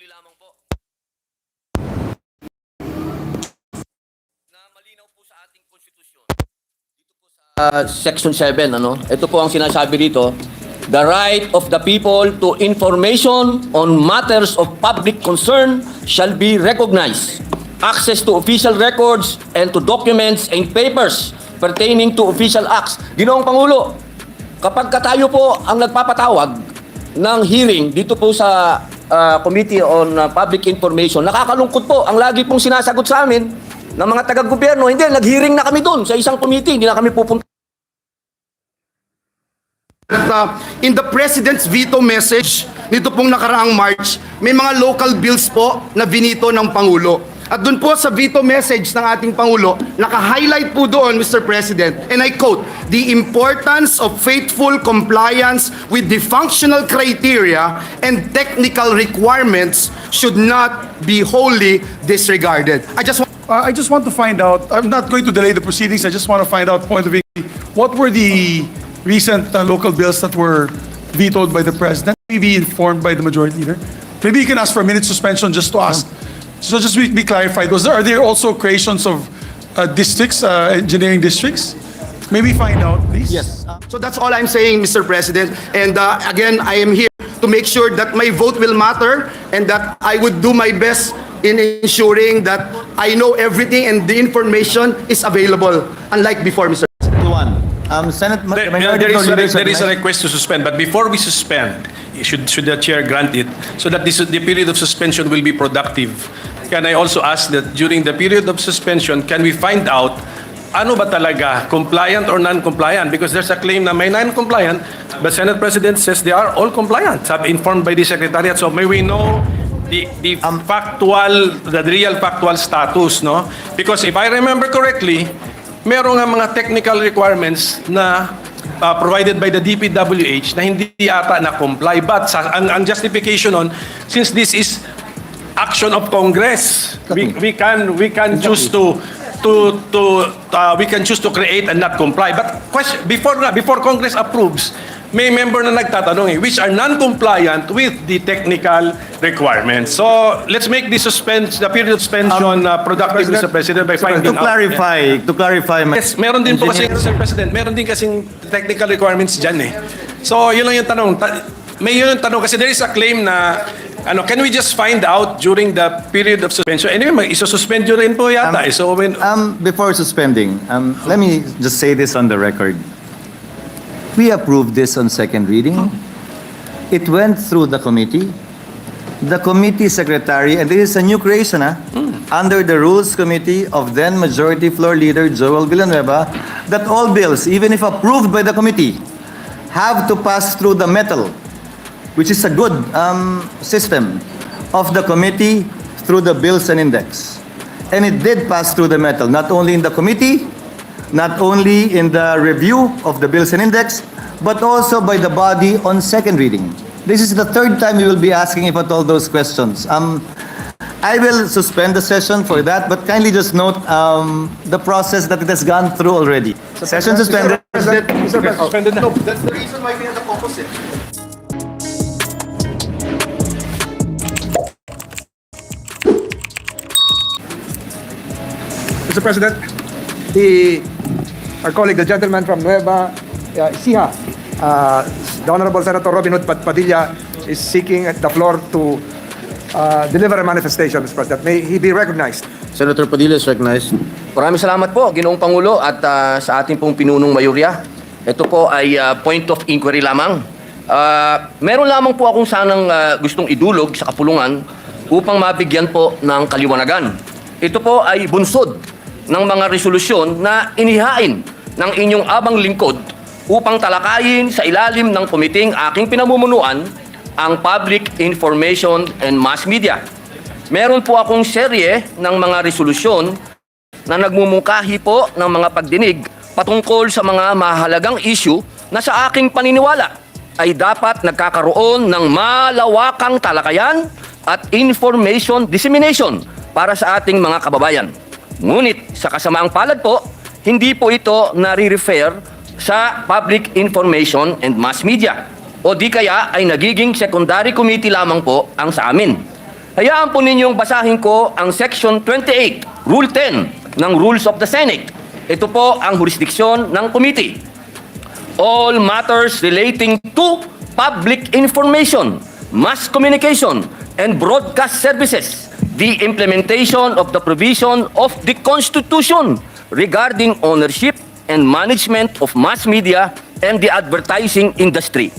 huli lamang po na malinaw po sa ating konstitusyon. Dito po sa Section 7, ito po ang sinasabi dito. The right of the people to information on matters of public concern shall be recognized. Access to official records and to documents and papers pertaining to official acts. Ginoong Pangulo, kapag tayo po ang nagpapatawag ng hearing dito po sa Committee on Public Information, nakakalungkot po. Ang lagi pong sinasagot sa amin ng mga taga-gobyerno, hindi, nag-hearing na kami doon sa isang committee, hindi na kami pupunta. In the President's veto message nito pong nakaraang March, may mga local bills po na binito ng Pangulo. At doon po sa veto message ng ating Pangulo, naka-highlight po doon, Mr. President, and I quote, "The importance of faithful compliance with the functional criteria and technical requirements should not be wholly disregarded." I just want to find out, I'm not going to delay the proceedings, I just want to find out, point of view, what were the recent local bills that were vetoed by the President? Maybe informed by the Majority Leader. Maybe you can ask for a minute suspension just to ask. So just be clarified, are there also creations of districts, engineering districts? Maybe find out, please. Yes. So that's all I'm saying, Mr. President. And again, I am here to make sure that my vote will matter and that I would do my best in ensuring that I know everything and the information is available, unlike before, Mr. One. Senate There is a request to suspend, but before we suspend, should the chair grant it, so that the period of suspension will be productive, can I also ask that during the period of suspension, can we find out ano ba talaga, compliant or non-compliant? Because there's a claim na may non-compliant, but Senate President says they are all compliant, informed by the Secretariat. So may we know the real factual status, no? Because if I remember correctly, meron nga mga technical requirements na provided by the DPWH na hindi ata na-comply. But ang justification on, since this is action of Congress, we can choose to create and not comply. But before Congress approves, may member na nagtatanong which are non-compliant with the technical requirements. So let's make the period of suspension productive, Mr. President, by finding to clarify, yes, meron din po kasi, Mr. President, meron din kasing technical requirements dyan eh. So yun lang yung tanong. May yun yung tanong kasi there is a claim na can we just find out during the period of suspension? Anyway, isususpend nyo rin po yata. So when before suspending, let me just say this on the record. We approved this on second reading. It went through the committee. The committee secretary, and this is a new creation, under the Rules Committee of then Majority Floor Leader Joel Villanueva, that all bills, even if approved by the committee, have to pass through the metal, which is a good system of the committee through the Bills and Index. And it did pass through the metal, not only in the committee, not only in the review of the Bills and Index, but also by the body on second reading. This is the third time we will be asking about all those questions. I will suspend the session for that, but kindly just note the process that it has gone through already. Session suspended. Mr. President, no, that's the reason why we had the opposite. Mr. President, our colleague, the gentleman from Nueva Ecija, the Honorable Senator Robin Hood Padilla, is seeking the floor to deliver a manifestation, Mr. President. May he be recognized. Senator Padilla is recognized. Maraming salamat po, Ginoong Pangulo, at sa ating pong pinunong mayorya. Ito po ay point of inquiry lamang. Meron lamang po akong sanang gustong idulog sa kapulungan upang mabigyan po ng kaliwanagan. Ito po ay bunsod ng mga resolusyon na inihain ng inyong abang lingkod upang talakayin sa ilalim ng komiting aking pinamumunuan ang Public Information and Mass Media. Meron po akong serye ng mga resolusyon na nagmumungkahi po ng mga pagdinig patungkol sa mga mahalagang issue na sa aking paniniwala ay dapat nagkakaroon ng malawakang talakayan at information dissemination para sa ating mga kababayan. Ngunit sa kasamaang palad po, hindi po ito nare-refer sa Public Information and Mass Media o di kaya ay nagiging secondary committee lamang po ang sa amin. Hayaan po ninyong basahin ko ang Section 28, Rule 10 ng Rules of the Senate. Ito po ang jurisdiction ng committee. All matters relating to public information, mass communication, and broadcast services, the implementation of the provision of the Constitution regarding ownership and management of mass media and the advertising industry,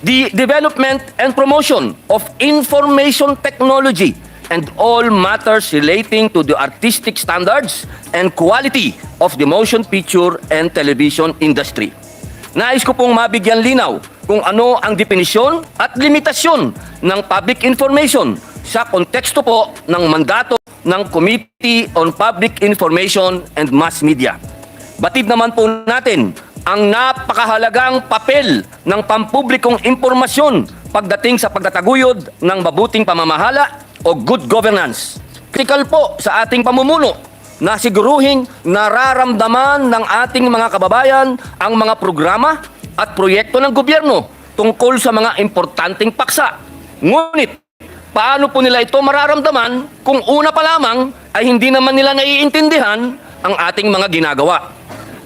the development and promotion of information technology, and all matters relating to the artistic standards and quality of the motion picture and television industry. Nais ko pong mabigyan linaw kung ano ang definisyon at limitasyon ng public information sa konteksto po ng mandato ng Committee on Public Information and Mass Media. Batid naman po natin ang napakahalagang papel ng pampublikong impormasyon pagdating sa pagtataguyod ng mabuting pamamahala o good governance. Critical po sa ating pamumuno na siguruhin nararamdaman ng ating mga kababayan ang mga programa at proyekto ng gobyerno tungkol sa mga importanteng paksa. Ngunit, paano po nila ito mararamdaman kung una pa lamang ay hindi naman nila naiintindihan ang ating mga ginagawa?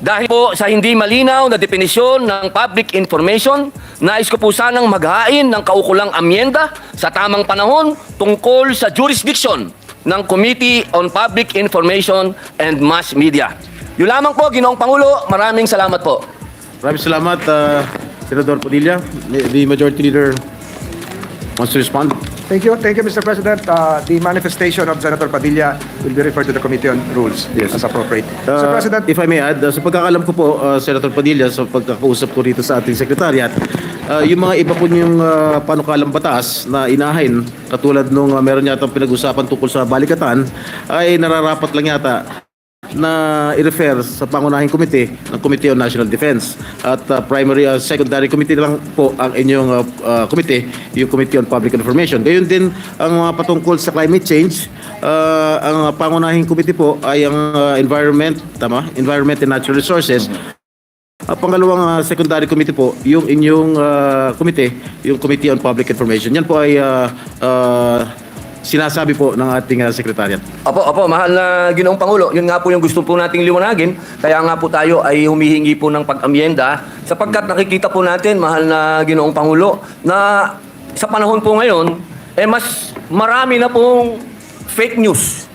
Dahil po sa hindi malinaw na definisyon ng public information, nais ko po sanang maghain ng kaukulang amyenda sa tamang panahon tungkol sa jurisdiction ng Committee on Public Information and Mass Media. Yun lamang po, Ginoong Pangulo. Maraming salamat po. Maraming salamat, Senador Padilla. The Majority Leader wants to respond. Thank you, Mr. President. The manifestation of Senator Padilla will be referred to the Committee on Rules as appropriate. Mr. President, If I may add, sa pagkakalam ko po, Senator Padilla, sa pagkakausap ko rito sa ating Secretariat, yung mga iba po niyong panukalang batas na inahin, katulad nung meron yata pinag-usapan tungkol sa balikatan, ay nararapat lang yata na i-refer sa pangunahing komite ng Committee on National Defense at secondary committee lang po ang inyong komite, yung Committee on Public Information. Gayon din ang mga patungkol sa climate change, ang pangunahing komite po ay ang Environment and Natural Resources. Pangalawang secondary committee po, yung inyong komite, yung Committee on Public Information. Yan po ay sinasabi po ng ating Secretariat. Opo, mahal na Ginoong Pangulo. Yun nga po yung gusto po nating liwanagin. Kaya nga po tayo ay humihingi po ng pag-amyenda sapagkat nakikita po natin, mahal na Ginoong Pangulo, na sa panahon po ngayon, mas marami na pong fake news.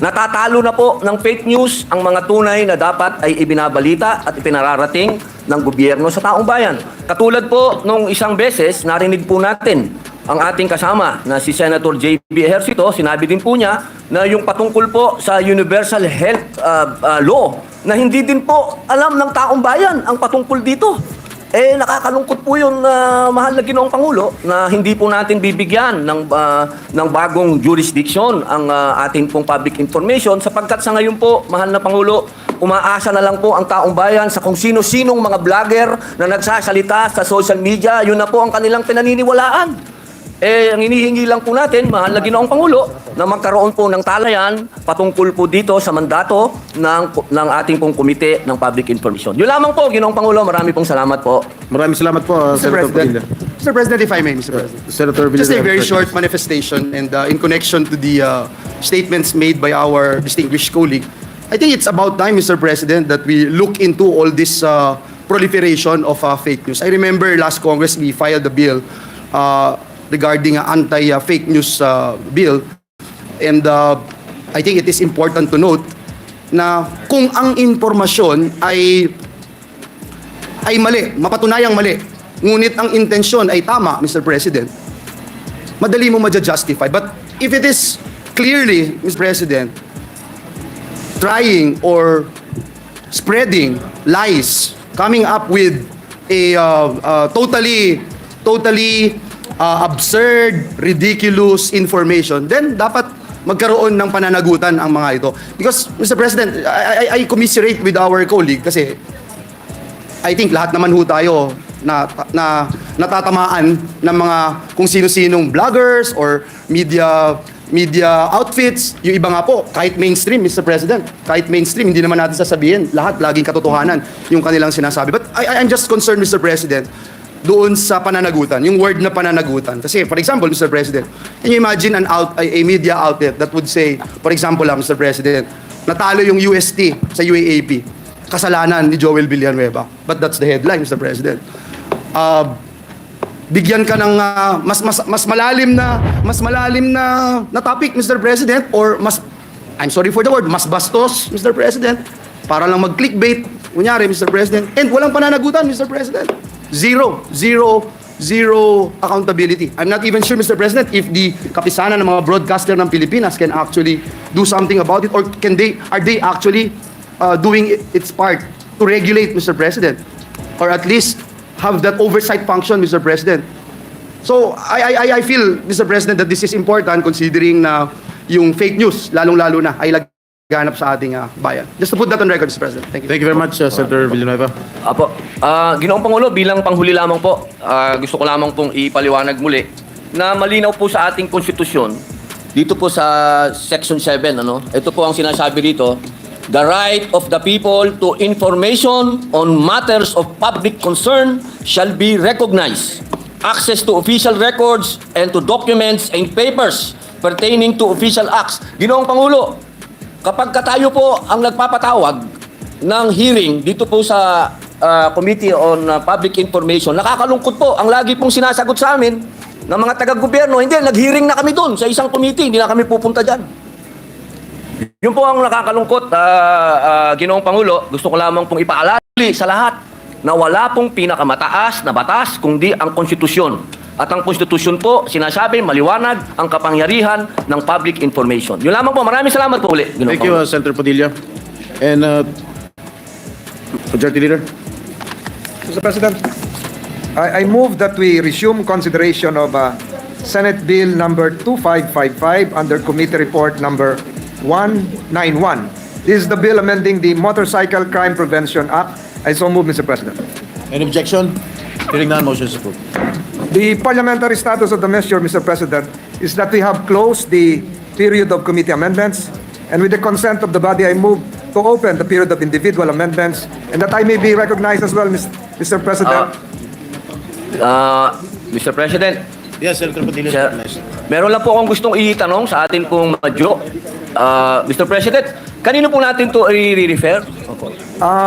Natatalo na po ng fake news ang mga tunay na dapat ay ibinabalita at ipinararating ng gobyerno sa taong bayan. Katulad po nung isang beses, narinig po natin ang ating kasama na si Senator J.B. Ejercito, sinabi din po niya na yung patungkol po sa Universal Health Law na hindi din po alam ng taong bayan ang patungkol dito. Nakakalungkot po yun, mahal na Ginoong Pangulo, na hindi po natin bibigyan ng bagong jurisdiction ang ating pong public information sapagkat sa ngayon po, mahal na Pangulo, umaasa na lang po ang taong bayan sa kung sino-sinong mga vlogger na nagsasalita sa social media, yun na po ang kanilang pinaniniwalaan. Ang hinihingi lang po natin, mahal na Ginoong Pangulo, na magkaroon po ng talayan patungkol po dito sa mandato ng ating pong Komite ng Public Information. Yun lamang po, Ginoong Pangulo. Marami pong salamat po. Maraming salamat po, Mr. Senator President. Padilla. Mr. President, if I may, Mr. President. Senator Just a Villanueva, very first. short manifestation and in connection to the statements made by our distinguished colleague, I think it's about time, Mr. President, that we look into all this proliferation of fake news. I remember last Congress, we filed a bill regarding anti-fake news bill. And I think it is important to note na kung ang impormasyon ay mali, mapatunayang mali, ngunit ang intensyon ay tama, Mr. President, madali mo ma-justify. But if it is clearly, Mr. President, trying or spreading lies, coming up with a totally absurd, ridiculous information, then dapat magkaroon ng pananagutan ang mga ito. Because, Mr. President, I commiserate with our colleague kasi I think lahat naman ho tayo na natatamaan ng mga kung sino-sinong vloggers or media outfits. Yung iba nga po, kahit mainstream, Mr. President, kahit mainstream, hindi naman natin sasabihin, lahat laging katotohanan yung kanilang sinasabi. But I'm just concerned, Mr. President, doon sa pananagutan, yung word na pananagutan. Kasi, for example, Mr. President, can you imagine a media outlet that would say, for example Mr. President, natalo yung UST sa UAAP, kasalanan ni Joel Villanueva. But that's the headline, Mr. President. Bigyan ka ng mas malalim na topic, Mr. President, or I'm sorry for the word, mas bastos, Mr. President, para lang mag-clickbait, kunyari, Mr. President, and walang pananagutan, Mr. President. Zero accountability. I'm not even sure, Mr. President, if the kapisanan ng mga broadcaster ng Pilipinas can actually do something about it, or are they actually doing its part to regulate, Mr. President, or at least have that oversight function, Mr. President. So I feel, Mr. President, that this is important considering na yung fake news, lalong-lalo na, ay laganap sa ating bayan. Just to put that on record, Mr. President. Thank you. Thank you very much, Senator Villanueva. Apo, Ginoong Pangulo, bilang panghuli lamang po, gusto ko lamang pong ipaliwanag muli na malinaw po sa ating konstitusyon, dito po sa Section 7, ito po ang sinasabi dito, the right of the people to information on matters of public concern shall be recognized. Access to official records and to documents and papers pertaining to official acts. Ginoong Pangulo, kapag tayo po ang nagpapatawag ng hearing dito po sa Committee on Public Information, nakakalungkot po. Ang lagi pong sinasagot sa amin ng mga taga-gobyerno, hindi, nag-hearing na kami doon sa isang committee, hindi na kami pupunta dyan. Yun po ang nakakalungkot, Ginoong Pangulo. Gusto ko lamang pong ipaalala sa lahat na wala pong pinakamataas na batas kundi ang konstitusyon. At ang konstitusyon po, sinasabi, maliwanag ang kapangyarihan ng public information. Yun lamang po. Maraming salamat po ulit. Thank you, Senator Padilla. And Majority Leader. Mr. President, I move that we resume consideration of Senate Bill number 2555 under Committee Report number 191. This is the bill amending the Motorcycle Crime Prevention Act. I so move, Mr. President. Any objection? Hearing none, motion is approved. The parliamentary status of the measure, Mr. President, is that we have closed the period of committee amendments, and with the consent of the body, I move to open the period of individual amendments, and that I may be recognized as well, Mr. President. Mr. President, Yes, Senator Padilla. Sir, meron lang po akong gustong itanong sa atin pong madyo. Mr. President, kanino po natin to i-refer?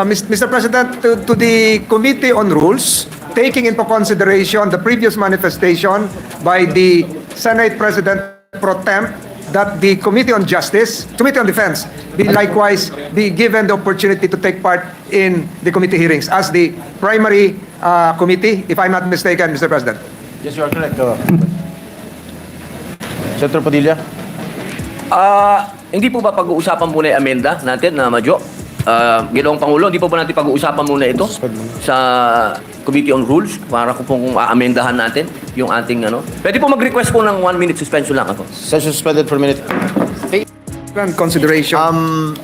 Mr. President, to the Committee on Rules, taking into consideration the previous manifestation by the Senate President Pro Tem that the Committee on Justice, Committee on Defense, be likewise be given the opportunity to take part in the committee hearings as the primary committee, if I'm not mistaken, Mr. President. Yes, you are correct. Senator Padilla. Hindi po ba pag-uusapan muna yung amenda natin na madyo? Ginoong Pangulo, hindi po ba natin pag-uusapan muna ito sa Committee on Rules para kung amendahan natin yung ating Pwede po mag-request po ng 1-minute suspension lang ako. Session suspended for a minute. Consideration.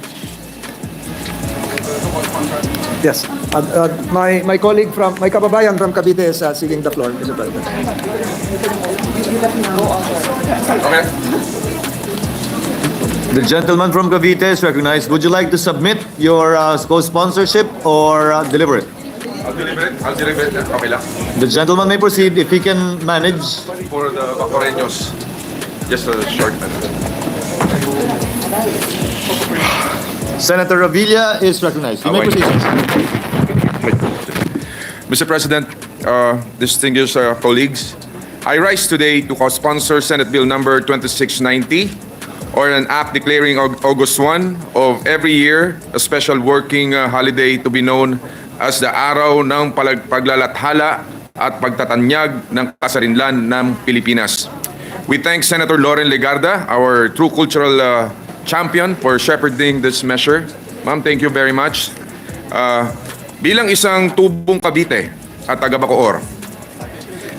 Yes. My colleague my kababayan from Cavite is seeking the floor, Mr. President. Okay. The gentleman from Cavite is recognized. Would you like to submit your co-sponsorship or deliver it? I'll deliver it. Okay lang. The gentleman may proceed if he can manage. For the Bacoreños, just a short Senator Revilla is recognized. You may Okay. proceed. Mr. President, distinguished colleagues, I rise today to co-sponsor Senate Bill number 2690, or an act declaring August 1 of every year a special working holiday to be known as the Araw ng Paglalathala at Pagtatanyag ng Kasarinlan ng Pilipinas. We thank Senator Loren Legarda, our true cultural champion, for shepherding this measure. Ma'am, thank you very much. Bilang isang tubong Cavite at taga Bacoor,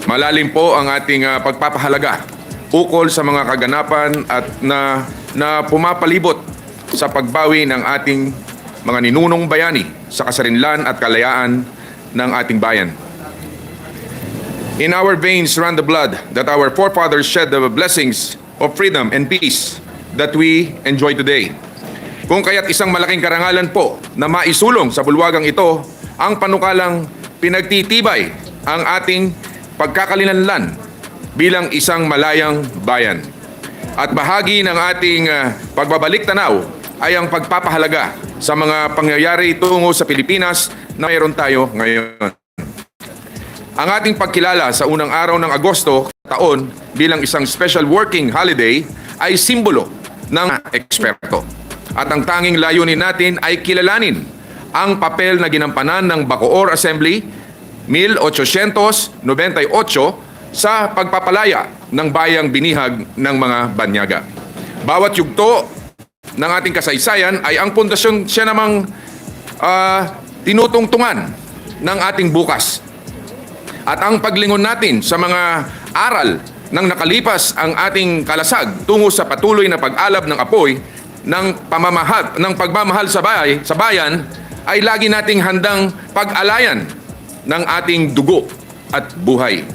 malalim po ang ating pagpapahalaga ukol sa mga kaganapan at na pumapalibot sa pagbawi ng ating mga ninunong bayani sa kasarinlan at kalayaan ng ating bayan. In our veins run the blood that our forefathers shed, the blessings of freedom and peace that we enjoy today. Kung kaya't isang malaking karangalan po na maisulong sa bulwagang ito ang panukalang pinagtitibay ang ating pagkakalinlangan bilang isang malayang bayan. At bahagi ng ating pagbabalik tanaw ay ang pagpapahalaga sa mga pangyayari tungo sa Pilipinas na mayroon tayo ngayon. Ang ating pagkilala sa unang araw ng Agosto taon bilang isang special working holiday ay simbolo ng eksperto. At ang tanging layunin natin ay kilalanin ang papel na ginampanan ng Bacoor Assembly 1898 sa pagpapalaya ng bayang binihag ng mga banyaga. Bawat yugto ng ating kasaysayan ay ang pundasyon siya namang tinutungtungan ng ating bukas. At ang paglingon natin sa mga aral ng nakalipas ang ating kalasag tungo sa patuloy na pag-alab ng apoy ng pagmamahal sa bayan ay lagi nating handang pag-alayan ng ating dugo at buhay.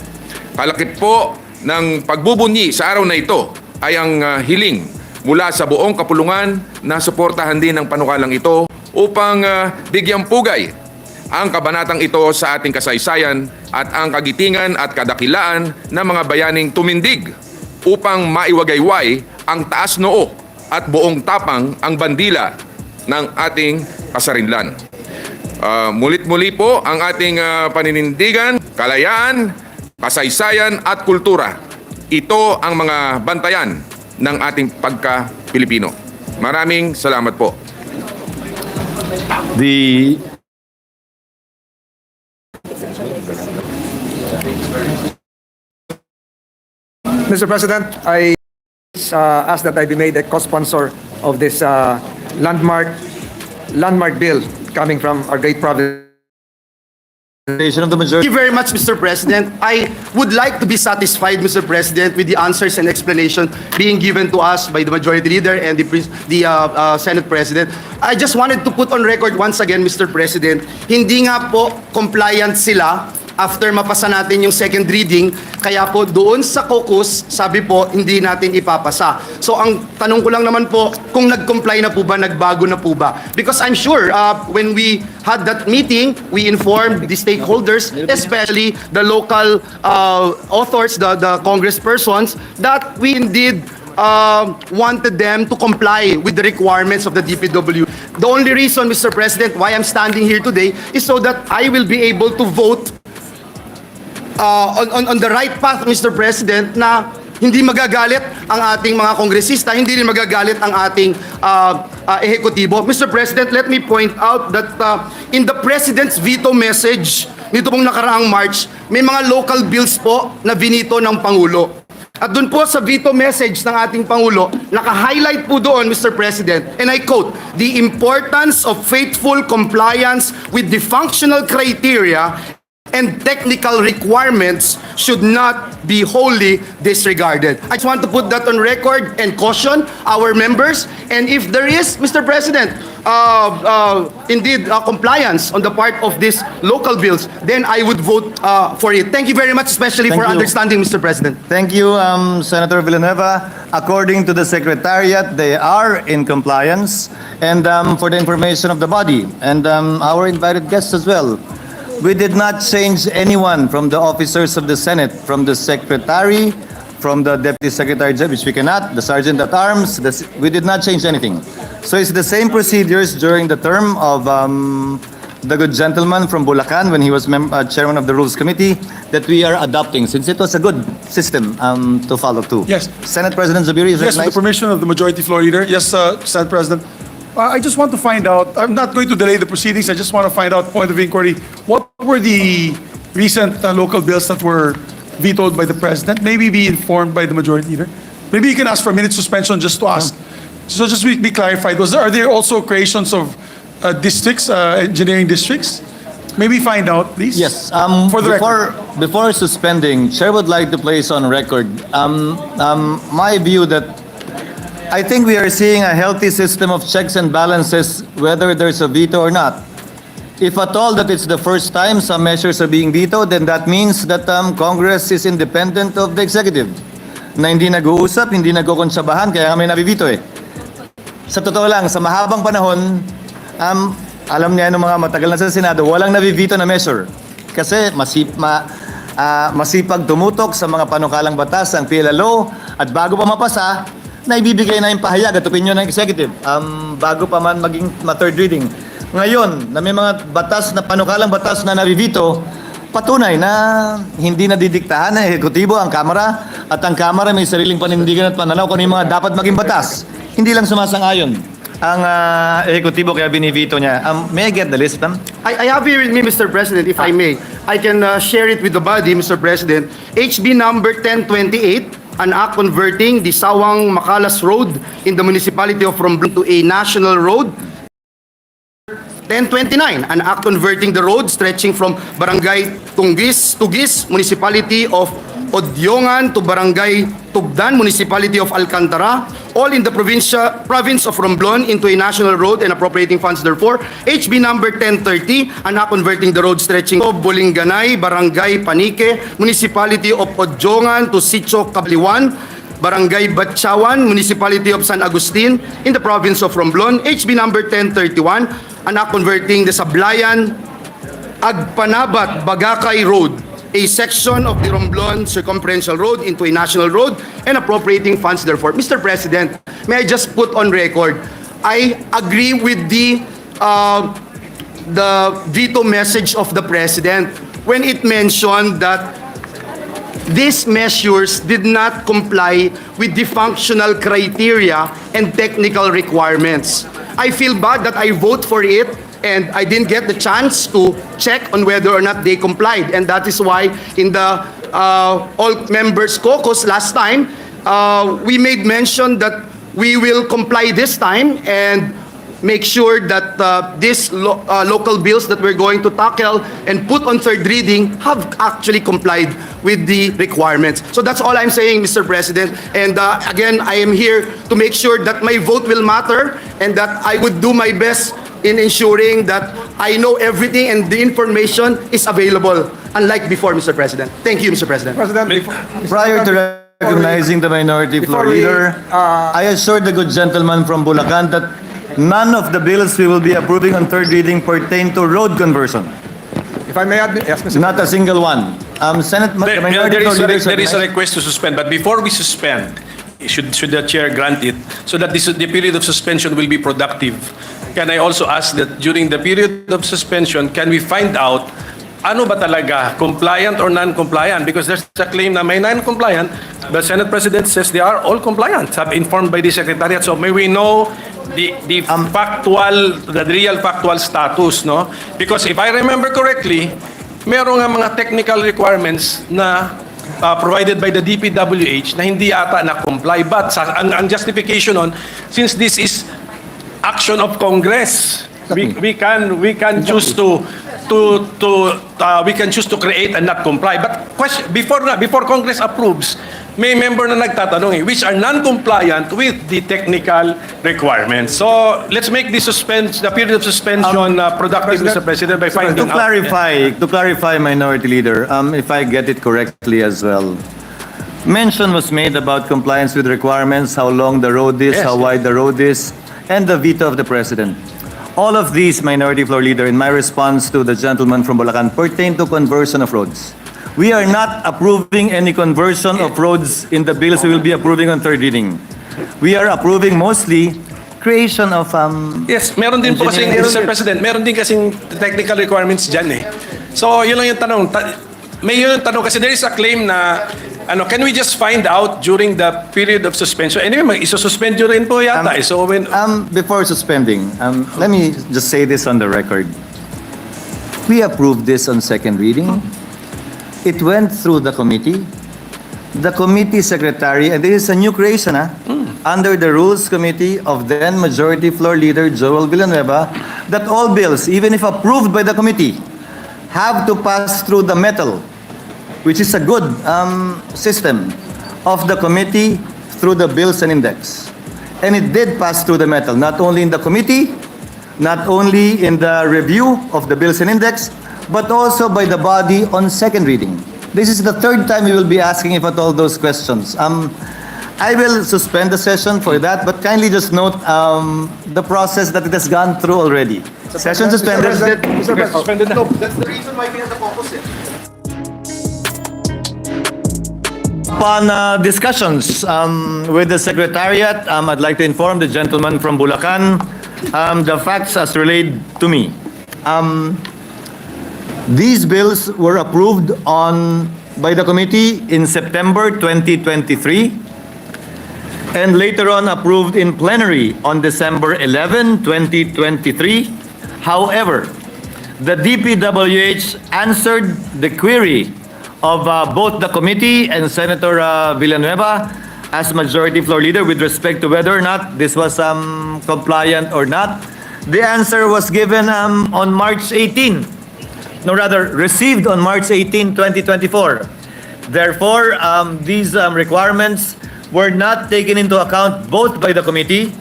Kalakip po ng pagbubunyi sa araw na ito ay ang hiling mula sa buong kapulungan na suportahan din ng panukalang ito upang bigyang pugay ang kabanatang ito sa ating kasaysayan at ang kagitingan at kadakilaan ng mga bayaning tumindig upang maiwagayway ang taas noo at buong tapang ang bandila ng ating kasarinlan. Mulit-muli po ang ating paninindigan, kalayaan, kasaysayan at kultura. Ito ang mga bantayan ng ating pagka-Pilipino. Maraming salamat po. Mr. President, I ask that I be made a co-sponsor of this landmark bill coming from our great province. Of the majority. Thank you very much, Mr. President. I would like to be satisfied, Mr. President, with the answers and explanation being given to us by the Majority Leader and the Senate President. I just wanted to put on record once again, Mr. President, hindi nga po compliant sila after mapasa natin yung second reading, kaya po doon sa caucus, sabi po, hindi natin ipapasa. So ang tanong ko lang naman po, kung nag-comply na po ba, nagbago na po ba? Because I'm sure when we had that meeting, we informed the stakeholders, especially the local authors, the congresspersons, that we indeed wanted them to comply with the requirements of the DPW. The only reason, Mr. President, why I'm standing here today is so that I will be able to vote on the right path, Mr. President, na hindi magagalit ang ating mga kongresista, hindi rin magagalit ang ating ehekutibo. Mr. President, let me point out that in the President's veto message nito pong nakaraang March, may mga local bills po na binito ng Pangulo. At doon po sa veto message ng ating Pangulo, naka-highlight po doon, Mr. President, and I quote, "The importance of faithful compliance with the functional criteria and technical requirements should not be wholly disregarded." I just want to put that on record and caution our members. And if there is, Mr. President, indeed compliance on the part of these local bills, then I would vote for it. Thank you very much, especially Thank for you. understanding, Mr. President. Thank you, Senator Villanueva. According to the Secretariat, they are in compliance. And for the information of the body and our invited guests as well, we did not change anyone from the officers of the Senate, from the Secretary, from the Deputy Secretary, which we cannot, the Sergeant at Arms, we did not change anything. So it's the same procedures during the term of the good gentleman from Bulacan when he was chairman of the Rules Committee that we are adopting, since it was a good system to follow too. Yes. Senate President Zubiri is Yes, with the recognized. permission of the Majority Floor Leader. Yes, Senate President. I just want to find out, I'm not going to delay the proceedings, I just want to find out, point of inquiry, what were the recent local bills that were vetoed by the President? Maybe be informed by the Majority Leader. Maybe you can ask for a minute suspension just to ask. So just be clarified, are there also creations of districts, engineering districts? Maybe find out, please. Yes. For the record. Before suspending, Chair would like to place on record my view that I think we are seeing a healthy system of checks and balances, whether there's a veto or not. If at all that it's the first time some measures are being vetoed, then that means that Congress is independent of the executive. Na hindi nag-uusap, hindi nagkukonsyabahan, kaya kami nabibito eh. Sa totoo lang, sa mahabang panahon, alam niya ng mga matagal na sa Senado, walang nabibito na measure. Kasi masipag tumutok sa mga panukalang batas ng PLLO at bago pa mapasa, na ibibigay na yung pahayag at opinion ng executive bago pa man maging third reading. Ngayon, na may mga batas na panukalang batas na narivito, patunay na hindi na didiktahan ng ehekutibo ang Kamara at ang Kamara may sariling panindigan at pananaw kung ano yung mga dapat maging batas. Hindi lang sumasang-ayon ang ehekutibo kaya binivito niya. May I get the list, ma'am? I have here with me, Mr. President, if I may. I can share it with the body, Mr. President. HB number 1028, an act converting the Sawang Makalas Road in the municipality of Romblon to a national road. 1029, an act converting the road stretching from Barangay Tugis, municipality of Odyongan to Barangay Tugdan, municipality of Alcantara, all in the province of Romblon into a national road and appropriating funds therefore. HB number 1030, an act converting the road stretching from Bolinganay, Barangay Panique, municipality of Odyongan to Sitio Kabliwan, Barangay Batchawan, municipality of San Agustin in the province of Romblon. HB number 1031, an act converting the Sablayan Agpanabat Bagakay Road, a section of the Romblon Circumferential Road into a national road and appropriating funds therefore. Mr. President, may I just put on record, I agree with the veto message of the President when it mentioned that these measures did not comply with the functional criteria and technical requirements. I feel bad that I vote for it and I didn't get the chance to check on whether or not they complied. And that is why in the all members caucus last time, we made mention that we will comply this time and make sure that these local bills that we're going to tackle and put on third reading have actually complied with the requirements. So that's all I'm saying, Mr. President. And again, I am here to make sure that my vote will matter and that I would do my best in ensuring that I know everything and the information is available, unlike before, Mr. President. Thank you, Mr. President. Prior to recognizing the minority floor leader, I assured the good gentleman from Bulacan that none of the bills we will be approving on third reading pertain to road conversion. If I may add, yes, Mr. Not a single one. Senate, the minority floor leader There is a request to suspend, but before we suspend, should the chair grant it, so that the period of suspension will be productive, can I also ask that during the period of suspension, can we find out ano ba talaga, compliant or non-compliant? Because there's a claim na may non-compliant, the Senate President says they are all compliant, have informed by the Secretariat. So may we know the real factual status, no? Because if I remember correctly, meron nga mga technical requirements na provided by the DPWH na hindi ata na-comply. But ang justification on, since this is action of Congress, we can choose to create and not comply. But before Congress approves, may member na nagtatanong which are non-compliant with the technical requirements. So let's make the period of suspension productive, Mr. President, by finding out. To clarify, Minority Leader, if I get it correctly as well, mention was made about compliance with requirements, how long the road is, how wide the road is, and the veto of the President. All of these, Minority Floor Leader, in my response to the gentleman from Bulacan, pertain to conversion of roads. We are not approving any conversion of roads in the bills we will be approving on third reading. We are approving mostly creation of Yes, meron din po kasing, Mr. President, meron din kasing technical requirements dyan eh. So, yun lang yung tanong. May yun yung tanong kasi there is a claim na can we just find out during the period of suspension? Anyway, isususpend nyo rin po yata. So when before suspending, let me just say this on the record. We approved this on second reading. It went through the committee. The committee secretary, and this is a new creation, under the Rules Committee of then Majority Floor Leader Joel Villanueva, that all bills, even if approved by the committee, have to pass through the metal, which is a good system of the committee through the bills and index. And it did pass through the metal, not only in the committee, not only in the review of the bills and index, but also by the body on second reading. This is the third time we will be asking if at all those questions. I will suspend the session for that, but kindly just note the process that it has gone through already. Session suspended. Mr. President, No, that's the reason why we have the caucus. Upon discussions with the Secretariat, I'd like to inform the gentleman from Bulacan the facts as relayed to me. These bills were approved by the committee in September 2023 and later on approved in plenary on December 11, 2023. However, the DPWH answered the query of both the committee and Senator Villanueva as Majority Floor Leader with respect to whether or not this was compliant or not. The answer was given on March 18. No, rather, received on March 18, 2024. Therefore, these requirements were not taken into account both by the committee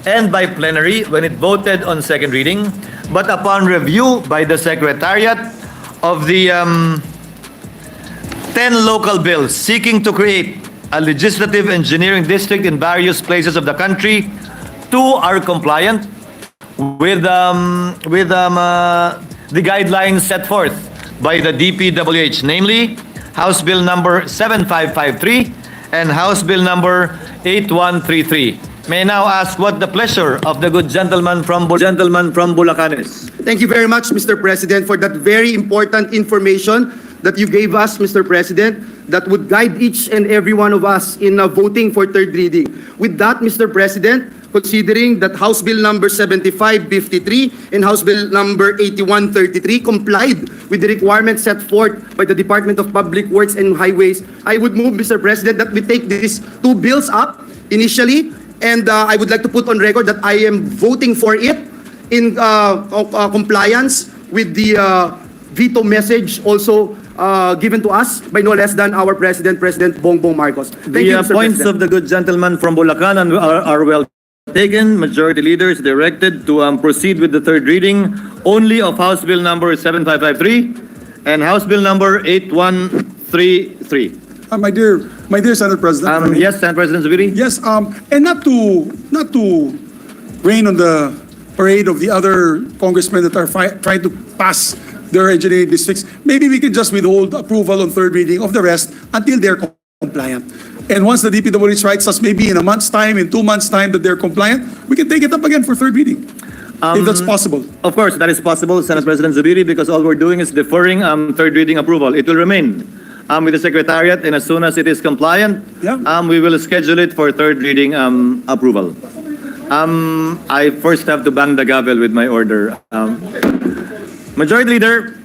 and by plenary when it voted on second reading, but upon review by the Secretariat of the 10 local bills seeking to create a legislative engineering district in various places of the country, 2 are compliant with the guidelines set forth by the DPWH, namely House Bill number 7553 and House Bill number 8133. May I now ask what the pleasure of the good gentleman from Bulacan is. Thank you very much, Mr. President, for that very important information that you gave us, Mr. President, that would guide each and every one of us in voting for third reading. With that, Mr. President, considering that House Bill number 7553 and House Bill number 8133 complied with the requirements set forth by the Department of Public Works and Highways, I would move, Mr. President, that we take these 2 bills up initially, and I would like to put on record that I am voting for it in compliance with the veto message also given to us by no less than our President Bongbong Marcos. Thank you, The Mr. points President. of the good gentleman from Bulacan are well taken. Majority Leader is directed to proceed with the third reading only of House Bill number 7553 and House Bill number 8133. My dear Senate President. Yes, Senate President Zubiri? Yes, and not to rain on the parade of the other congressmen that are trying to pass their engineering districts, maybe we can just withhold approval on third reading of the rest until they're compliant. And once the DPWH writes us, maybe in a month's time, in 2 months' time, that they're compliant, we can take it up again for third reading, if that's possible. Of course, that is possible, Senate President Zubiri, because all we're doing is deferring third reading approval. It will remain with the Secretariat, and as soon as it is compliant, we will schedule it for third reading approval. I first have to bang the gavel with my order. Majority Leader.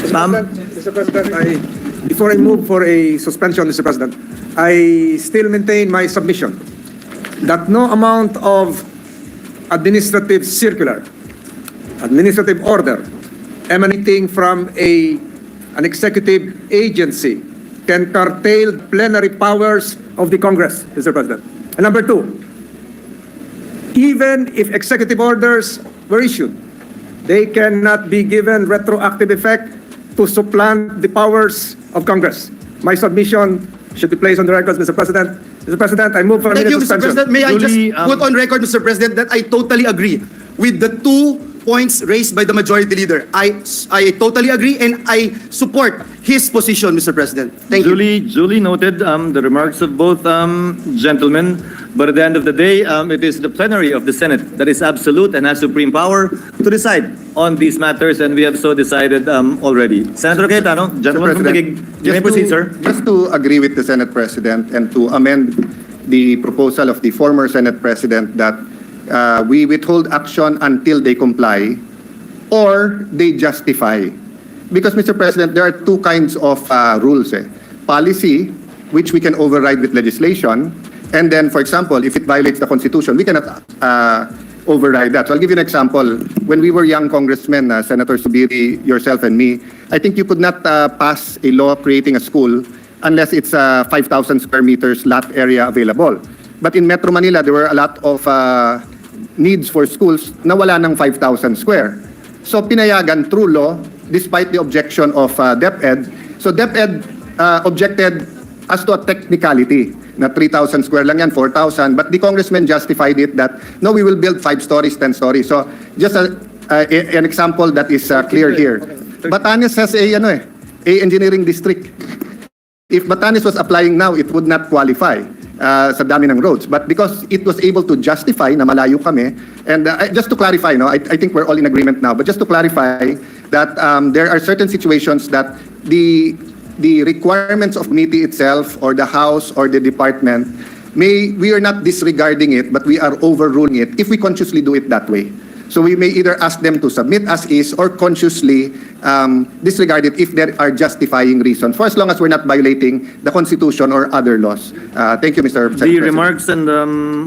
Mr. President, before I move for a suspension, Mr. President, I still maintain my submission that no amount of administrative circular, administrative order emanating from an executive agency can curtail plenary powers of the Congress, Mr. President. And number 2, even if executive orders were issued, they cannot be given retroactive effect to supplant the powers of Congress. My submission should be placed on the record, Mr. President. Mr. President, I move for Thank immediate you, Mr. suspension. President. May I just Julie, put on record, Mr. President, that I totally agree with the 2 points raised by the Majority Leader. I totally agree, and I support his position, Mr. President. Thank you. Duly noted the remarks of both gentlemen, but at the end of the day, it is the plenary of the Senate that is absolute and has supreme power to decide on these matters, and we have so decided already. Senator Cayetano, gentleman from Taguig, you may proceed, sir. Just to agree with the Senate President and to amend the proposal of the former Senate President that we withhold action until they comply or they justify. Because, Mr. President, there are 2 kinds of rules. Policy, which we can override with legislation, and then, for example, if it violates the Constitution, we cannot override that. So I'll give you an example. When we were young congressmen, Senator Zubiri, yourself, and me, I think you could not pass a law creating a school unless it's 5,000 square meters lot area available. But in Metro Manila, there were a lot of needs for schools na wala ng 5,000 square. So pinayagan through law, despite the objection of DepEd. So DepEd objected as to a technicality na 3,000 square lang yan, 4,000. But the congressman justified it that, no, we will build 5 stories, 10 stories. So just an example that is clear here. Batanes has a engineering district. If Batanes was applying now, it would not qualify sa dami ng roads. But because it was able to justify na malayo kami, and just to clarify, no, I think we're all in agreement now, but just to clarify that there are certain situations that the requirements of committee itself or the House or the department, we are not disregarding it, but we are overruling it if we consciously do it that way. So we may either ask them to submit as is or consciously disregard it if there are justifying reasons, for as long as we're not violating the Constitution or other laws. Thank you, Mr. The President. remarks and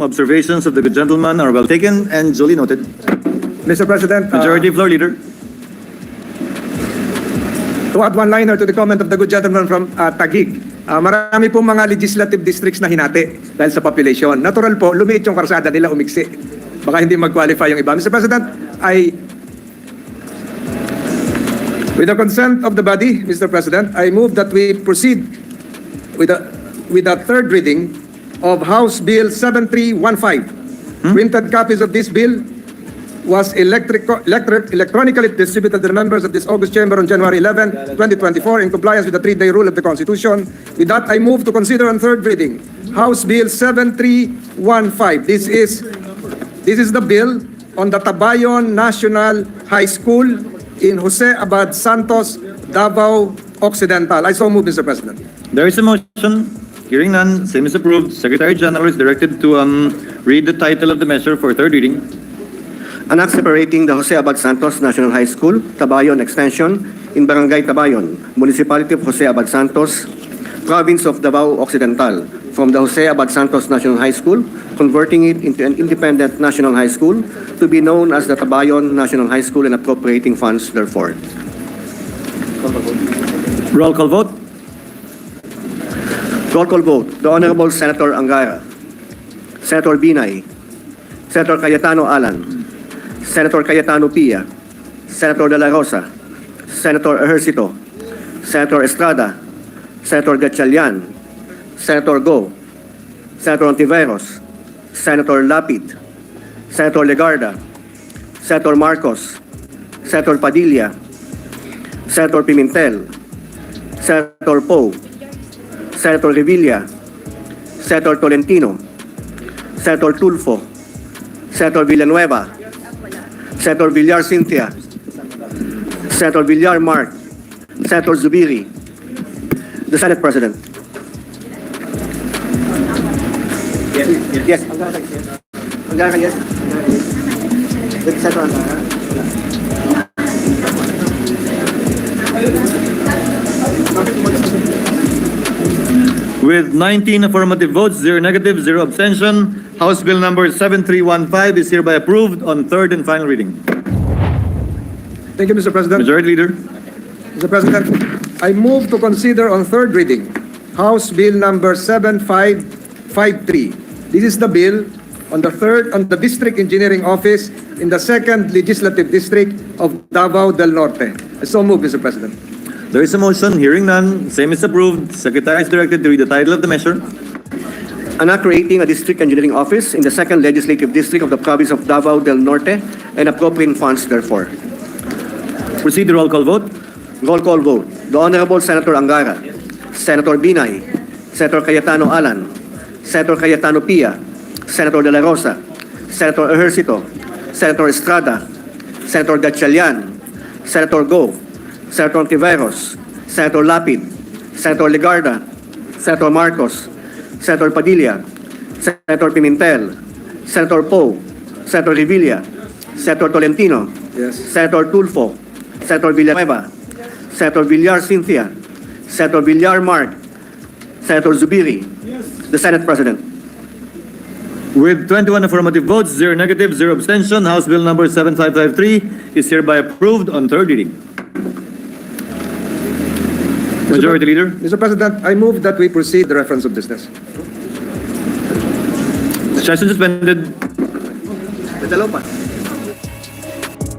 observations of the good gentleman are well taken and duly noted. Mr. President, Majority Floor Leader. to add one-liner to the comment of the good gentleman from Taguig, marami pong mga legislative districts na hinati dahil sa population. Natural po, lumiit yung karsada nila, umiksi. Baka hindi mag-qualify yung iba. Mr. President, with the consent of the body, Mr. President, I move that we proceed with the third reading of House Bill 7315. Printed copies of this bill was electronically distributed to the members of this August chamber on January 11, 2024 in compliance with the 3-day rule of the Constitution. With that, I move to consider on third reading House Bill 7315. This is the bill on the Tabayon National High School in Jose Abad Santos, Davao Occidental. I so move, Mr. President. There is a motion. Hearing none, same is approved. Secretary General is directed to read the title of the measure for third reading. An act separating the Jose Abad Santos National High School, Tabayon Extension, in Barangay Tabayon, Municipality of Jose Abad Santos, Province of Davao Occidental, from the Jose Abad Santos National High School, converting it into an independent national high school to be known as the Tabayon National High School and appropriating funds therefore. Roll call vote. Roll call vote. The Honorable Senator Angara, Senator Binay, Senator Cayetano Alan, Senator Cayetano Pia, Senator De La Rosa, Senator Ejercito, Senator Estrada, Senator Gatchalian, Senator Go, Senator Ontiveros, Senator Lapid, Senator Legarda, Senator Marcos, Senator Padilla, Senator Pimentel, Senator Poe, Senator Revilla, Senator Tolentino, Senator Tulfo, Senator Villanueva, Senator Villar Cynthia, Senator Villar Mark, Senator Zubiri. The Senate President. Yes. Angara, yes. Senator Angara. With 19 affirmative votes, 0 negative, 0 abstention, House Bill number 7315 is hereby approved on third and final reading. Thank you, Mr. President. Majority Leader. Mr. President, I move to consider on third reading House Bill number 7553. This is the bill on the District Engineering Office in the 2nd Legislative District of Davao del Norte. I so move, Mr. President. There is a motion. Hearing none, same is approved. Secretary is directed to read the title of the measure. An act creating a district engineering office in the 2nd Legislative District of the Province of Davao del Norte and appropriating funds therefore. Proceed to roll call vote. Roll call vote. The Honorable Senator Angara, Senator Binay, Senator Cayetano Alan, Senator Cayetano Pia, Senator De La Rosa, Senator Ejercito, Senator Estrada, Senator Gatchalian, Senator Go, Senator Ontiveros, Senator Lapid, Senator Legarda, Senator Marcos, Senator Padilla, Senator Pimentel, Senator Poe, Senator Revilla, Senator Tolentino, Senator Tulfo, Senator Villanueva, Senator Villar Cynthia, Senator Villar Mark, Senator Zubiri. The Senate President. With 21 affirmative votes, 0 negative, 0 abstention, House Bill number 7553 is hereby approved on third reading. Majority Leader. Mr. President, I move that we proceed the reference of business. Session suspended.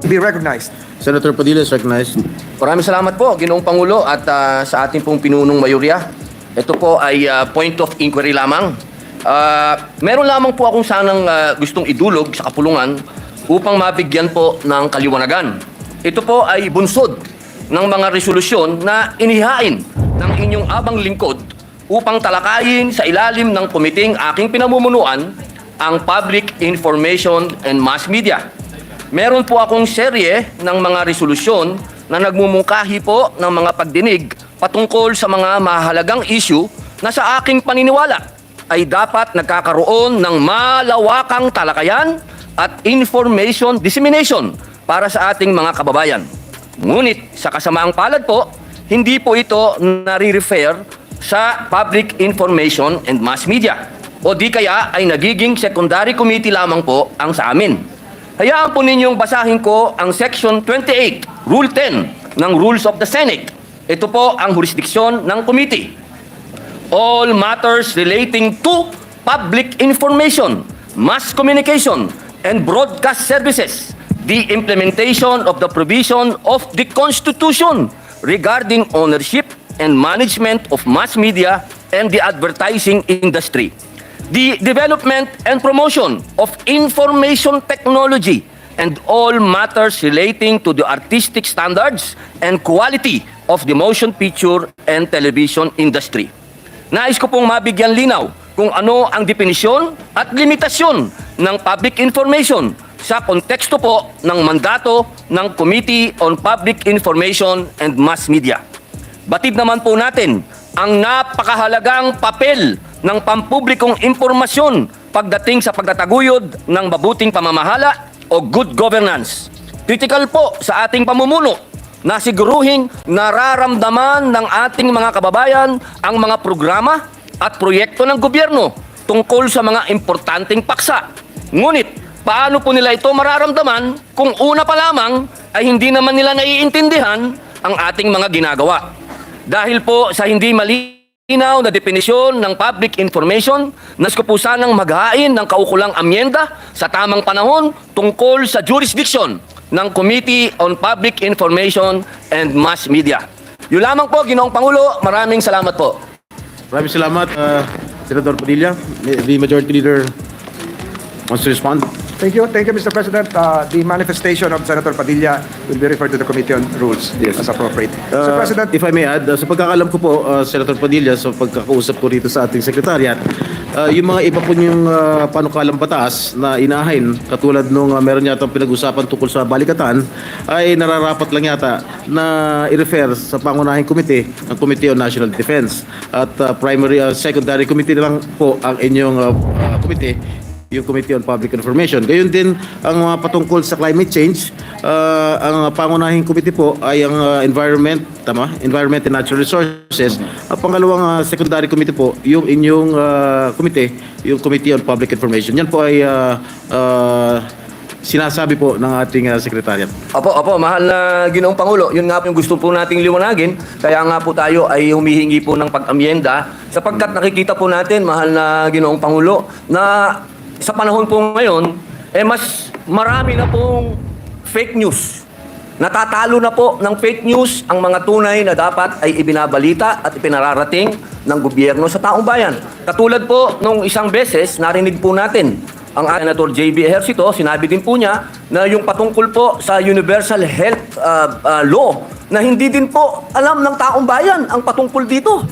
Be recognized. Senator Padilla is recognized. Maraming salamat po, Ginoong Pangulo, at sa ating pong pinunong mayoriya. Ito po ay point of inquiry lamang. Meron lamang po akong sanang gustong idulog sa kapulungan upang mabigyan po ng kaliwanagan. Ito po ay bunsod ng mga resolusyon na inihain ng inyong abang lingkod upang talakayin sa ilalim ng komiting aking pinamumunuan ang Public Information and Mass Media. Meron po akong serye ng mga resolusyon na nagmumungkahi po ng mga pagdinig patungkol sa mga mahalagang issue na sa aking paniniwala ay dapat nagkakaroon ng malawakang talakayan at information dissemination para sa ating mga kababayan. Ngunit sa kasamaang palad po, hindi po ito nare-refer sa Public Information and Mass Media o di kaya ay nagiging secondary committee lamang po ang sa amin. Hayaan po ninyong basahin ko ang Section 28, Rule 10 ng Rules of the Senate. Ito po ang jurisdiksyon ng committee. All matters relating to public information, mass communication, and broadcast services, the implementation of the provision of the Constitution regarding ownership and management of mass media and the advertising industry, the development and promotion of information technology, and all matters relating to the artistic standards and quality of the motion picture and television industry. Nais ko pong mabigyan linaw kung ano ang definisyon at limitasyon ng public information sa konteksto po ng mandato ng Committee on Public Information and Mass Media. Batid naman po natin ang napakahalagang papel ng pampublikong impormasyon pagdating sa pagtataguyod ng mabuting pamamahala o good governance. Critical po sa ating pamumuno na siguruhing nararamdaman ng ating mga kababayan ang mga programa at proyekto ng gobyerno tungkol sa mga importanteng paksa. Ngunit, paano po nila ito mararamdaman kung una pa lamang ay hindi naman nila naiintindihan ang ating mga ginagawa? Dahil po sa hindi malinaw na definisyon ng public information, nais ko po sanang maghain ng kaukulang amyenda sa tamang panahon tungkol sa jurisdiction ng Committee on Public Information and Mass Media. Yun lamang po, Ginoong Pangulo. Maraming salamat po. Maraming salamat, Senator Padilla. The Majority Leader wants to respond. Thank you, Mr. President. The manifestation of Senator Padilla will be referred to the Committee on Rules as appropriate. Mr. President, If I may add, sa pagkakalam ko po, Senator Padilla, sa pagkakausap ko rito sa ating Secretariat, yung mga iba po yung panukalang batas na inahin, katulad nung meron yata pinag-usapan tungkol sa balikatan, ay nararapat lang yata na i-refer sa pangunahing komite, ang Committee on National Defense. At secondary committee lang po ang inyong komite, yung Committee on Public Information. Gayon din ang mga patungkol sa climate change, ang pangunahing committee po ay ang Environment and Natural Resources. Ang pangalawang secondary committee po, yung inyong committee, yung Committee on Public Information. Yan po ay sinasabi po ng ating Secretariat. Opo, mahal na Ginoong Pangulo. Yun nga po yung gusto po nating liwanagin. Kaya nga po tayo ay humihingi po ng pag-amyenda sapagkat nakikita po natin, mahal na Ginoong Pangulo, na sa panahon po ngayon, mas marami na pong fake news. Natatalo na po ng fake news ang mga tunay na dapat ay ibinabalita at ipinararating ng gobyerno sa taong bayan. Katulad po nung isang beses, narinig po natin ang Senator J.B. Ejercito, sinabi din po niya na yung patungkol po sa Universal Health Law na hindi din po alam ng taong bayan ang patungkol dito.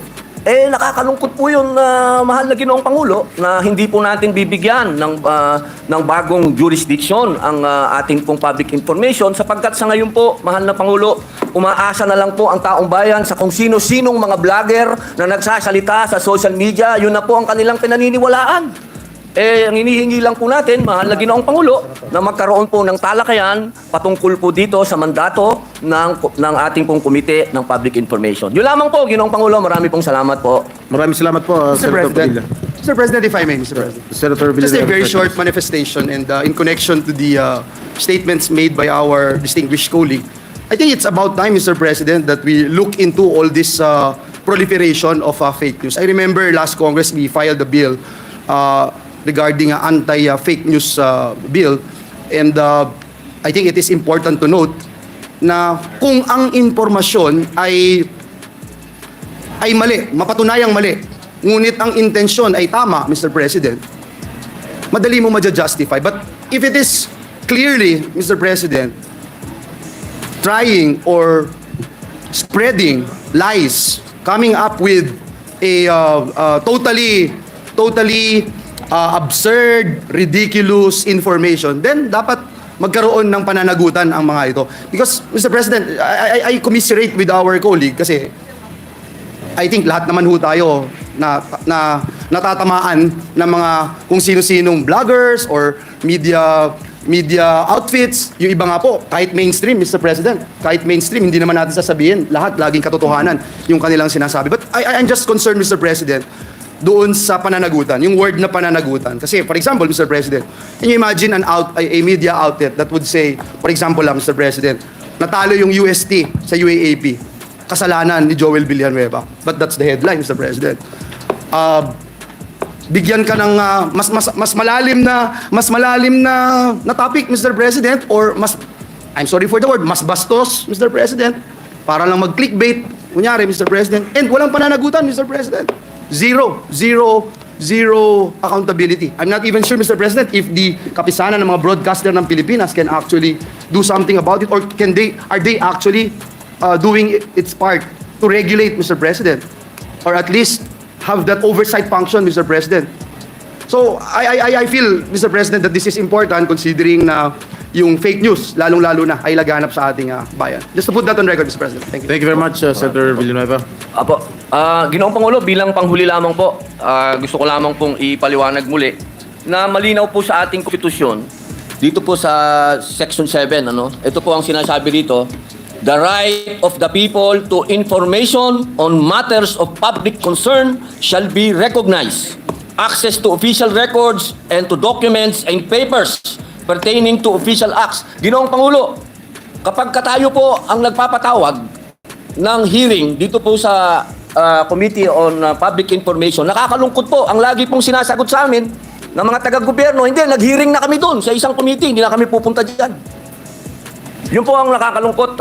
Nakakalungkot po yun, mahal na Ginoong Pangulo, na hindi po natin bibigyan ng bagong jurisdiction ang ating pong public information sapagkat sa ngayon po, mahal na Pangulo, umaasa na lang po ang taong bayan sa kung sino-sinong mga vlogger na nagsasalita sa social media, yun na po ang kanilang pinaniniwalaan. Ang hinihingi lang po natin, mahal na Ginoong Pangulo, na magkaroon po ng talakayan patungkol po dito sa mandato ng ating pong Komite ng Public Information. Yun lamang po, Ginoong Pangulo. Marami pong salamat po. Maraming salamat po, Mr. Senator Padilla. President, Mr. President, if I may, Mr. President. Senator Just a Villanueva. very short manifestation and in connection to the statements made by our distinguished colleague. I think it's about time, Mr. President, that we look into all this proliferation of fake news. I remember last Congress we filed a bill regarding anti-fake news bill, and I think it is important to note na kung ang impormasyon ay mali, mapatunayang mali, ngunit ang intensyon ay tama, Mr. President, madali mo ma-justify. But if it is clearly, Mr. President, trying or spreading lies coming up with a totally absurd, ridiculous information, then dapat magkaroon ng pananagutan ang mga ito. Because, Mr. President, I commiserate with our colleague kasi I think lahat naman ho tayo na natatamaan ng mga kung sino-sinong vloggers or media outfits. Yung iba nga po, kahit mainstream, Mr. President, kahit mainstream, hindi naman natin sasabihin lahat, laging katotohanan yung kanilang sinasabi. But I'm just concerned, Mr. President, doon sa pananagutan, yung word na pananagutan. Kasi, for example, Mr. President, can you imagine a media outlet that would say, for example Mr. President, natalo yung UST sa UAAP, kasalanan ni Joel Villanueva. But that's the headline, Mr. President. Bigyan ka ng mas malalim na topic, Mr. President, or I'm sorry for the word, mas bastos, Mr. President, para lang mag-clickbait, kunyari, Mr. President, and walang pananagutan, Mr. President. Zero accountability. I'm not even sure, Mr. President, if the kapisanan ng mga broadcaster ng Pilipinas can actually do something about it, or are they actually doing its part to regulate, Mr. President, or at least have that oversight function, Mr. President. So I feel, Mr. President, that this is important considering na yung fake news, lalong-lalo na, ay laganap sa ating bayan. Just to put that on record, Mr. President. Thank you. Thank you very much, Senator Villanueva. Apo, Ginoong Pangulo, bilang panghuli lamang po, gusto ko lamang pong ipaliwanag muli na malinaw po sa ating konstitusyon, dito po sa Section 7, ito po ang sinasabi dito, the right of the people to information on matters of public concern shall be recognized. Access to official records and to documents and papers pertaining to official acts. Ginoong Pangulo, kapag tayo po ang nagpapatawag ng hearing dito po sa Committee on Public Information, nakakalungkot po ang lagi pong sinasagot sa amin ng mga taga-gobyerno, hindi, nag-hearing na kami doon sa isang committee, hindi na kami pupunta dyan. Yun po ang nakakalungkot,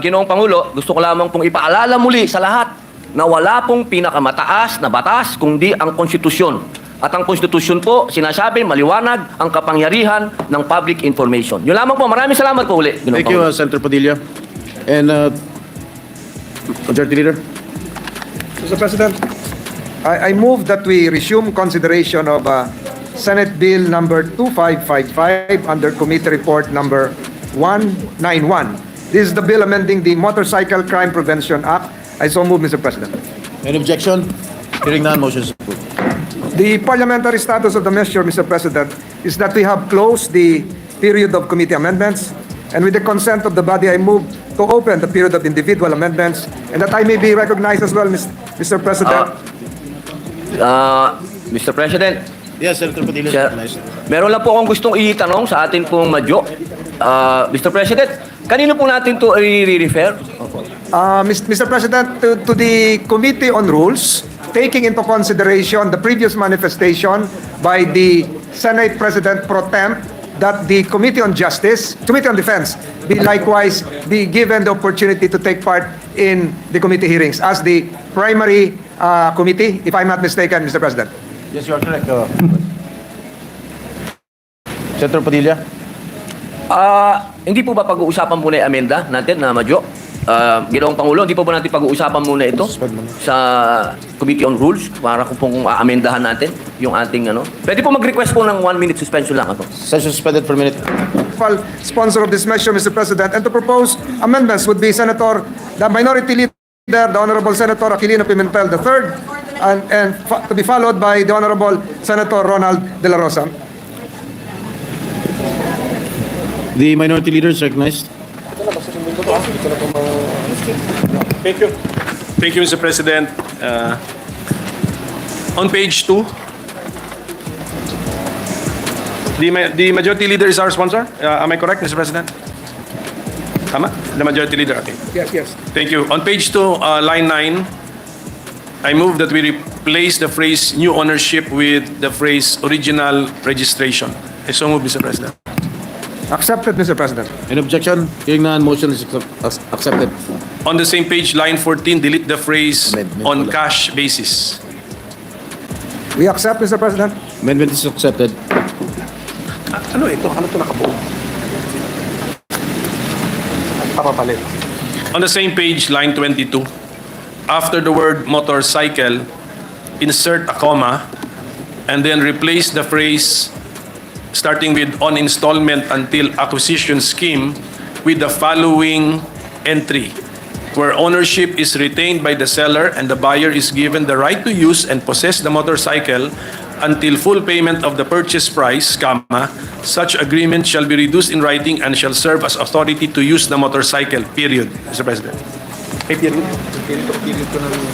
Ginoong Pangulo. Gusto ko lamang pong ipaalala muli sa lahat na wala pong pinakamataas na batas kundi ang konstitusyon. At ang konstitusyon po, sinasabi, maliwanag ang kapangyarihan ng public information. Yun lamang po. Maraming salamat po uli, Ginoong Thank you, Pangulo. Senator Padilla. And Majority Leader. Mr. President, I move that we resume consideration of Senate Bill number 2555 under Committee Report number 191. This is the bill amending the Motorcycle Crime Prevention Act. I so move, Mr. President. Any objection? Hearing none, motion is approved. The parliamentary status of the measure, Mr. President, is that we have closed the period of committee amendments, and with the consent of the body, I move to open the period of individual amendments, and that I may be recognized as well, Mr. President. Mr. President, Yes, Senator Padilla. Sir, meron lang po akong gustong itanong sa atin pong madyo. Mr. President, kanino po natin to i-refer? Mr. President, to the Committee on Rules, taking into consideration the previous manifestation by the Senate President Pro Tem that the Committee on Defense be likewise be given the opportunity to take part in the committee hearings as the primary committee, if I'm not mistaken, Mr. President. Yes, you are correct. Senator Padilla. Hindi po ba pag-uusapan muna yung amenda natin na madyo? Ginoong Pangulo, hindi po ba natin pag-uusapan muna ito sa Committee on Rules para kung amendahan natin yung ating Pwede po mag-request po ng 1-minute suspension lang ako. Session suspended for a minute. Sponsor of this measure, Mr. President, and to propose amendments would be the Minority Leader, the Honorable Senator Aquilino Pimentel III, and to be followed by the Honorable Senator Ronald De La Rosa. The Minority Leader is recognized. Thank you. Thank you, Mr. President. On page 2, the Majority Leader is our sponsor. Am I correct, Mr. President? Tama? The Majority Leader, okay. Yes. Thank you. On page 2, line 9, I move that we replace the phrase new ownership with the phrase original registration. I so move, Mr. President. Accepted, Mr. President. Any objection? Hearing none, motion is accepted. On the same page, line 14, delete the phrase on cash basis. We accept, Mr. President. Amendment is accepted. Ano ito? Ano ito nakabuo? Papapalit. On the same page, line 22, after the word motorcycle, insert a comma, and then replace the phrase starting with on installment until acquisition scheme with the following entry, where ownership is retained by the seller and the buyer is given the right to use and possess the motorcycle until full payment of the purchase price, comma, such agreement shall be reduced in writing and shall serve as authority to use the motorcycle, period, Mr. President.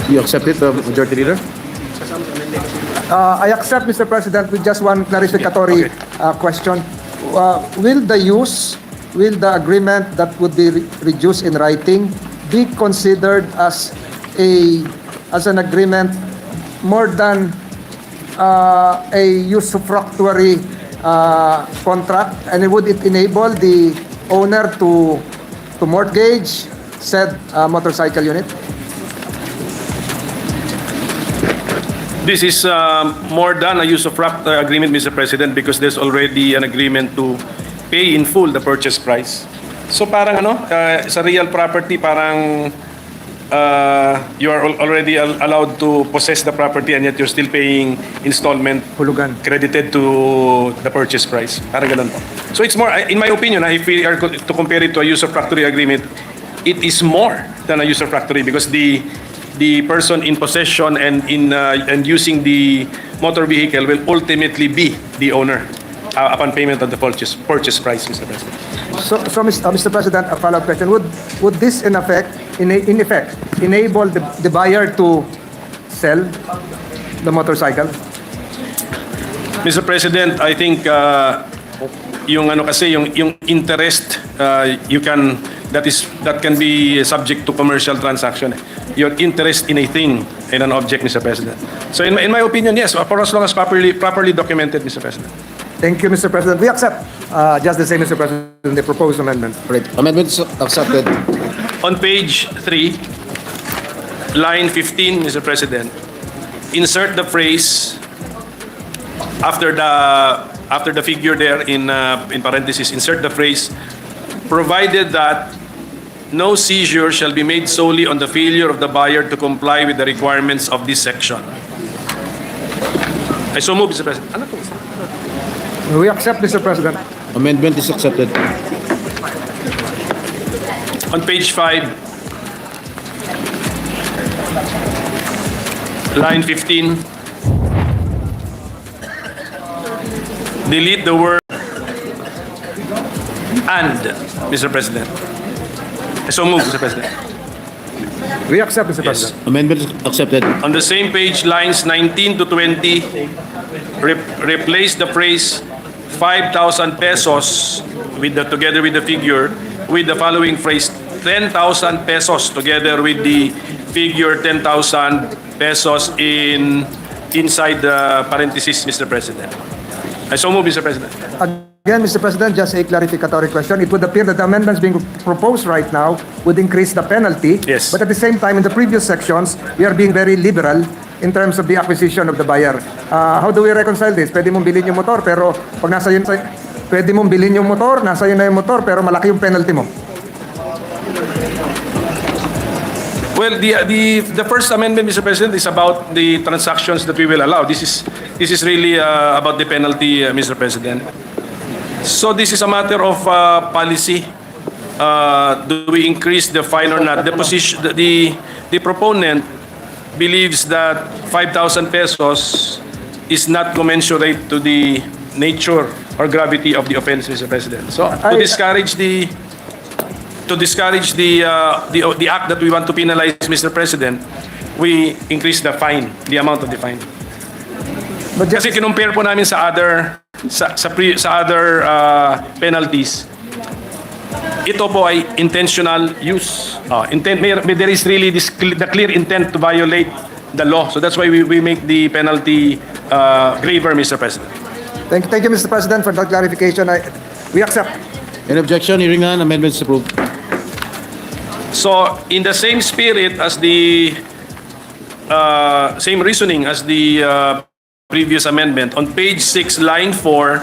You accept it, Majority Leader? I accept, Mr. President, with just one clarificatory question. Will the agreement that would be reduced in writing be considered as an agreement more than a usufructuary contract, and would it enable the owner to mortgage said motorcycle unit? This is more than a usufruct agreement, Mr. President, because there's already an agreement to pay in full the purchase price. So parang sa real property, parang you are already allowed to possess the property and yet you're still paying installment Hulugan. credited to the purchase price. Parang ganun po. So it's more, in my opinion, if we are to compare it to a usufructuary agreement, it is more than a usufructuary because the person in possession and and using the motor vehicle will ultimately be the owner upon payment of the purchase price, Mr. President. So Mr. President, a follow-up question. Would this in effect enable the buyer to sell the motorcycle? Mr. President, I think yung interest that can be subject to commercial transaction. Your interest in a thing, in an object, Mr. President. So in my opinion, yes, for as long as properly documented, Mr. President. Thank you, Mr. President. We accept just the same, Mr. President, the proposed amendment. Right. Amendment is accepted. On page 3, line 15, Mr. President, insert the phrase after the figure there in parentheses, insert the phrase, provided that no seizure shall be made solely on the failure of the buyer to comply with the requirements of this section. I so move, Mr. President. Ano to? We accept, Mr. President. Amendment is accepted. On page 5, line 15, delete the word and, Mr. President. I so move, Mr. President. We accept, Mr. Yes. President. Amendment is accepted. On the same page, lines 19 to 20, replace the phrase 5,000 pesos together with the figure with the following phrase 10,000 pesos together with the figure 10,000 pesos inside the parentheses, Mr. President. I so move, Mr. President. Again, Mr. President, just a clarificatory question. It would appear that the amendments being proposed right now would increase the penalty. Yes. But at the same time, in the previous sections, we are being very liberal in terms of the acquisition of the buyer. How do we reconcile this? Pwede mong bilhin yung motor, pero pag nasa yun, pwede mong bilhin yung motor, nasa yun na yung motor, pero malaki yung penalty mo. Well, the first amendment, Mr. President, is about the transactions that we will allow. This is really about the penalty, Mr. President. So this is a matter of policy. Do we increase the fine or not? The proponent believes that 5,000 pesos is not commensurate to the nature or gravity of the offense, Mr. President. So to discourage the act that we want to penalize, Mr. President, we increase the fine, the amount of the fine. But just, Kasi kinumpare po namin sa other penalties. Ito po ay intentional use. There is really the clear intent to violate the law. So that's why we make the penalty graver, Mr. President. thank you, Mr. President, for that clarification. We accept. Any objection? Hearing none, amendment is approved. So in the same spirit as the same reasoning as the previous amendment, on page 6, line 4,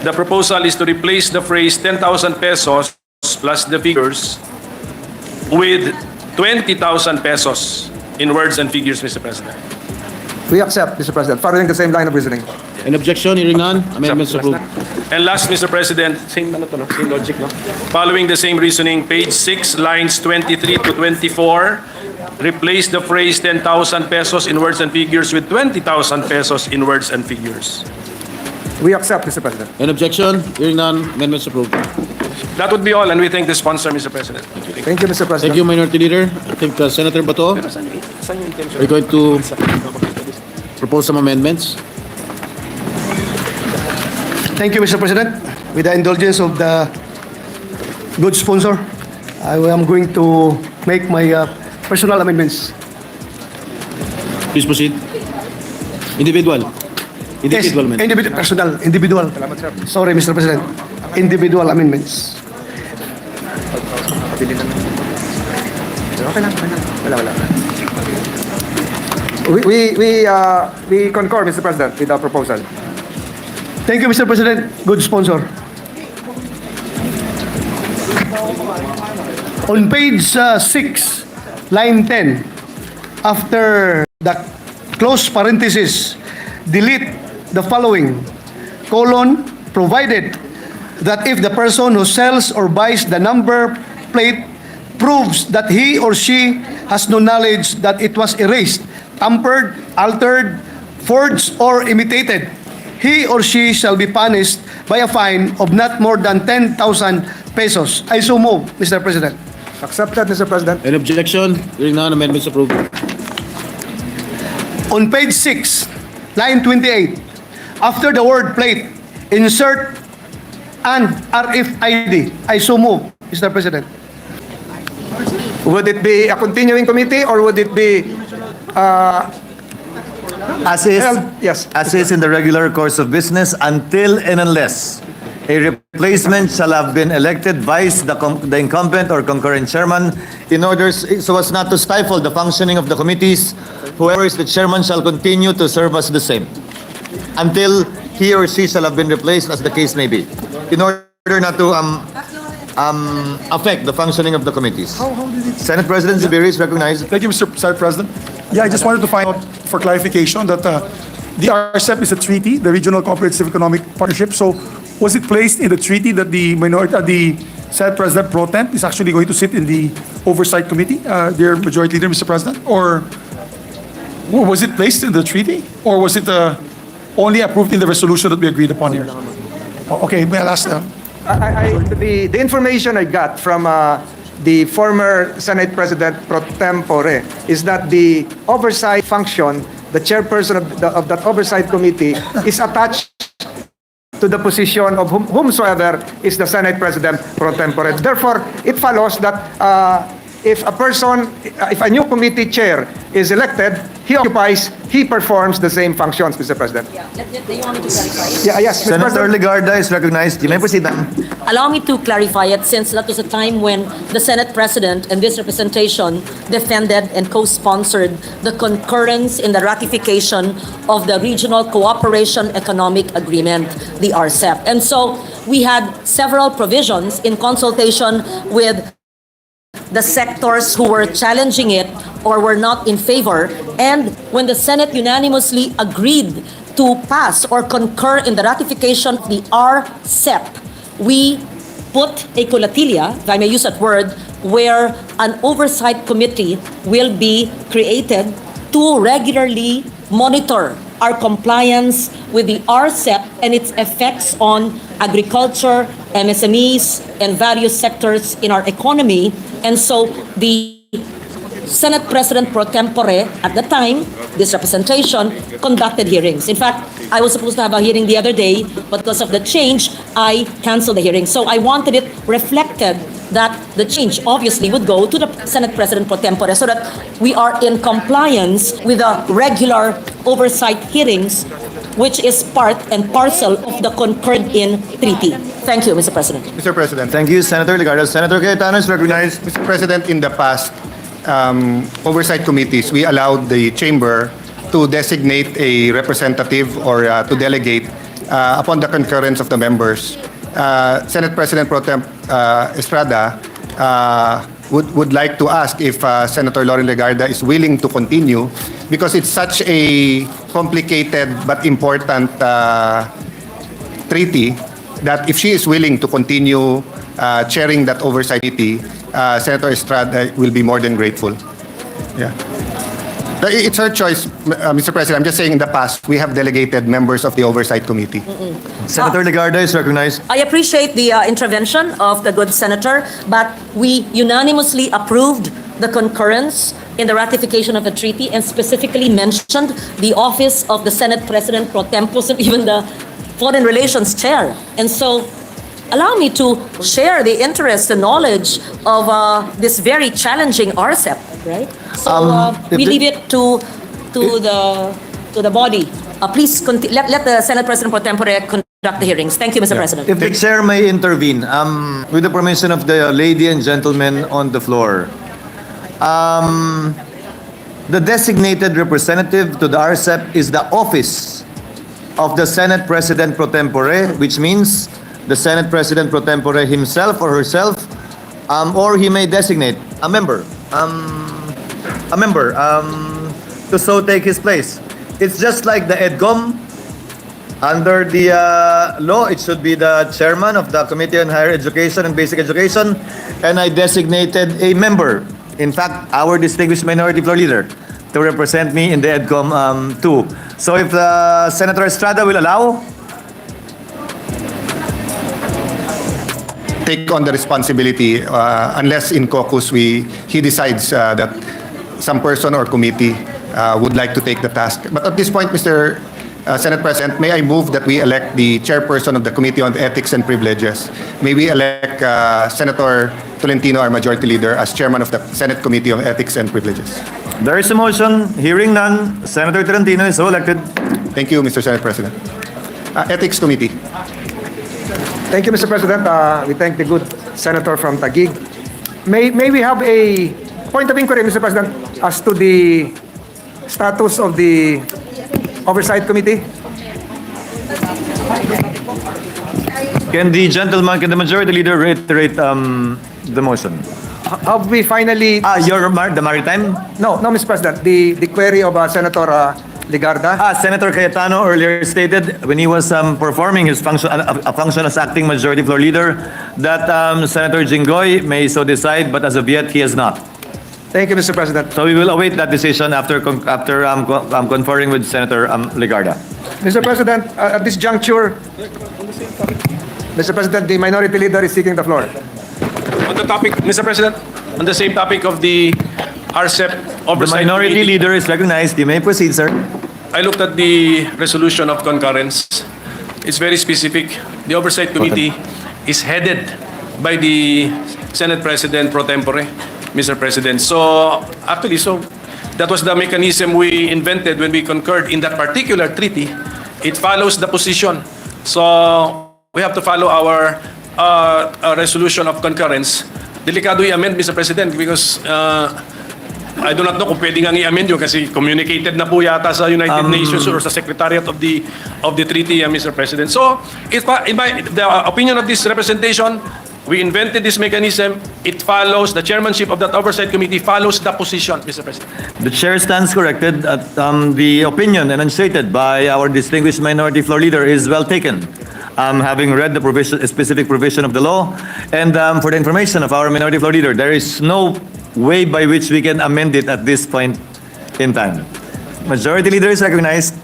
the proposal is to replace the phrase 10,000 pesos plus the figures with 20,000 pesos in words and figures, Mr. President. We accept, Mr. President, following the same line of reasoning. An objection? Hearing none, amendments approved. And last, Mr. President, same logic, no? Following the same reasoning, page 6, lines 23 to 24, replace the phrase 10,000 pesos in words and figures with 20,000 pesos in words and figures. We accept, Mr. President. An objection? Hearing none, amendments approved. That would be all, and we thank the sponsor, Mr. President. Thank you, Mr. President. Thank you, Minority Leader. I think Senator Bato, are going to propose some amendments. Thank you, Mr. President. With the indulgence of the good sponsor, I am going to make my personal amendments. Please proceed. Individual. Yes, Individual amendment. individual. Sorry, Mr. President. Individual amendments. We concur, Mr. President, with the proposal. Thank you, Mr. President. Good sponsor. On page 6, line 10, after the close parenthesis, delete the following, provided that if the person who sells or buys the number plate proves that he or she has no knowledge that it was erased, tampered, altered, forged, or imitated, he or she shall be punished by a fine of not more than 10,000 pesos. I so move, Mr. President. Accepted, Mr. President. An objection? Hearing none, amendments approved. On page 6, line 28, after the word plate, insert and RFID. I so move, Mr. President. Would it be a continuing committee or would it be As is, yes. as is in the regular course of business, until and unless a replacement shall have been elected vice the incumbent or concurrent chairman, in order so as not to stifle the functioning of the committees, whoever is the chairman shall continue to serve as the same until he or she shall have been replaced, as the case may be, in order not to affect the functioning of the committees. Senate President Zubiri is recognized. Thank you, Mr. Senate President. Yeah, I just wanted to find out for clarification that the RCEP is a treaty, the Regional Comprehensive Economic Partnership. So was it placed in the treaty that the Senate President pro temp is actually going to sit in the Oversight Committee, dear Majority Leader, Mr. President? Or was it placed in the treaty? Or was it only approved in the resolution that we agreed upon here? Okay, may I ask? The information I got from the former Senate President pro tempore is that the oversight function, the chairperson of that oversight committee, is attached to the position of whomsoever is the Senate President pro tempore. Therefore, it follows that if a new committee chair is elected, he performs the same functions, Mr. President. Yeah, do you want me to clarify it? Yeah, yes, Mr. Senator President. Legarda is recognized. You may proceed, ma'am. Allow me to clarify it, since that was a time when the Senate President and this representation defended and co-sponsored the concurrence in the ratification of the Regional Cooperation Economic Agreement, the RCEP. And so we had several provisions in consultation with the sectors who were challenging it or were not in favor. And when the Senate unanimously agreed to pass or concur in the ratification of the RCEP, we put a colatilia, if I may use that word, where an oversight committee will be created to regularly monitor our compliance with the RCEP and its effects on agriculture, MSMEs, and various sectors in our economy. And so the Senate President pro tempore at the time, this representation, conducted hearings. In fact, I was supposed to have a hearing the other day, but because of the change, I canceled the hearing. So I wanted it reflected that the change obviously would go to the Senate President pro tempore so that we are in compliance with the regular oversight hearings, which is part and parcel of the concurred in treaty. Thank you, Mr. President. Mr. President. Thank you, Senator Legarda. Senator Cayetano is recognized. Mr. President, in the past oversight committees, we allowed the chamber to designate a representative or to delegate upon the concurrence of the members. Senate President Pro Tem Estrada would like to ask if Senator Lauren Legarda is willing to continue because it's such a complicated but important treaty that if she is willing to continue chairing that oversight committee, Senator Estrada will be more than grateful. Yeah. It's her choice, Mr. President. I'm just saying in the past, we have delegated members of the Oversight Committee. Senator Legarda is recognized. I appreciate the intervention of the good senator, but we unanimously approved the concurrence in the ratification of the treaty and specifically mentioned the office of the Senate President pro tempore and even the Foreign Relations Chair. And so, allow me to share the interest and knowledge of this very challenging RCEP, right? So we leave it to the body. Please let the Senate President pro tempore conduct the hearings. Thank you, Mr. President. If the chair may intervene, with the permission of the lady and gentleman on the floor, the designated representative to the RCEP is the office of the Senate President pro tempore, which means the Senate President pro tempore himself or herself, or he may designate a member, to so take his place. It's just like the EDCOM. Under the law, it should be the chairman of the Committee on Higher Education and Basic Education, and I designated a member, in fact, our distinguished minority floor leader, to represent me in the EDCOM too. So if Senator Estrada will allow, take on the responsibility unless in caucus he decides that some person or committee would like to take the task. But at this point, Mr. Senate President, may I move that we elect the chairperson of the Committee on Ethics and Privileges. May we elect Senator Tolentino, our majority leader, as chairman of the Senate Committee on Ethics and Privileges. there is a motion. Hearing none, Senator Tolentino is so elected. Thank you, Mr. Senate President. Ethics Committee. Thank you, Mr. President. We thank the good senator from Taguig. May we have a point of inquiry, Mr. President, as to the status of the Oversight Committee? Can the gentleman, can the majority leader reiterate the motion? Have we finally... The maritime? No, Mr. President. The query of Senator Legarda. Senator Cayetano earlier stated when he was performing his function, a function as acting majority floor leader, that Senator Jinggoy may so decide, but as of yet he has not. Thank you, Mr. President. So we will await that decision after conferring with Senator Legarda. Mr. President, at this juncture, Mr. President, the minority leader is seeking the floor. On the topic, Mr. President, on the same topic of the RCEP The Oversight minority Committee, leader is recognized. You may proceed, sir. I looked at the resolution of concurrence. It's very specific. The Oversight Committee is headed by the Senate President pro tempore, Mr. President. So, actually, that was the mechanism we invented when we concurred in that particular treaty. It follows the position. So, we have to follow our resolution of concurrence. Delikado i-amend, Mr. President, because I do not know kung pwede nga i-amend yun kasi communicated na po yata sa United Nations or sa Secretariat of the treaty, Mr. President. So, the opinion of this representation, we invented this mechanism. It follows, the chairmanship of that Oversight Committee follows the position, Mr. President. The chair stands corrected. The opinion enunciated by our distinguished minority floor leader is well taken. Having read the specific provision of the law, and for the information of our minority floor leader, there is no way by which we can amend it at this point in time. Majority leader is recognized.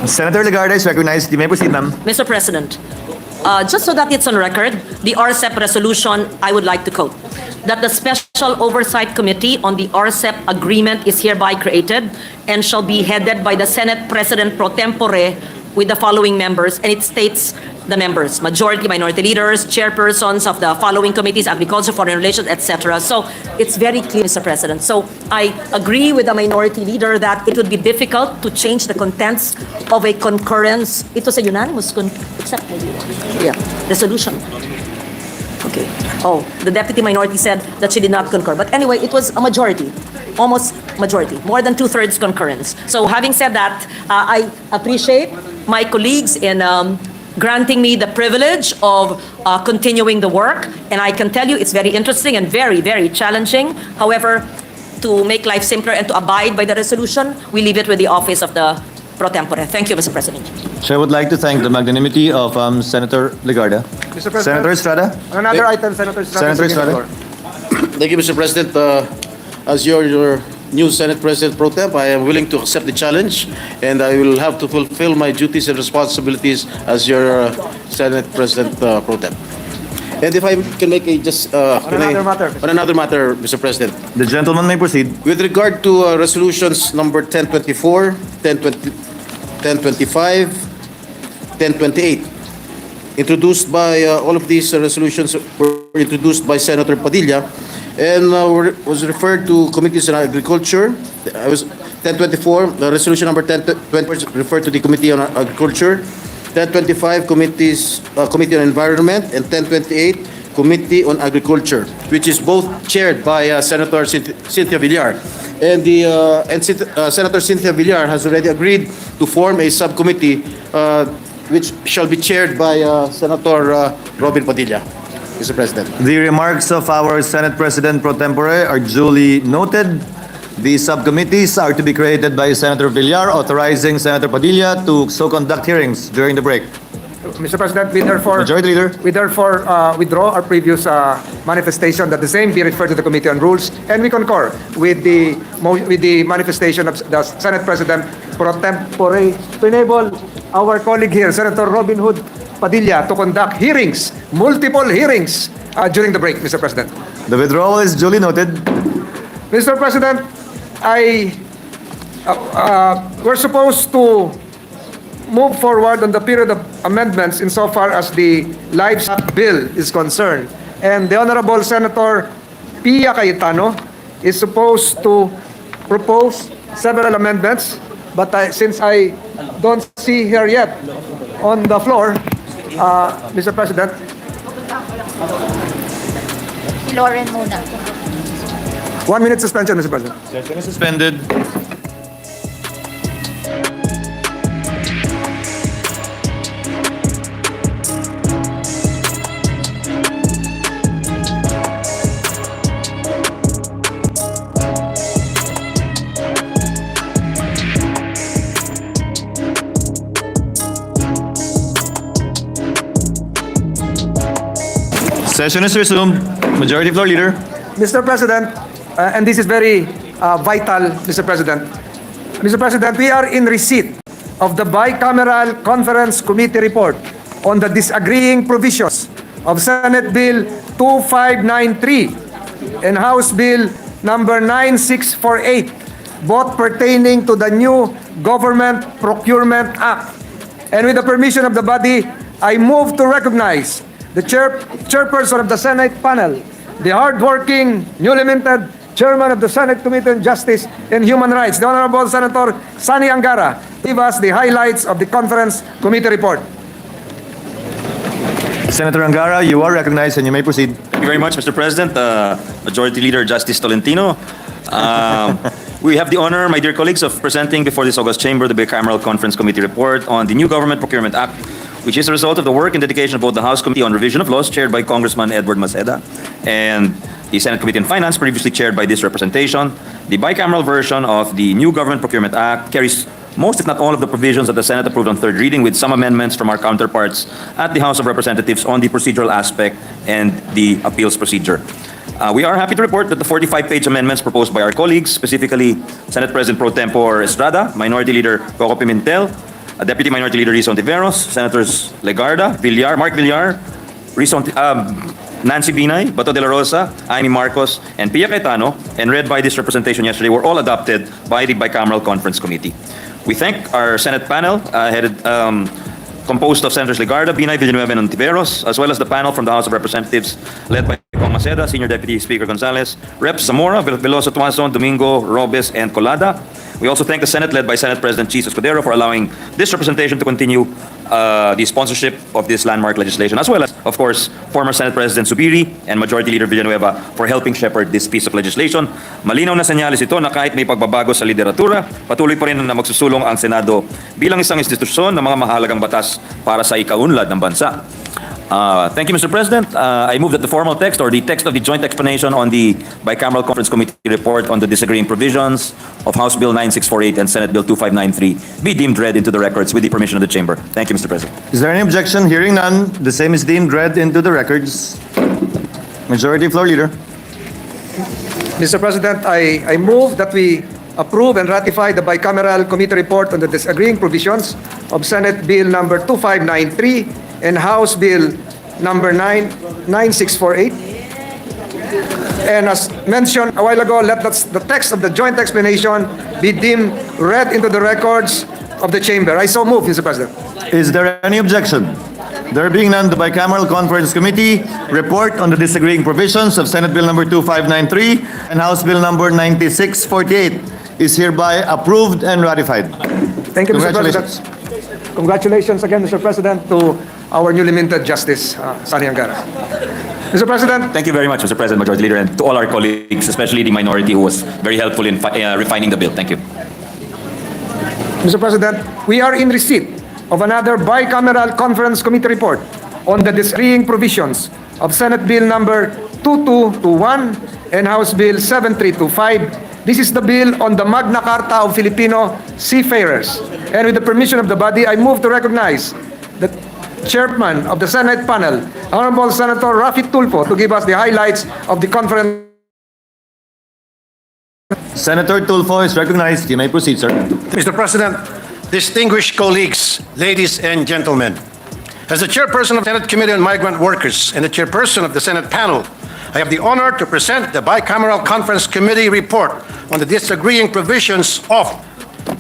Senator Legarda is recognized. You may proceed, ma'am. Mr. President, just so that it's on record, the RCEP resolution, I would like to quote, that the Special Oversight Committee on the RCEP Agreement is hereby created and shall be headed by the Senate President pro tempore with the following members, and it states the members, majority, minority leaders, chairpersons of the following committees, agriculture, foreign relations, etc. So it's very clear, Mr. President. So I agree with the minority leader that it would be difficult to change the contents of a concurrence. It was a unanimous resolution. Okay. Oh, the deputy minority said that she did not concur. But anyway, it was a majority, almost majority, more than 2/3 concurrence. So having said that, I appreciate my colleagues in granting me the privilege of continuing the work. And I can tell you it's very interesting and very, very challenging. However, to make life simpler and to abide by the resolution, we leave it with the office of the pro tempore. Thank you, Mr. President. Chair would like to thank the magnanimity of Senator Legarda. Mr. President. Senator Estrada. On another item, Senator Estrada. Senator is taking the Estrada. floor. Thank you, Mr. President. As your new Senate President Pro Temp, I am willing to accept the challenge, and I will have to fulfill my duties and responsibilities as your Senate President Pro Temp. And if I can make a on another matter, Mr. President. The gentleman may proceed. With regard to resolutions number 1024, 1025, 1028, introduced by all of these resolutions were introduced by Senator Padilla and was referred to committees on agriculture. I was 1024, the resolution number 1020 referred to the Committee on Agriculture. 1025 Committee on Environment, and 1028 Committee on Agriculture, which is both chaired by Senator Cynthia Villar. And Senator Cynthia Villar has already agreed to form a subcommittee which shall be chaired by Senator Robin Padilla, Mr. President. The remarks of our Senate President Pro Tempore are duly noted. The subcommittees are to be created by Senator Villar, authorizing Senator Padilla to so conduct hearings during the break. Mr. President, we therefore, Majority Leader. withdraw our previous manifestation that the same be referred to the Committee on Rules, and we concur with the manifestation of the Senate President Pro Tempore to enable our colleague here, Senator Robin Hood Padilla, to conduct hearings, multiple hearings during the break, Mr. President. The withdrawal is duly noted. Mr. President, we're supposed to move forward on the period of amendments insofar as the livestock bill is concerned. And the Honorable Senator Pia Cayetano is supposed to propose several amendments, but since I don't see her yet on the floor, Mr. President. Lauren muna. 1 minute suspension, Mr. President. Session is suspended. Session is resumed. Majority Floor Leader. Mr. President, and this is very vital, Mr. President. Mr. President, we are in receipt of the Bicameral Conference Committee report on the disagreeing provisions of Senate Bill 2593 and House Bill number 9648, both pertaining to the new Government Procurement Act. And with the permission of the body, I move to recognize the chairperson of the Senate panel, the hardworking, newly minted Chairman of the Senate Committee on Justice and Human Rights, the Honorable Senator Sani Angara, give us the highlights of the conference committee report. Senator Angara, you are recognized and you may proceed. Thank you very much, Mr. President. Majority Leader Justice Tolentino. We have the honor, my dear colleagues, of presenting before this August Chamber the Bicameral Conference Committee report on the new Government Procurement Act, which is a result of the work and dedication of both the House Committee on Revision of Laws, chaired by Congressman Edward Maceda, and the Senate Committee on Finance, previously chaired by this representation. The bicameral version of the new Government Procurement Act carries most, if not all, of the provisions that the Senate approved on third reading, with some amendments from our counterparts at the House of Representatives on the procedural aspect and the appeals procedure. We are happy to report that the 45-page amendments proposed by our colleagues, specifically Senate President Pro Tempore Estrada, Minority Leader Coco Pimentel, Deputy Minority Leader Risa Ontiveros, Senators Legarda, Villar, Mark Villar, Nancy Binay, Bato de la Rosa, Amy Marcos, and Pia Cayetano, and read by this representation yesterday, were all adopted by the Bicameral Conference Committee. We thank our Senate panel, composed of Senators Legarda, Binay, Villanueva, and Ontiveros, as well as the panel from the House of Representatives, led by Kong Maceda, Senior Deputy Speaker Gonzales, Reps Zamora, Veloso Tuason, Domingo, Robes, and Colada. We also thank the Senate led by Senate President Chis Escudero for allowing this representation to continue the sponsorship of this landmark legislation, as well as, of course, former Senate President Zubiri and Majority Leader Villanueva for helping shepherd this piece of legislation. Malinaw na senyales ito na kahit may pagbabago sa lideratura, patuloy pa rin na magsusulong ang Senado bilang isang institusyon ng mga mahalagang batas para sa ikaunlad ng bansa. Thank you, Mr. President. I move that the formal text or the text of the joint explanation on the Bicameral Conference Committee report on the disagreeing provisions of House Bill 9648 and Senate Bill 2593 be deemed read into the records with the permission of the Chamber. Thank you, Mr. President. Is there any objection? Hearing none, the same is deemed read into the records. Majority Floor Leader. Mr. President, I move that we approve and ratify the bicameral committee report on the disagreeing provisions of Senate Bill number 2593 and House Bill number 9648. And as mentioned a while ago, let the text of the joint explanation be deemed read into the records of the Chamber. I so move, Mr. President. Is there any objection? There being none, the Bicameral Conference Committee report on the disagreeing provisions of Senate Bill number 2593 and House Bill number 9648 is hereby approved and ratified. Thank you, Mr. President. Congratulations again, Mr. President, to our newly minted Justice, Sani Angara. Mr. President. Thank you very much, Mr. President, Majority Leader, and to all our colleagues, especially the minority who was very helpful in refining the bill. Thank you. Mr. President, we are in receipt of another bicameral conference committee report on the disagreeing provisions of Senate Bill number 2221 and House Bill 7325. This is the bill on the Magna Carta of Filipino Seafarers. And with the permission of the body, I move to recognize the chairman of the Senate panel, Honorable Senator Rafi Tulfo, to give us the highlights of the conference. Senator Tulfo is recognized. You may proceed, sir. Mr. President, distinguished colleagues, ladies and gentlemen, as the chairperson of the Senate Committee on Migrant Workers and the chairperson of the Senate panel, I have the honor to present the Bicameral Conference Committee report on the disagreeing provisions of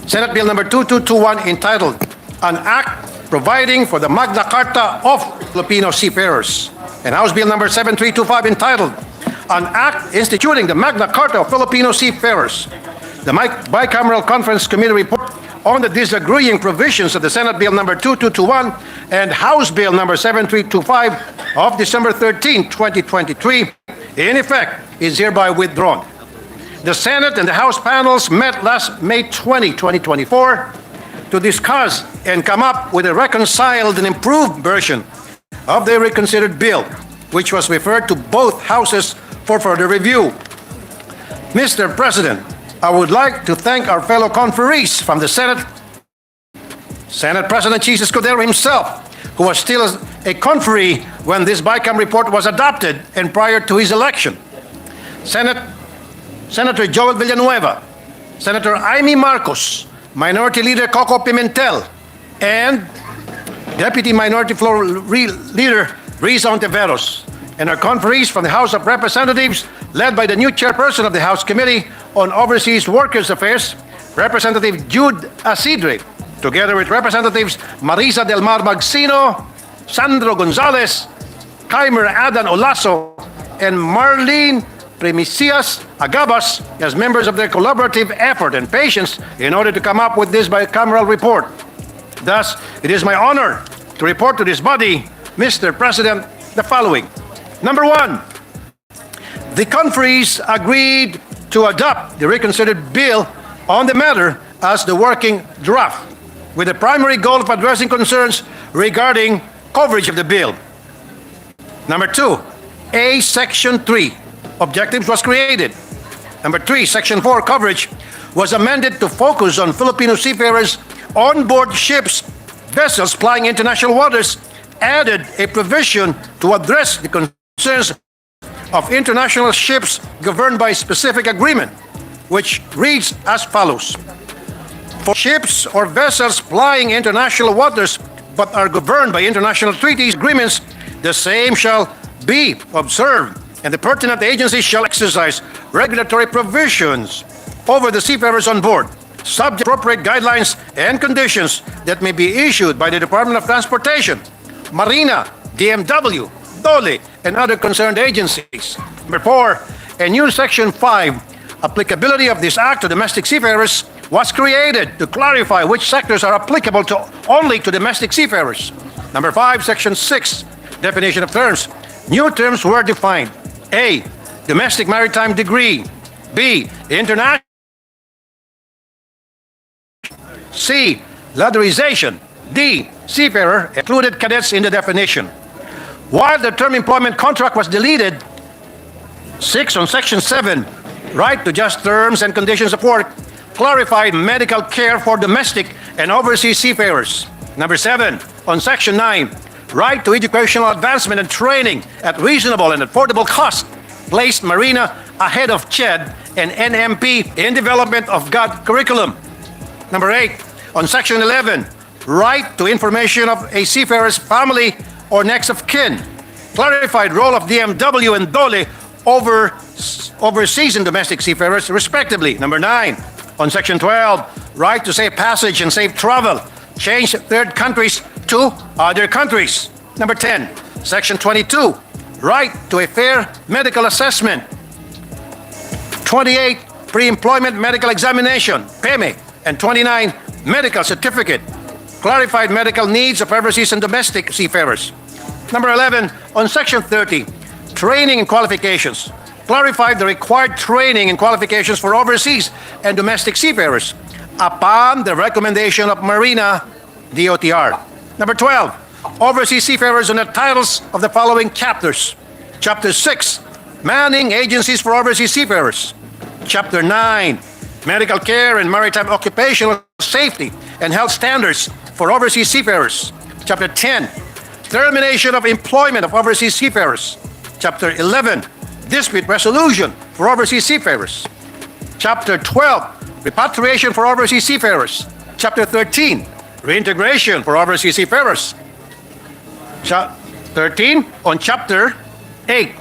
Senate Bill number 2221 entitled An Act Providing for the Magna Carta of Filipino Seafarers and House Bill number 7325 entitled An Act Instituting the Magna Carta of Filipino Seafarers. The Bicameral Conference Committee report on the disagreeing provisions of the Senate Bill number 2221 and House Bill number 7325 of December 13, 2023, in effect, is hereby withdrawn. The Senate and the House panels met last May 20, 2024, to discuss and come up with a reconciled and improved version of the reconsidered bill, which was referred to both houses for further review. Mr. President, I would like to thank our fellow conferees from the Senate, Senate President Chis Escudero himself, who was still a conferee when this BICAM report was adopted and prior to his election. Senator Joel Villanueva, Senator Amy Marcos, Minority Leader Coco Pimentel, and Deputy Minority Floor Leader Riza Ontiveros, and our conferees from the House of Representatives, led by the new chairperson of the House Committee on Overseas Workers Affairs, Representative Jude Asidre, together with Representatives Marisa Del Mar Magsino, Sandro Gonzalez, Kaimer Adan Olaso, and Marlene Premicias Agabas as members of their collaborative effort and patience in order to come up with this bicameral report. Thus, it is my honor to report to this body, Mr. President, the following. Number one, the conferees agreed to adopt the reconsidered bill on the matter as the working draft, with the primary goal of addressing concerns regarding coverage of the bill. Number two, A Section 3, objectives was created. Number 3, Section 4, coverage was amended to focus on Filipino seafarers on board ships, vessels plying international waters, added a provision to address the concerns of international ships governed by specific agreement, which reads as follows. For ships or vessels plying international waters but are governed by international treaties, agreements, the same shall be observed, and the pertinent agencies shall exercise regulatory provisions over the seafarers on board, subject to appropriate guidelines and conditions that may be issued by the Department of Transportation, Marina, DMW, DOLE, and other concerned agencies. Number 4, a new Section 5, applicability of this act to domestic seafarers, was created to clarify which sectors are applicable only to domestic seafarers. Number 5, Section 6, definition of terms. New terms were defined. A, domestic maritime degree. B, international. C, ladderization. D, seafarer included cadets in the definition. While the term employment contract was deleted, 6 on Section 7, right to just terms and conditions of work, clarified medical care for domestic and overseas seafarers. Number 7, on Section 9, right to educational advancement and training at reasonable and affordable cost, placed Marina ahead of CHED and NMP in development of GOD curriculum. Number 8, on Section 11, right to information of a seafarer's family or next of kin, clarified role of DMW and DOLE over overseas and domestic seafarers, respectively. Number 9, on Section 12, right to safe passage and safe travel, changed third countries to other countries. Number 10, Section 22, right to a fair medical assessment. 28, pre-employment medical examination, PEME, and 29, medical certificate, clarified medical needs of overseas and domestic seafarers. Number 11, on Section 30, training and qualifications, clarified the required training and qualifications for overseas and domestic seafarers upon the recommendation of Marina DOTR. Number 12, overseas seafarers on the titles of the following chapters. Chapter 6, manning agencies for overseas seafarers. Chapter 9, medical care and maritime occupational safety and health standards for overseas seafarers. Chapter 10, termination of employment of overseas seafarers. Chapter 11, dispute resolution for overseas seafarers. Chapter 12, repatriation for overseas seafarers. Chapter 13, reintegration for overseas seafarers. 13 on Chapter 8,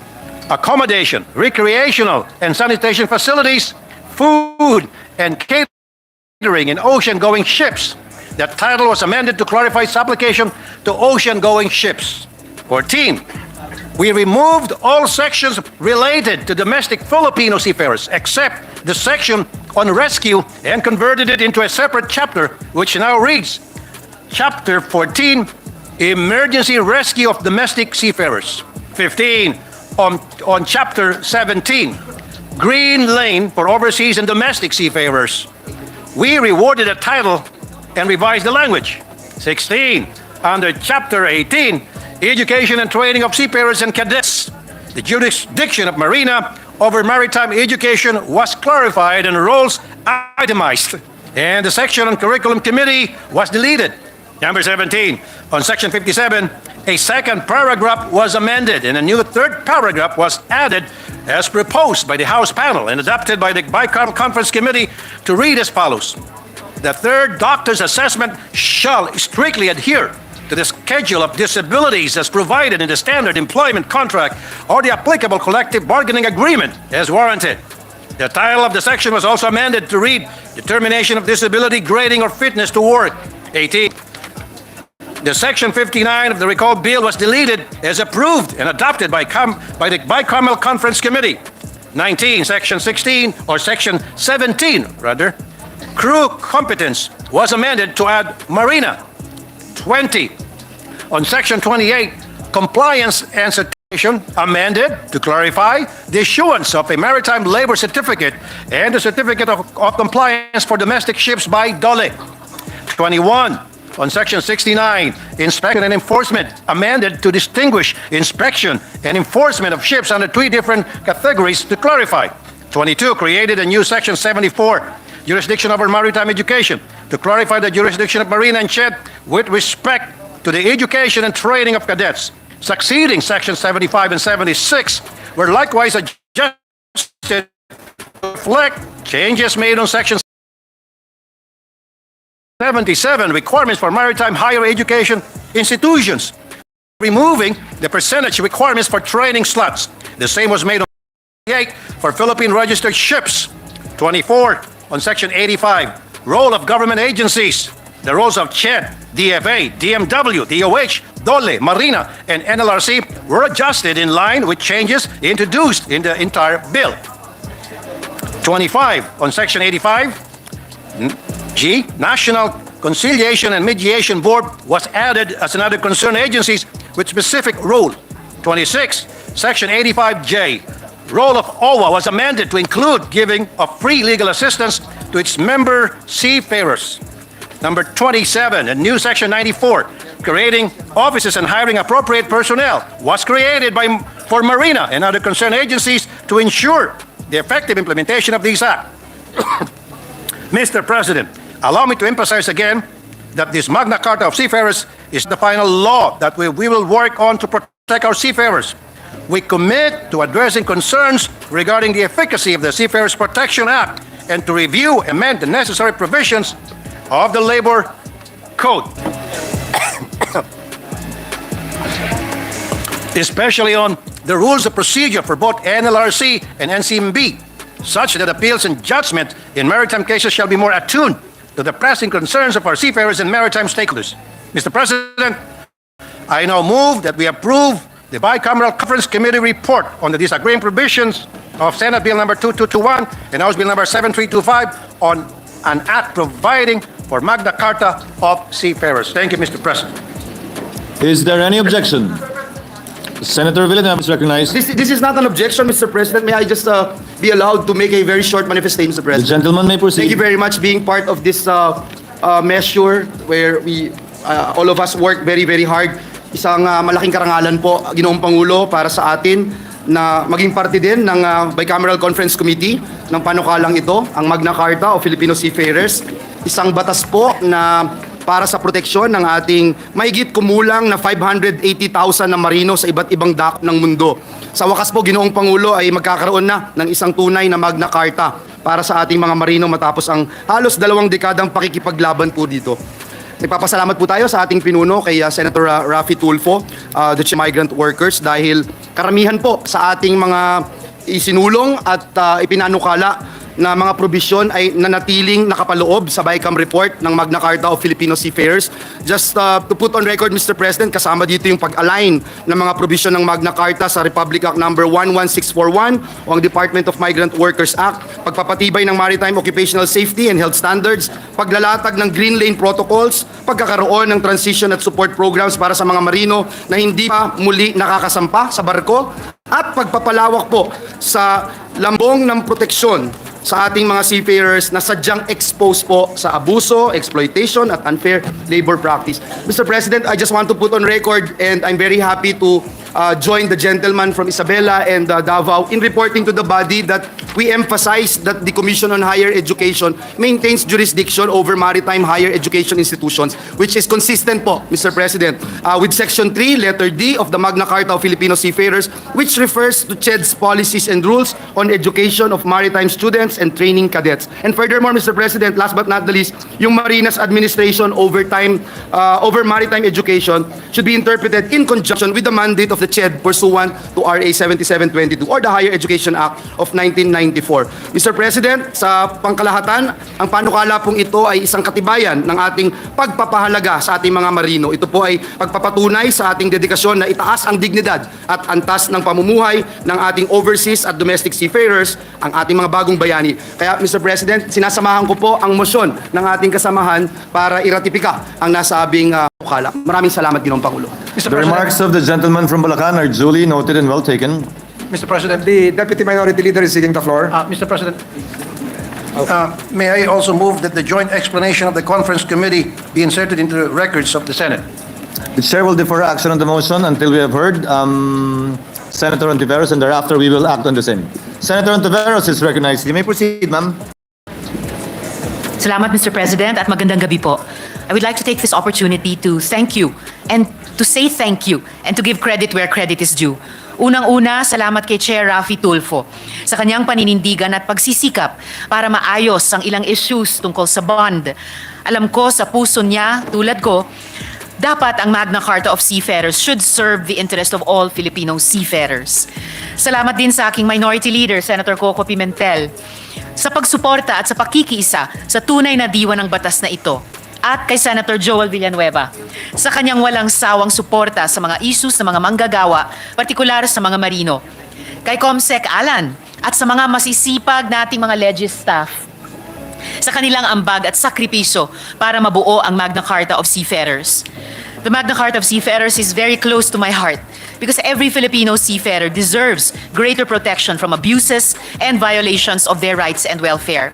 accommodation, recreational and sanitation facilities, food and catering in ocean-going ships. That title was amended to clarify its application to ocean-going ships. 14, we removed all sections related to domestic Filipino seafarers except the section on rescue and converted it into a separate chapter, which now reads, Chapter 14, Emergency Rescue of Domestic Seafarers. 15, on Chapter 17, Green Lane for Overseas and Domestic Seafarers. We rewarded the title and revised the language. 16, under Chapter 18, Education and Training of Seafarers and Cadets. The jurisdiction of Marina over maritime education was clarified and roles itemized, and the section on Curriculum Committee was deleted. Number 17, on Section 57, a second paragraph was amended and a new third paragraph was added as proposed by the House panel and adopted by the Bicameral Conference Committee to read as follows. The third doctor's assessment shall strictly adhere to the schedule of disabilities as provided in the standard employment contract or the applicable collective bargaining agreement as warranted. The title of the section was also amended to read Determination of Disability, Grading, or Fitness to Work. 18. The Section 59 of the recalled bill was deleted as approved and adopted by the Bicameral Conference Committee. 19. Section 16, or Section 17, rather, crew competence was amended to add Marina. 20. On Section 28, compliance and certification amended to clarify the issuance of a maritime labor certificate and a certificate of compliance for domestic ships by DOLE. 21. On Section 69, inspection and enforcement amended to distinguish inspection and enforcement of ships under 3 different categories to clarify. 22, created a new Section 74, jurisdiction over maritime education, to clarify the jurisdiction of Marina and CHED with respect to the education and training of cadets. Succeeding Section 75 and 76 were likewise adjusted to reflect changes made on Section 77, requirements for maritime higher education institutions, removing the percentage requirements for training slots. The same was made on 8 for Philippine registered ships. 24, on Section 85, role of government agencies. The roles of CHED, DFA, DMW, DOH, DOLE, Marina, and NLRC were adjusted in line with changes introduced in the entire bill. 25, on Section 85, G, National Conciliation and Mediation Board was added as another concerned agencies with specific role. 26, Section 85J, role of OWA was amended to include giving of free legal assistance to its member seafarers. Number 27, a new Section 94, creating offices and hiring appropriate personnel, was created for Marina and other concerned agencies to ensure the effective implementation of these acts. Mr. President, allow me to emphasize again that this Magna Carta of Seafarers is the final law that we will work on to protect our seafarers. We commit to addressing concerns regarding the efficacy of the Seafarers Protection Act and to review and amend the necessary provisions of the Labor Code, especially on the rules of procedure for both NLRC and NCMB, such that appeals and judgment in maritime cases shall be more attuned to the pressing concerns of our seafarers and maritime stakeholders. Mr. President, I now move that we approve the Bicameral Conference Committee report on the disagreeing provisions of Senate Bill number 2221 and House Bill number 7325 on an act providing for Magna Carta of Seafarers. Thank you, Mr. President. Is there any objection? Senator Villanueva is recognized. This is not an objection, Mr. President. May I just be allowed to make a very short manifestation, Mr. The President? gentleman may proceed. Thank you very much being part of this measure where we, all of us work very, very hard. Isang malaking karangalan po, Ginoong Pangulo, para sa atin na maging parte din ng Bicameral Conference Committee ng panukalang ito, ang Magna Carta o Filipino Seafarers. Isang batas po na para sa proteksyon ng ating mahigit kumulang na 580,000 na marino sa iba't ibang dako ng mundo. Sa wakas po, Ginoong Pangulo, ay magkakaroon na ng isang tunay na Magna Carta para sa ating mga marino matapos ang halos 2 dekadang pakikipaglaban po dito. Nagpapasalamat po tayo sa ating pinuno kay Senator Rafi Tulfo, the migrant workers, dahil karamihan po sa ating mga isinulong at ipinanukala na mga probisyon ay nanatiling nakapaloob sa BICAM report ng Magna Carta of Filipino Seafarers. Just to put on record, Mr. President, kasama dito yung pag-align ng mga probisyon ng Magna Carta sa Republic Act number 11641 o ang Department of Migrant Workers Act, pagpapatibay ng maritime occupational safety and health standards, paglalatag ng Green Lane protocols, pagkakaroon ng transition at support programs para sa mga marino na hindi pa muli nakakasampa sa barko, at pagpapalawak po sa lambong ng proteksyon sa ating mga seafarers na sadyang exposed po sa abuso, exploitation at unfair labor practice. Mr. President, I just want to put on record, and I'm very happy to join the gentleman from Isabela and Davao in reporting to the body that we emphasize that the Commission on Higher Education maintains jurisdiction over maritime higher education institutions, which is consistent po, Mr. President, with Section 3, letter D of the Magna Carta of Filipino Seafarers, which refers to CHED's policies and rules on education of maritime students and training cadets. And furthermore, Mr. President, last but not the least, yung Marinas Administration over maritime education should be interpreted in conjunction with the mandate of the CHED pursuant to RA 7722 or the Higher Education Act of 1994. Mr. President, sa pangkalahatan, ang panukala pong ito ay isang katibayan ng ating pagpapahalaga sa ating mga marino. Ito po ay pagpapatunay sa ating dedikasyon na itaas ang dignidad at antas ng pamumuhay ng ating overseas at domestic seafarers, ang ating mga bagong bayani. Kaya, Mr. President, sinasamahan ko po ang motion ng ating kasamahan para iratipika ang nasabing panukala. Maraming salamat, Ginoong Pangulo. The remarks of the gentleman from Bulacan are duly noted and well taken. Mr. President, the Deputy Minority Leader is seeking the floor. Mr. President, may I also move that the joint explanation of the conference committee be inserted into the records of the Senate? The chair will defer action on the motion until we have heard Senator Ontiveros, and thereafter we will act on the same. Senator Ontiveros is recognized. You may proceed, ma'am. Salamat, Mr. President, at magandang gabi po. I would like to take this opportunity to thank you and to say thank you and to give credit where credit is due. Unang-una, salamat kay Chair Rafi Tulfo sa kanyang paninindigan at pagsisikap para maayos ang ilang issues tungkol sa bond. Alam ko sa puso niya, tulad ko, dapat ang Magna Carta of Seafarers should serve the interest of all Filipino seafarers. Salamat din sa aking Minority Leader, Senator Coco Pimentel, sa pagsuporta at sa pakikiisa sa tunay na diwa ng batas na ito. At kay Senator Joel Villanueva sa kanyang walang sawang suporta sa mga issues ng mga manggagawa, partikular sa mga marino. Kay Comsec Alan at sa mga masisipag nating mga legis staff. sa kanilang ambag at sakripisyo para mabuo ang Magna Carta of Seafarers. The Magna Carta of Seafarers is very close to my heart because every Filipino seafarer deserves greater protection from abuses and violations of their rights and welfare.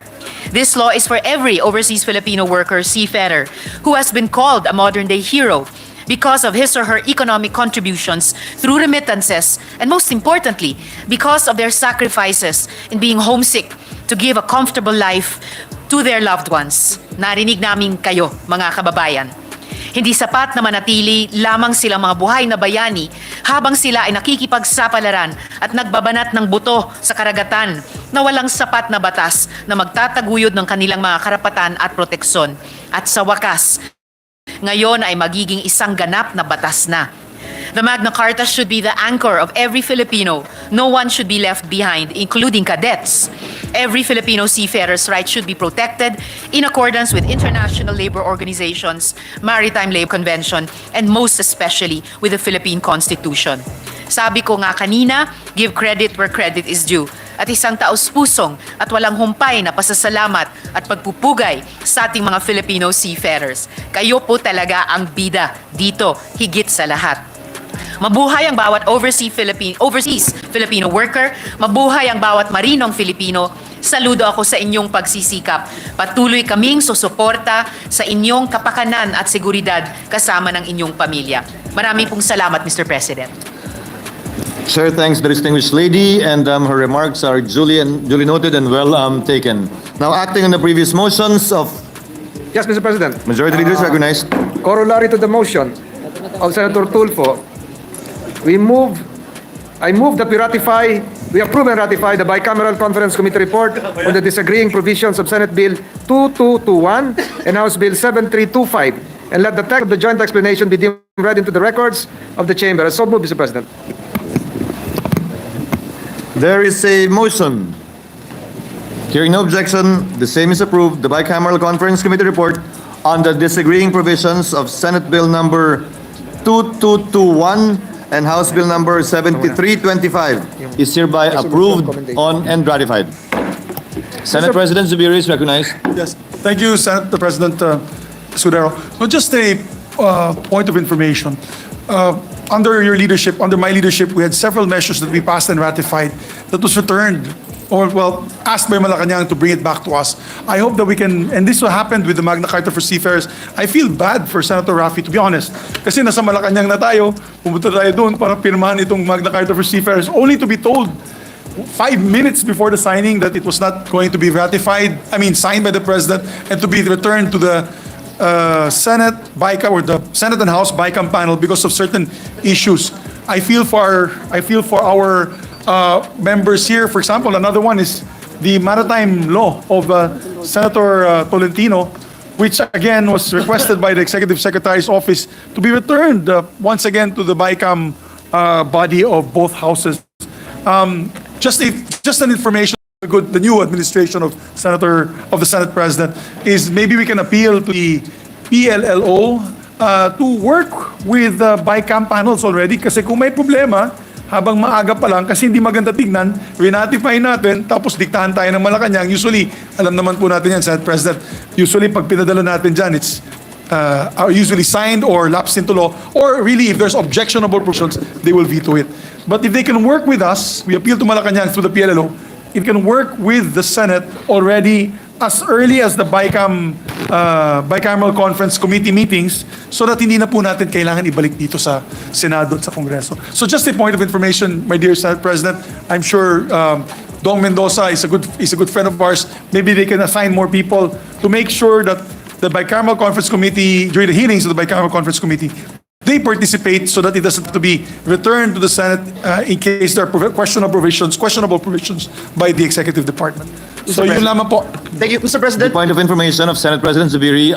This law is for every overseas Filipino worker seafarer who has been called a modern-day hero because of his or her economic contributions through remittances, and most importantly, because of their sacrifices in being homesick to give a comfortable life to their loved ones. Narinig namin kayo, mga kababayan. Hindi sapat na manatili lamang silang mga buhay na bayani habang sila ay nakikipagsapalaran at nagbabanat ng buto sa karagatan na walang sapat na batas na magtataguyod ng kanilang mga karapatan at proteksyon. At sa wakas, ngayon ay magiging isang ganap na batas na. The Magna Carta should be the anchor of every Filipino. No one should be left behind, including cadets. Every Filipino seafarer's rights should be protected in accordance with international labor organizations, Maritime Labor Convention, and most especially with the Philippine Constitution. Sabi ko nga kanina, give credit where credit is due. At isang taos-pusong at walang humpay na pasasalamat at pagpupugay sa ating mga Filipino seafarers. Kayo po talaga ang bida dito, higit sa lahat. Mabuhay ang bawat overseas Filipino worker, mabuhay ang bawat marinong Filipino. Saludo ako sa inyong pagsisikap. Patuloy kaming susuporta sa inyong kapakanan at seguridad kasama ng inyong pamilya. Maraming pong salamat, Mr. President. Sir, thanks the distinguished lady, and her remarks are duly noted and well taken. Now, acting on the previous motions of Yes, Mr. President. majority leaders recognized. Corollary to the motion of Senator Tulfo, I move that we approve and ratify the Bicameral Conference Committee report on the disagreeing provisions of Senate Bill 2221 and House Bill 7325, and let the text of the joint explanation be deemed read into the records of the chamber. So moved, Mr. President. There is a motion. Hearing no objection, the same is approved. The Bicameral Conference Committee report on the disagreeing provisions of Senate Bill number 2221 and House Bill number 7325 is hereby approved on and ratified. Senate President Zubiri is recognized. Yes, thank you, Senate President Scudero. No, just a point of information. Under your leadership, under my leadership, we had several measures that we passed and ratified that was returned or, well, asked by Malacanang to bring it back to us. I hope that we can, and this will happen with the Magna Carta for Seafarers. I feel bad for Senator Raffy, to be honest. Kasi nasa Malacanang na tayo, pumunta tayo doon para pirmahan itong Magna Carta for Seafarers, only to be told 5 minutes before the signing that it was not going to be signed by the President, and to be returned to the Senate BICAM or the Senate and House BICAM panel because of certain issues. I feel for our members here. For example, another one is the maritime law of Senator Tolentino, which again was requested by the Executive Secretary's office to be returned once again to the BICAM body of both houses. Just an information. The new administration of the Senate President is maybe we can appeal to the PLLO to work with the BICAM panels already, kasi kung may problema habang maaga pa lang, kasi hindi maganda tignan, re-notify natin tapos diktahan tayo ng Malacanang. Usually, alam naman po natin yan, Senate President, usually pag pinadala natin dyan, it's are usually signed or lapsed into law, or really if there's objectionable provisions, they will veto it. But if they can work with us, we appeal to Malacanang through the PLLO, it can work with the Senate already as early as the Bicameral Conference Committee meetings, so that hindi na po natin kailangan ibalik dito sa Senado at sa Kongreso. So just a point of information, my dear Senate President, I'm sure Dong Mendoza is a good friend of ours. Maybe they can assign more people to make sure that the Bicameral Conference Committee, during the hearings of the Bicameral Conference Committee, they participate so that it doesn't have to be returned to the Senate in case there are questionable provisions by the Executive Department. So yun lamang po. Thank you, Mr. The President. point of information of Senate President Zubiri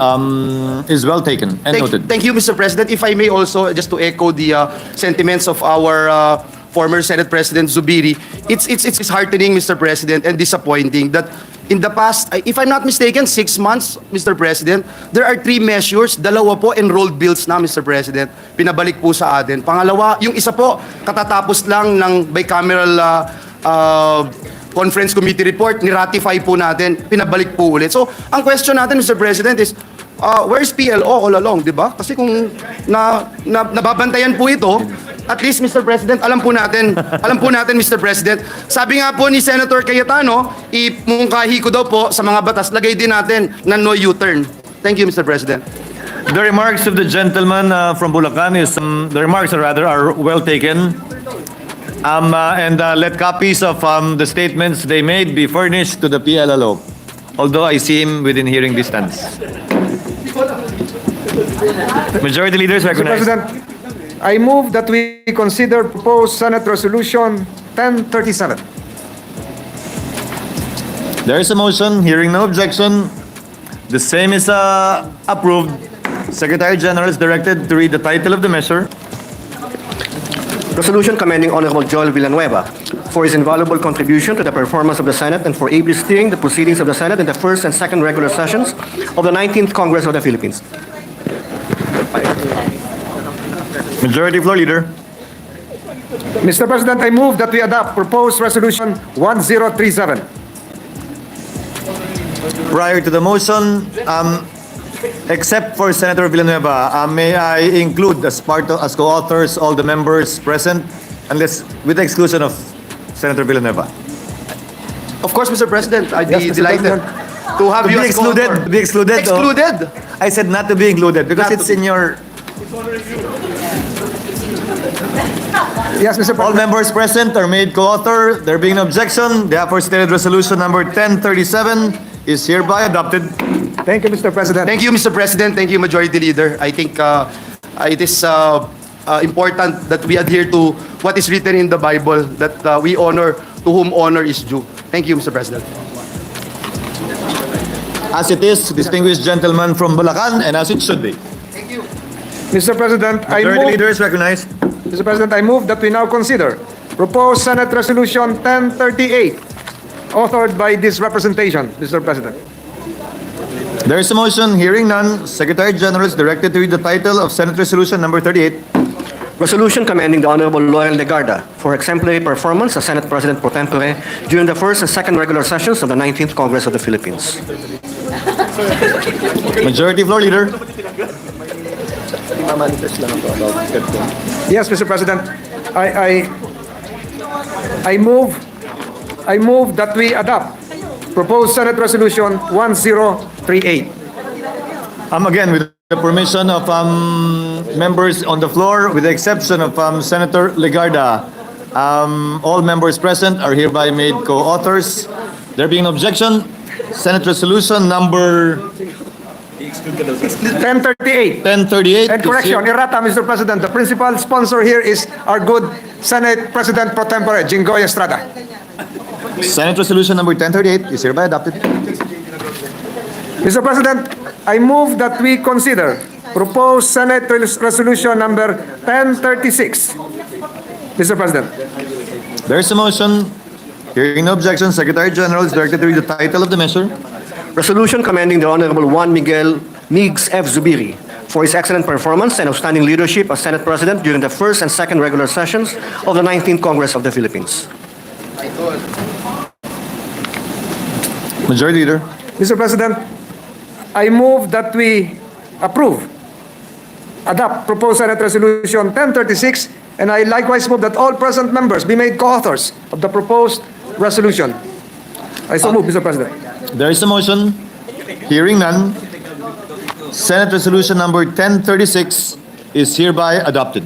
is well taken and noted. Thank you, Mr. President. If I may also, just to echo the sentiments of our former Senate President Zubiri, it's heartening, Mr. President, and disappointing that in the past, if I'm not mistaken, 6 months, Mr. President, there are 3 measures, dalawa po enrolled bills na, Mr. President, pinabalik po sa atin. Pangalawa, yung isa po, katatapos lang ng bicameral conference committee report, ni-ratify po natin, pinabalik po ulit. So, ang question natin, Mr. President, is where's PLO all along, di ba? Kasi kung nababantayan po ito, at least, Mr. President, alam po natin, Mr. President, sabi nga po ni Senator Cayetano, imungkahi ko daw po sa mga batas, lagay din natin na no U-turn. Thank you, Mr. President. The remarks of the gentleman from Bulacan the remarks are well taken. And let copies of the statements they made be furnished to the PLLO, although I see him within hearing distance. Majority Leader is Mr. recognized. President, I move that we consider proposed Senate Resolution 1037. There is a motion. Hearing no objection, the same is approved. Secretary General is directed to read the title of the measure. Resolution commending Honorable Joel Villanueva for his invaluable contribution to the performance of the Senate and for ably steering the proceedings of the Senate in the first and second regular sessions of the 19th Congress of the Philippines. Majority Floor Leader. Mr. President, I move that we adopt proposed Resolution 1037. Prior to the motion, except for Senator Villanueva, may I include as co-authors all the members present, unless with the exclusion of Senator Villanueva. Of course, Mr. President, I'd Yes, be Mr. delighted President. to have To you be as excluded, co-author. to be excluded. oh. Excluded? I said not to be included because Not it's to in your. Yes, Mr. All President. members present are made co-author. There being no objection, the aforementioned resolution number 1037 is hereby adopted. Thank you, Mr. President. Thank you, Mr. President. Thank you, Majority Leader. I think it is important that we adhere to what is written in the Bible, that we honor to whom honor is due. Thank you, Mr. President. As it is, distinguished gentleman from Bulacan, and as it should be. Mr. President, I Majority move, Leader is recognized. Mr. President, I move that we now consider proposed Senate Resolution 1038, authored by this representation, Mr. President. There is a motion. Hearing none, Secretary General is directed to read the title of Senate Resolution number 38. Resolution commending the Honorable Laurel Legarda for exemplary performance as Senate President pro tempore during the first and second regular sessions of the 19th Congress of the Philippines. Majority Floor Leader. Yes, Mr. President, I move that we adopt proposed Senate Resolution 1038. Again, with the permission of members on the floor, with the exception of Senator Legarda, all members present are hereby made co-authors. There being no objection, Senate Resolution number 1038. 1038. And correction, errata, Mr. President. The principal sponsor here is our good Senate President pro tempore, Jinggoy Estrada. Senate Resolution number 1038 is hereby adopted. Mr. President, I move that we consider proposed Senate Resolution number 1036. Mr. President. There is a motion. Hearing no objection, Secretary General is directed to read the title of the measure. Resolution commending the Honorable Juan Miguel Migues F. Zubiri for his excellent performance and outstanding leadership as Senate President during the first and second regular sessions of the 19th Congress of the Philippines. Majority Leader. Mr. President, I move that we adopt proposed Senate Resolution 1036, and I likewise move that all present members be made co-authors of the proposed resolution. I so move, Mr. President. There is a motion. Hearing none, Senate Resolution number 1036 is hereby adopted.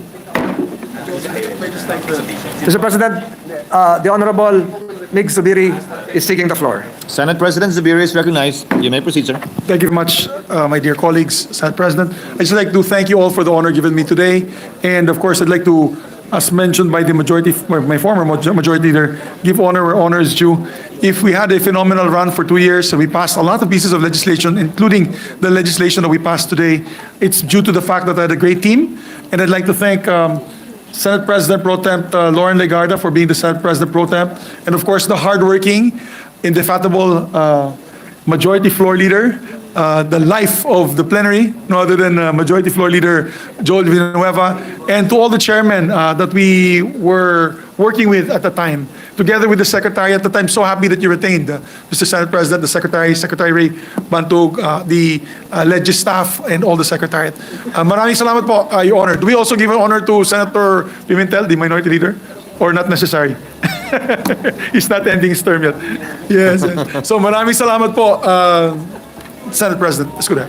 Mr. President, the Honorable Mig Zubiri is seeking the floor. Senate President Zubiri is recognized. You may proceed, sir. Thank you very much, my dear colleagues, Senate President. I'd just like to thank you all for the honor given me today. And of course, I'd like to, as mentioned by the majority, my former majority leader, give honor where honor is due. If we had a phenomenal run for 2 years, and we passed a lot of pieces of legislation, including the legislation that we passed today, it's due to the fact that I had a great team. And I'd like to thank Senate President Pro Temp Lauren Legarda for being the Senate President Pro Temp, and of course the hardworking, indefatigable Majority Floor Leader the life of the plenary, no other than Majority Floor Leader Joel Villanueva, and to all the chairmen that we were working with at the time, together with the Secretary at the time. So happy that you retained Mr. Senate President, the Secretary Ray Bantog, the Legis staff, and all the Secretariat. Maraming salamat po, Your Honor. Do we also give an honor to Senator Pimentel, the Minority Leader? Or not necessary? He's not ending his term yet. Yes. So maraming salamat po, Senate President. Let's go there.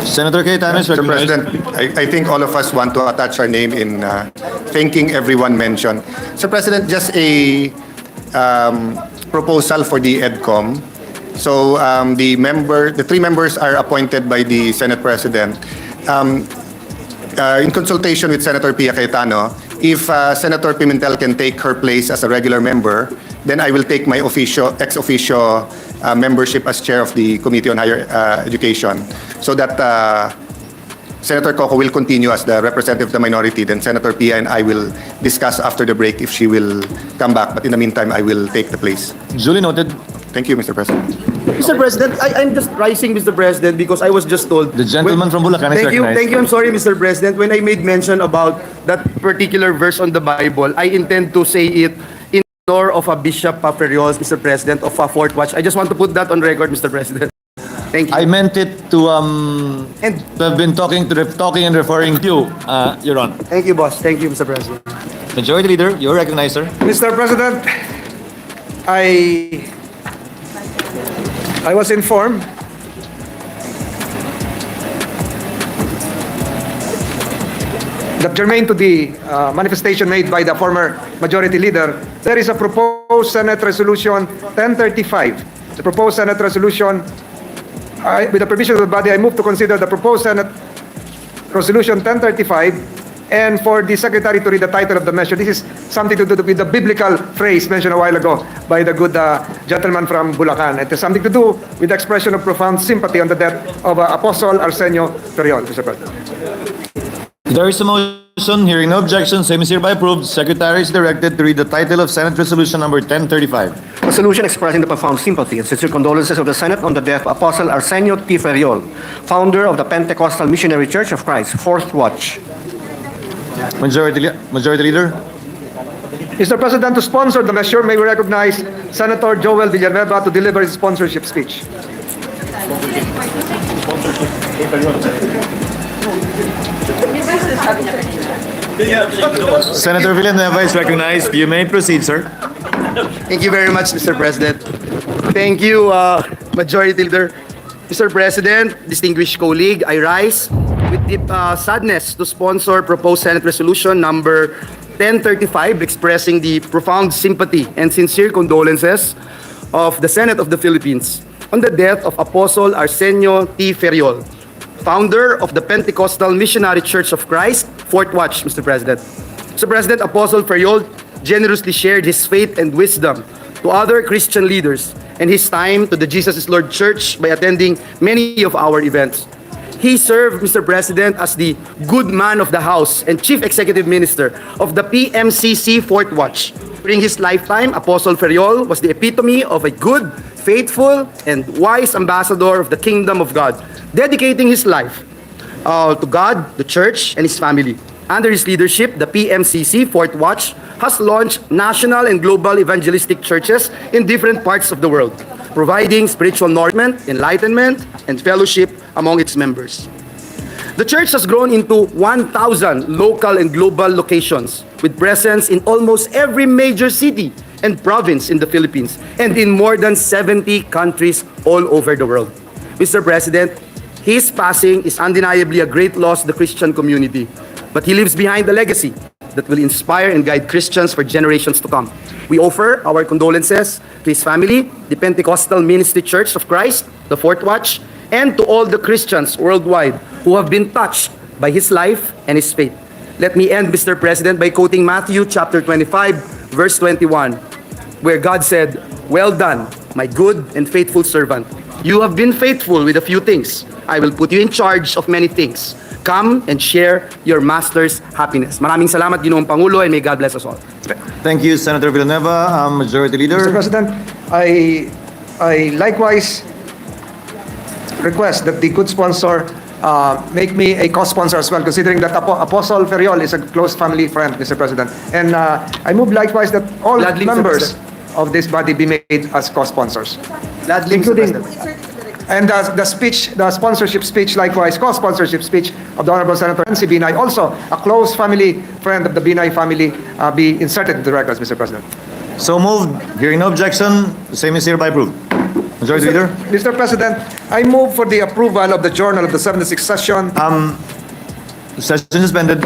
Senator Cayetano is Mr. recognized. President, I think all of us want to attach our name in thanking everyone mentioned. Sir President, just a proposal for the EDCOM. So the three members are appointed by the Senate President. In consultation with Senator Pia Cayetano, if Senator Pimentel can take her place as a regular member, then I will take my ex officio membership as chair of the Committee on Higher Education, so that Senator Coco will continue as the representative of the minority. Then Senator Pia and I will discuss after the break if she will come back. But in the meantime, I will take the place. Duly noted. Thank you, Mr. President. Mr. President, I'm just rising, Mr. President, because I was just told. The gentleman from Bulacan is recognized. Thank you. I'm sorry, Mr. President. When I made mention about that particular verse on the Bible, I intend to say it in honor of a Bishop Ferriol, Mr. President, of a Fort Watch. I just want to put that on record, Mr. President. Thank you. I meant it to have been talking and referring to you, Your Honor. Thank you, boss. Thank you, Mr. President. Majority Leader, you're recognized, sir. Mr. President, I was informed that germane to the manifestation made by the former Majority Leader, there is a proposed Senate Resolution 1035. The proposed Senate Resolution, with the permission of the body, I move to consider the proposed Senate Resolution 1035 and for the Secretary to read the title of the measure. This is something to do with the biblical phrase mentioned a while ago by the good gentleman from Bulacan. It has something to do with the expression of profound sympathy on the death of Apostle Fol, Mr. President. There is a motion. Hearing no objection, same is hereby approved. Secretary is directed to read the title of Senate Resolution number 1035. Resolution expressing the profound sympathy and sincere condolences of the Senate on the death of Apostle Arsenio T. Ferriol, founder of the Pentecostal Missionary Church of Christ, Fourth Watch. Majority Leader. Mr. President, to sponsor the measure, may we recognize Senator Joel Villanueva to deliver his sponsorship speech. Senator Villanueva is recognized. You may proceed, sir. Thank you very much, Mr. President. Thank you, Majority Leader. Mr. President, distinguished colleague, I rise with deep sadness to sponsor proposed Senate Resolution number 1035, expressing the profound sympathy and sincere condolences of the Senate of the Philippines on the death of Apostle Arsenio T. Ferriol, founder of the Pentecostal Missionary Church of Christ, Fourth Watch, Mr. President. Mr. President, Apostle Ferriol generously shared his faith and wisdom to other Christian leaders and his time to the Jesus is Lord Church by attending many of our events. He served, Mr. President, as the good man of the house and chief executive minister of the PMCC Fourth Watch. During his lifetime, Apostle Ferriol was the epitome of a good, faithful, and wise ambassador of the kingdom of God, dedicating his life to God, the church, and his family. Under his leadership, the PMCC Fourth Watch has launched national and global evangelistic churches in different parts of the world, providing spiritual nourishment, enlightenment, and fellowship among its members. The church has grown into 1,000 local and global locations with presence in almost every major city and province in the Philippines and in more than 70 countries all over the world. Mr. President, his passing is undeniably a great loss to the Christian community, but he leaves behind a legacy that will inspire and guide Christians for generations to come. We offer our condolences to his family, the Pentecostal Ministry Church of Christ, the Fourth Watch, and to all the Christians worldwide who have been touched by his life and his faith. Let me end, Mr. President, by quoting Matthew chapter 25, verse 21, where God said, "Well done, my good and faithful servant. You have been faithful with a few things. I will put you in charge of many things. Come and share your master's happiness." Maraming salamat, Ginoong Pangulo, and may God bless us all. Thank you, Senator Villanueva. Majority Leader. Mr. President, I likewise request that the good sponsor make me a co-sponsor as well, considering that Apostle Fol is a close family friend, Mr. President. And I move likewise that all Gladly, Mr. members of this body be made as co-sponsors. Including, and the sponsorship speech, likewise, co-sponsorship speech of the Honorable Senator Nancy Binay, also a close family friend of the Binay family, be inserted into the records, Mr. President. So moved. Hearing no objection, the same is hereby approved. Majority Leader. Mr. President, I move for the approval of the Journal of the 76th session. Session suspended.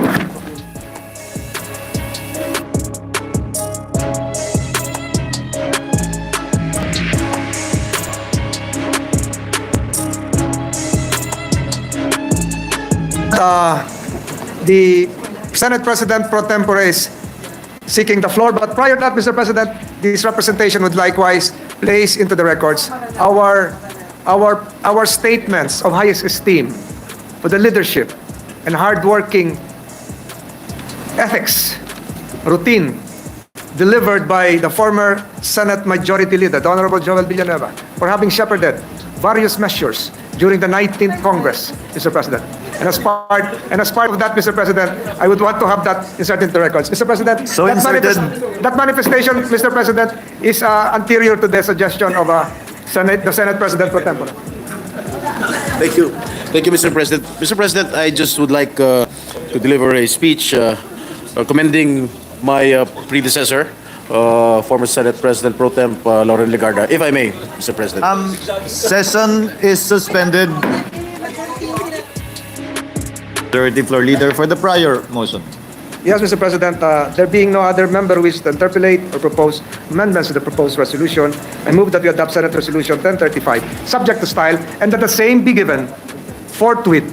The Senate President pro tempore is seeking the floor. But prior to that, Mr. President, this representation would likewise place into the records our statements of highest esteem for the leadership and hardworking ethics routine delivered by the former Senate Majority Leader, the Honorable Villanueva, for having shepherded various measures during the 19th Congress, Mr. President. And as part of that, Mr. President, I would want to have that inserted into the records. Mr. President, So that manifestation, Mr. President, is anterior to the suggestion of the Senate President pro tempore. Thank you. Thank you, Mr. President. Mr. President, I just would like to deliver a speech commending my predecessor, former Senate President Pro Temp Loren Legarda, if I may, Mr. President. Session is suspended. Majority Floor Leader for the prior motion. Yes, Mr. President, there being no other member who wishes to interpolate or propose amendments to the proposed resolution, I move that we adopt Senate Resolution 1035, subject to style, and that the same be given forthwith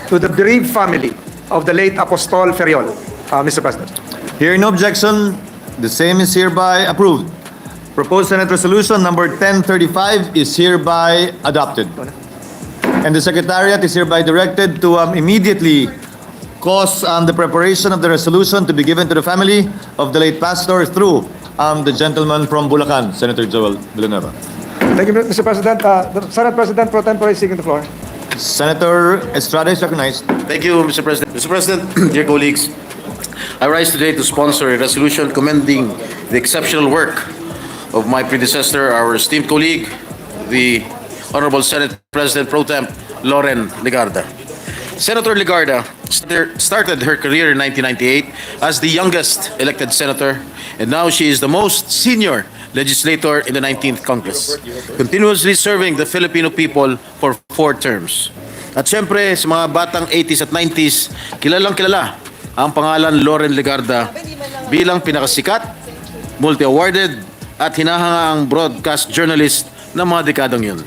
to the bereaved family of the late Apostle Fol, Mr. President. Hearing no objection, the same is hereby approved. Proposed Senate Resolution number 1035 is hereby adopted. And the Secretariat is hereby directed to immediately cause the preparation of the resolution to be given to the family of the late pastor through the gentleman from Bulacan, Senator Joel Villanueva. Thank you, Mr. President. The Senate President pro tempore is seeking the floor. Senator Estrada is recognized. Thank you, Mr. President. Mr. President, dear colleagues, I rise today to sponsor a resolution commending the exceptional work of my predecessor, our esteemed colleague, the Honorable Senate President Pro Temp Loren Legarda. Senator Legarda started her career in 1998 as the youngest elected senator, and now she is the most senior legislator in the 19th Congress, continuously serving the Filipino people for 4 terms. At syempre, sa mga batang 80s at 90s, kilalang-kilala ang pangalan Loren Legarda bilang pinakasikat, multi-awarded at hinahangaang broadcast journalist ng mga dekadang yun.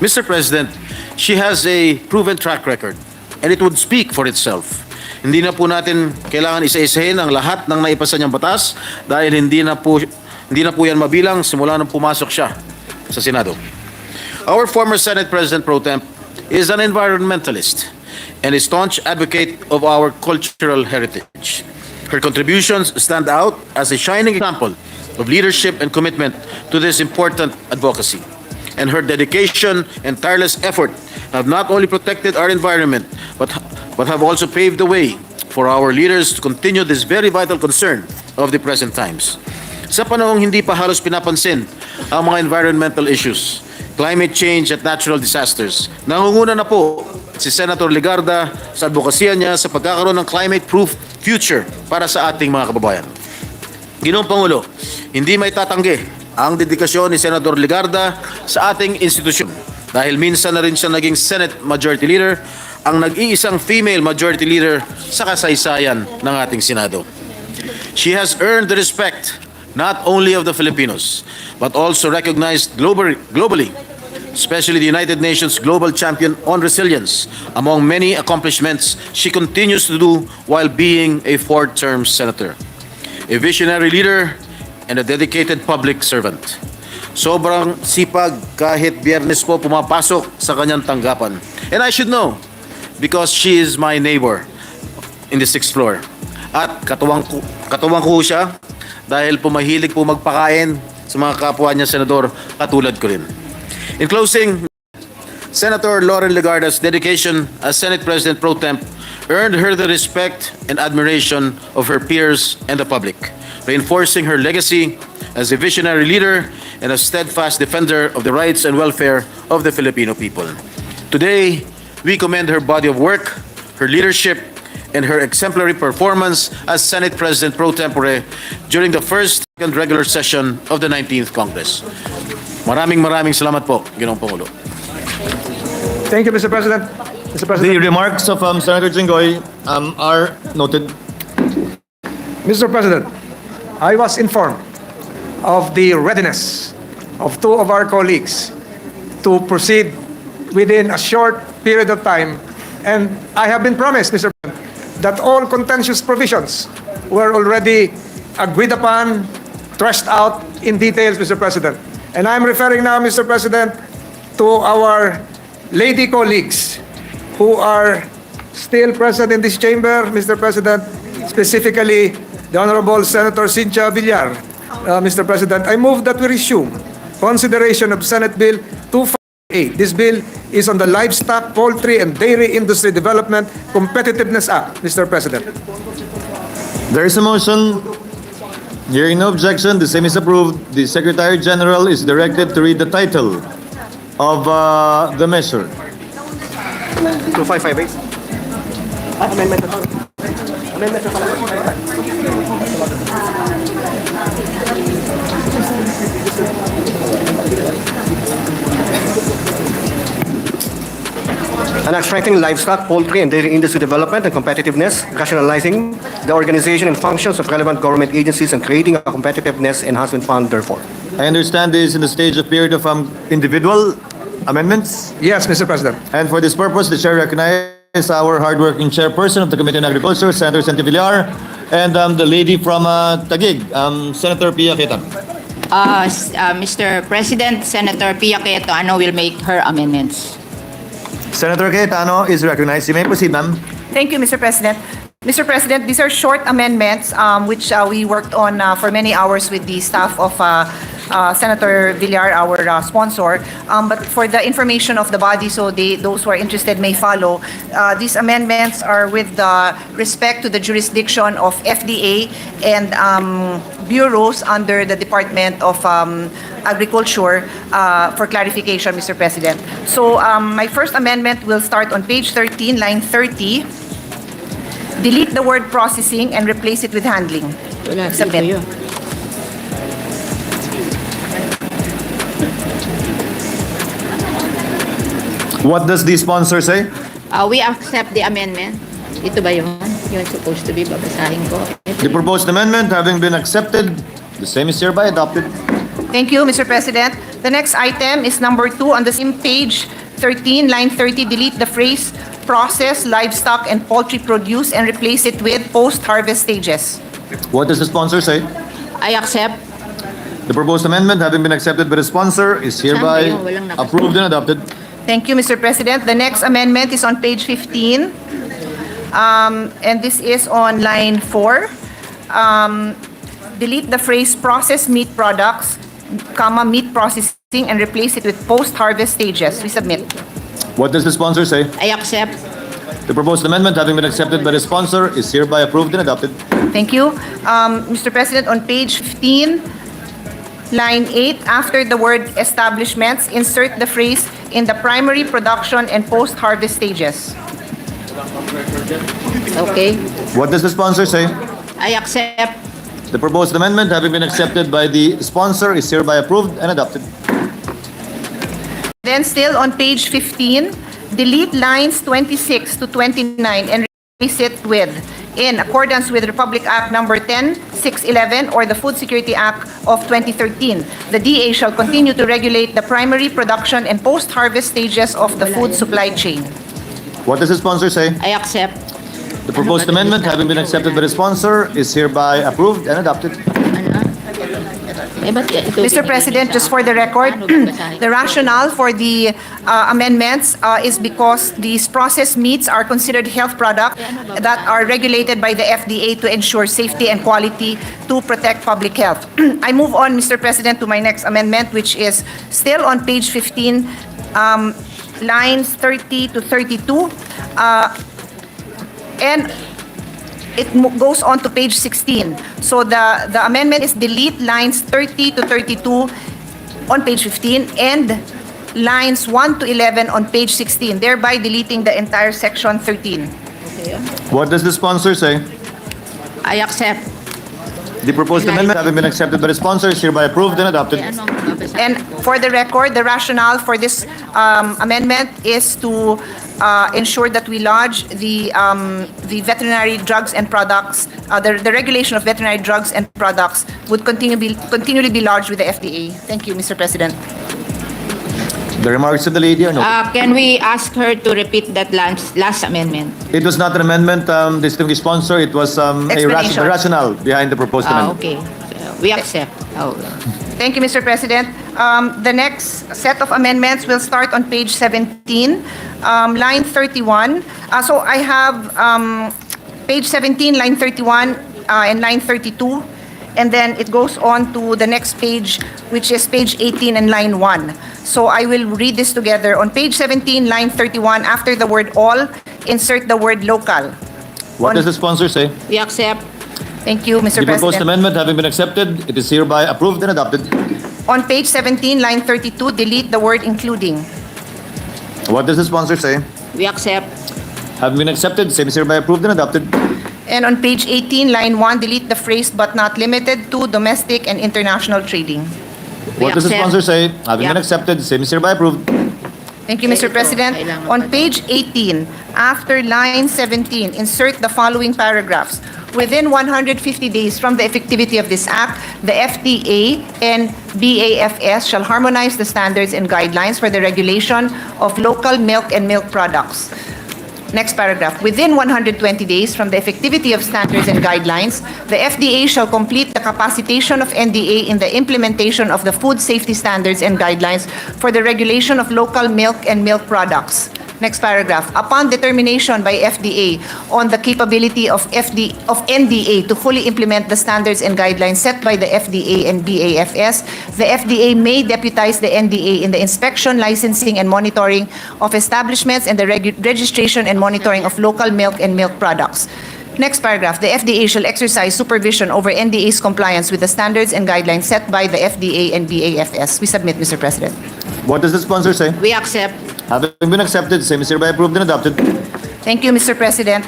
Mr. President, she has a proven track record and it would speak for itself. Hindi na po natin kailangan isa-isahin ang lahat ng naipasa niyang batas dahil hindi na po yan mabilang simula nang pumasok siya sa Senado. Our former Senate President Pro Temp is an environmentalist and a staunch advocate of our cultural heritage. Her contributions stand out as a shining example of leadership and commitment to this important advocacy. And her dedication and tireless effort have not only protected our environment, but have also paved the way for our leaders to continue this very vital concern of the present times. Sa panahong hindi pa halos pinapansin ang mga environmental issues, climate change at natural disasters, nangunguna na po si Senator Legarda sa advokasya niya sa pagkakaroon ng climate-proof future para sa ating mga kababayan. Ginoong Pangulo, hindi may tatanggi ang dedikasyon ni Senator Legarda sa ating institusyon dahil minsan na rin siya naging Senate Majority Leader, ang nag-iisang female Majority Leader sa kasaysayan ng ating Senado. She has earned the respect not only of the Filipinos but also recognized globally, especially the United Nations Global Champion on Resilience. Among many accomplishments she continues to do while being a 4-term senator, a visionary leader, and a dedicated public servant. Sobrang sipag kahit Biyernes po pumapasok sa kanyang tanggapan. And I should know because she is my neighbor in the 6th floor. At katuwang ko siya dahil pumahilig po magpakain sa mga kapwa niya senador katulad ko rin. In closing, Senator Lauren Legarda's dedication as Senate President Pro Temp earned her the respect and admiration of her peers and the public, reinforcing her legacy as a visionary leader and a steadfast defender of the rights and welfare of the Filipino people. Today, we commend her body of work, her leadership, and her exemplary performance as Senate President Pro Tempore during the first and regular session of the 19th Congress. Maraming salamat po, Ginoong Pangulo. Thank you, Mr. President. Mr. President. The remarks of Senator Jinggoy are noted. Mr. President, I was informed of the readiness of two of our colleagues to proceed within a short period of time, and I have been promised, Mr. President, that all contentious provisions were already agreed upon, thrashed out in details, Mr. President. And I'm referring now, Mr. President, to our lady colleagues who are still present in this chamber, Mr. President, specifically the Honorable Senator Cynthia Villar. Mr. President, I move that we resume consideration of Senate Bill 258. This bill is on the Livestock, Poultry, and Dairy Industry Development Competitiveness Act, Mr. President. There is a motion. Hearing no objection, the same is approved. The Secretary General is directed to read the title of the measure. 2558. Amendment. Amendment. An act strengthening livestock, poultry, and dairy industry development and competitiveness, rationalizing the organization and functions of relevant government agencies, and creating a competitiveness enhancement fund, therefore. I understand this in the stage of period of individual amendments. Yes, Mr. President. And for this purpose, the Chair recognizes our hardworking chairperson of the Committee on Agriculture, Senator Cynthia Villar, and the lady from Taguig, Senator Pia Cayetano. Mr. President, Senator Pia Cayetano will make her amendments. Senator Cayetano is recognized. You may proceed, ma'am. Thank you, Mr. President. Mr. President, these are short amendments which we worked on for many hours with the staff of Senator Villar, our sponsor. But for the information of the body, so those who are interested may follow, these amendments are with respect to the jurisdiction of FDA and bureaus under the Department of Agriculture for clarification, Mr. President. So my first amendment will start on page 13, line 30. Delete the word processing and replace it with handling. Submit. What does the sponsor say? We accept the amendment. Ito ba yun? Yun supposed to be, babasahin ko. The proposed amendment having been accepted, the same is hereby adopted. Thank you, Mr. President. The next item is number 2 on the same page 13, line 30. Delete the phrase process livestock and poultry produce and replace it with post-harvest stages. What does the sponsor say? I accept. The proposed amendment having been accepted by the sponsor is hereby approved and adopted. Thank you, Mr. President. The next amendment is on page 15. And this is on line 4. Delete the phrase processed meat products, meat processing, and replace it with post-harvest stages. We submit. What does the sponsor say? I accept. The proposed amendment having been accepted by the sponsor is hereby approved and adopted. Thank you. Mr. President, on page 15, line 8, after the word establishments, insert the phrase in the primary production and post-harvest stages. Okay. What does the sponsor say? I accept. The proposed amendment having been accepted by the sponsor is hereby approved and adopted. Then still on page 15, delete lines 26 to 29 and replace it with, in accordance with Republic Act number 10-611 or the Food Security Act of 2013, the DA shall continue to regulate the primary production and post-harvest stages of the food supply chain. What does the sponsor say? I accept. The proposed amendment having been accepted by the sponsor is hereby approved and adopted. Mr. President, just for the record, the rationale for the amendments is because these processed meats are considered health products that are regulated by the FDA to ensure safety and quality to protect public health. I move on, Mr. President, to my next amendment, which is still on page 15, lines 30 to 32. And it goes on to page 16. So the amendment is delete lines 30 to 32 on page 15 and lines 1 to 11 on page 16, thereby deleting the entire section 13. What does the sponsor say? I accept. The proposed amendment having been accepted by the sponsor is hereby approved and adopted. And for the record, the rationale for this amendment is to ensure that we lodge the veterinary drugs and products, the regulation of veterinary drugs and products would continually be lodged with the FDA. Thank you, Mr. President. The remarks of the lady are no. Can we ask her to repeat that last amendment? It was not an amendment, distinguished sponsor. It was a Explanation. rationale behind the proposed amendment. Okay. We accept. Oh. Thank you, Mr. President. The next set of amendments will start on page 17, line 31. So I have page 17, line 31, and line 32. And then it goes on to the next page, which is page 18 and line 1. So I will read this together. On page 17, line 31, after the word all, insert the word local. What does the sponsor say? We accept. Thank you, Mr. The proposed President. amendment having been accepted, it is hereby approved and adopted. On page 17, line 32, delete the word including. What does the sponsor say? We accept. Having been accepted, same is hereby approved and adopted. And on page 18, line 1, delete the phrase but not limited to domestic and international trading. What does the accept. sponsor say? Having been Yeah. accepted, same is hereby approved. Thank you, Mr. President. On page 18, after line 17, insert the following paragraphs. Within 150 days from the effectivity of this act, the FDA and BAFS shall harmonize the standards and guidelines for the regulation of local milk and milk products. Next paragraph. Within 120 days from the effectivity of standards and guidelines, the FDA shall complete the capacitation of NDA in the implementation of the food safety standards and guidelines for the regulation of local milk and milk products. Next paragraph. Upon determination by FDA on the capability of NDA to fully implement the standards and guidelines set by the FDA and BAFS, the FDA may deputize the NDA in the inspection, licensing, and monitoring of establishments and the registration and monitoring of local milk and milk products. Next paragraph. The FDA shall exercise supervision over NDA's compliance with the standards and guidelines set by the FDA and BAFS. We submit, Mr. President. What does the sponsor say? We accept. Having been accepted, same is hereby approved and adopted. Thank you, Mr. President.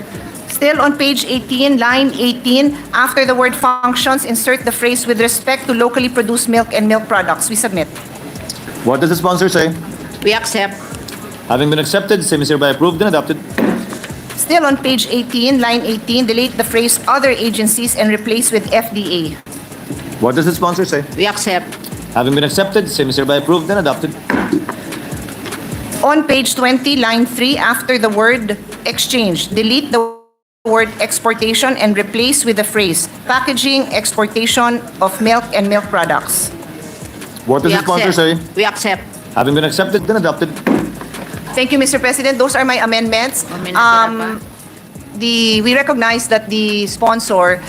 Still on page 18, line 18, after the word functions, insert the phrase with respect to locally produced milk and milk products. We submit. What does the sponsor say? We accept. Having been accepted, same is hereby approved and adopted. Still on page 18, line 18, delete the phrase other agencies and replace with FDA. What does the sponsor say? We accept. Having been accepted, same is hereby approved and adopted. On page 20, line 3, after the word exchange, delete the word exportation and replace with the phrase packaging, exportation of milk and milk products. What does We the sponsor say? accept. We accept. Having been accepted and adopted. Thank you, Mr. President. Those are my amendments. We recognize that the sponsor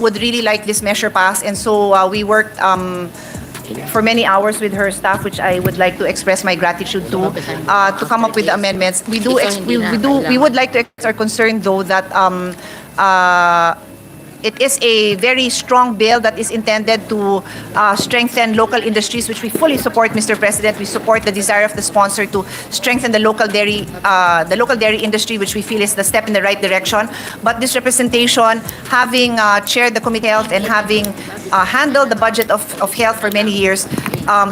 would really like this measure passed, and so we worked for many hours with her staff, which I would like to express my gratitude to come up with the amendments. We would like to express our concern, though, that it is a very strong bill that is intended to strengthen local industries, which we fully support, Mr. President. We support the desire of the sponsor to strengthen the local dairy industry, which we feel is the step in the right direction. But this representation, having chaired the Committee on Health and having handled the budget of health for many years,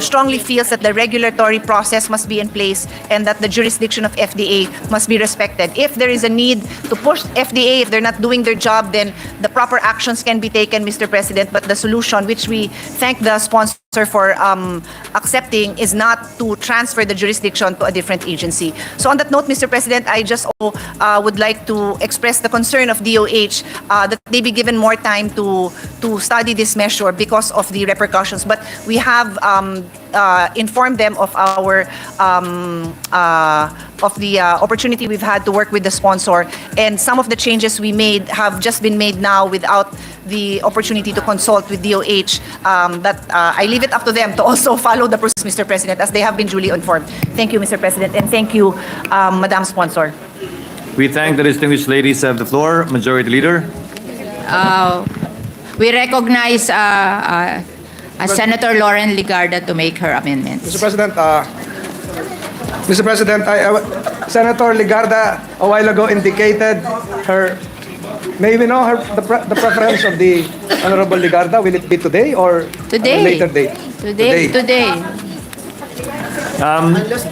strongly feels that the regulatory process must be in place and that the jurisdiction of FDA must be respected. If there is a need to push FDA, if they're not doing their job, then the proper actions can be taken, Mr. President. But the solution, which we thank the sponsor for accepting, is not to transfer the jurisdiction to a different agency. So on that note, Mr. President, I just would like to express the concern of DOH that they be given more time to study this measure because of the repercussions. But we have inform them of our of the opportunity we've had to work with the sponsor, and some of the changes we made have just been made now without the opportunity to consult with DOH. That I leave it up to them to also follow the process, Mr. President, as they have been duly informed. Thank you, Mr. President, and thank you, Madam Sponsor. We thank the distinguished ladies of the floor. Majority Leader. We recognize Senator Lauren Ligarda to make her amendments. Mr. President, Senator Ligarda a while ago indicated her. May we know the preference of the Honorable Ligarda? Will it be today or Today. at a later date? Today.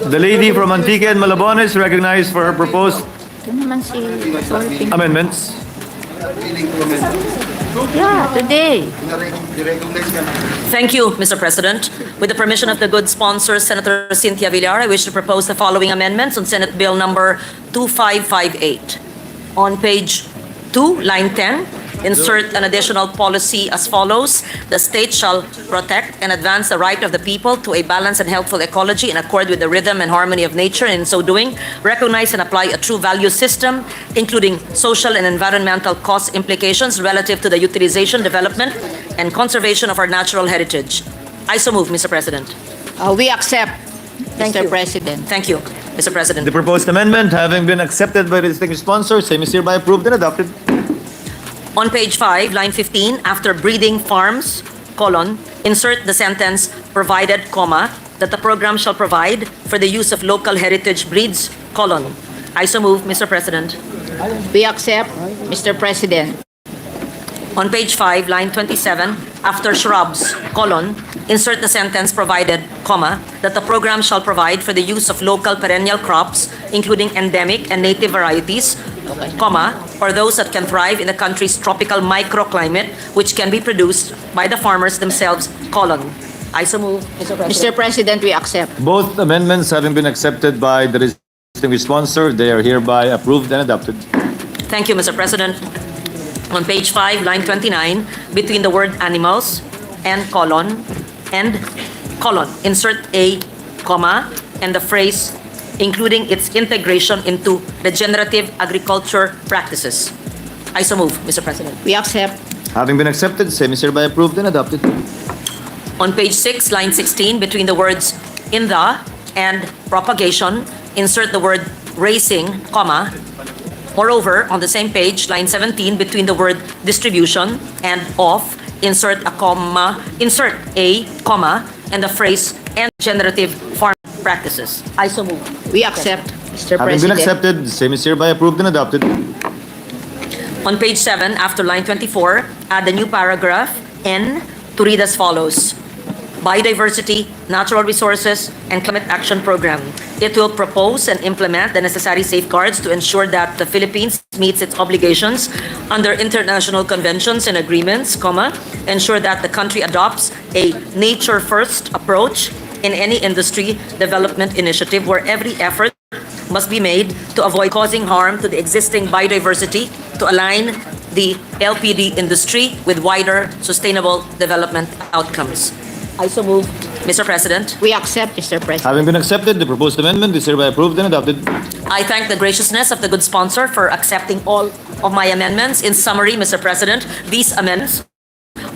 The lady from Antique and Malabon is recognized for her proposed Ito naman si Solping. amendments. Yeah, today. Thank you, Mr. President. With the permission of the good sponsor, Senator Cynthia Villar, I wish to propose the following amendments on Senate Bill number 2558. On page 2, line 10, insert an additional policy as follows. The state shall protect and advance the right of the people to a balanced and healthful ecology in accord with the rhythm and harmony of nature, and in so doing, recognize and apply a true value system, including social and environmental cost implications relative to the utilization, development, and conservation of our natural heritage. I so move, Mr. President. We accept, Mr. President. Thank you, Mr. President. The proposed amendment having been accepted by the distinguished sponsor, same is hereby approved and adopted. On page 5, line 15, after breeding farms, insert the sentence, provided, that the program shall provide for the use of local heritage breeds, I so move, Mr. President. We accept, Mr. President. On page 5, line 27, after shrubs, insert the sentence, provided, that the program shall provide for the use of local perennial crops, including endemic and native varieties, or those that can thrive in the country's tropical microclimate, which can be produced by the farmers themselves, I so move, Mr. President. Mr. President, we accept. Both amendments having been accepted by the distinguished sponsor, they are hereby approved and adopted. Thank you, Mr. President. On page 5, line 29, between the word animals and insert a and the phrase including its integration into regenerative agriculture practices. I so move, Mr. President. We accept. Having been accepted, same is hereby approved and adopted. On page 6, line 16, between the words in the and propagation, insert the word racing, Moreover, on the same page, line 17, between the word distribution and of, insert a and the phrase and generative farm practices. I so move. We accept, Mr. Having been President. accepted, same is hereby approved and adopted. On page 7, after line 24, add a new paragraph, N, to read as follows. Biodiversity, Natural Resources, and Climate Action Program. It will propose and implement the necessary safeguards to ensure that the Philippines meets its obligations under international conventions and agreements, ensure that the country adopts a nature-first approach in any industry development initiative where every effort must be made to avoid causing harm to the existing biodiversity to align the LPD industry with wider sustainable development outcomes. I so move, Mr. President. We accept, Mr. President. Having been accepted, the proposed amendment is hereby approved and adopted. I thank the graciousness of the good sponsor for accepting all of my amendments. In summary, Mr. President, these amendments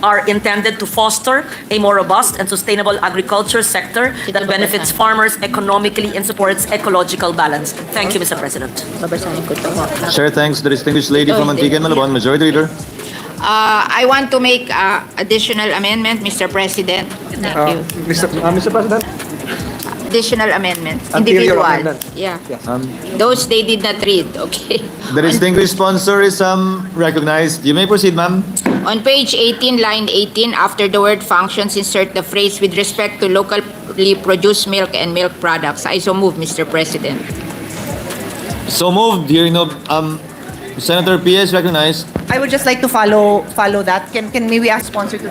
are intended to foster a more robust and sustainable agriculture sector that benefits farmers economically and supports ecological balance. Thank you, Mr. President. Share thanks to the distinguished lady from Antique and Malabon, Majority Leader. I want to make additional amendment, Mr. President. Thank you. Mr. President? Additional amendment. Anterior Individual. amendment. Yeah. Those they did not read, okay. The distinguished sponsor is recognized. You may proceed, ma'am. On page 18, line 18, after the word functions, insert the phrase with respect to locally produced milk and milk products. I so move, Mr. President. So moved. Hearing of Senator Pia is recognized. I would just like to follow that. Can we ask sponsor to?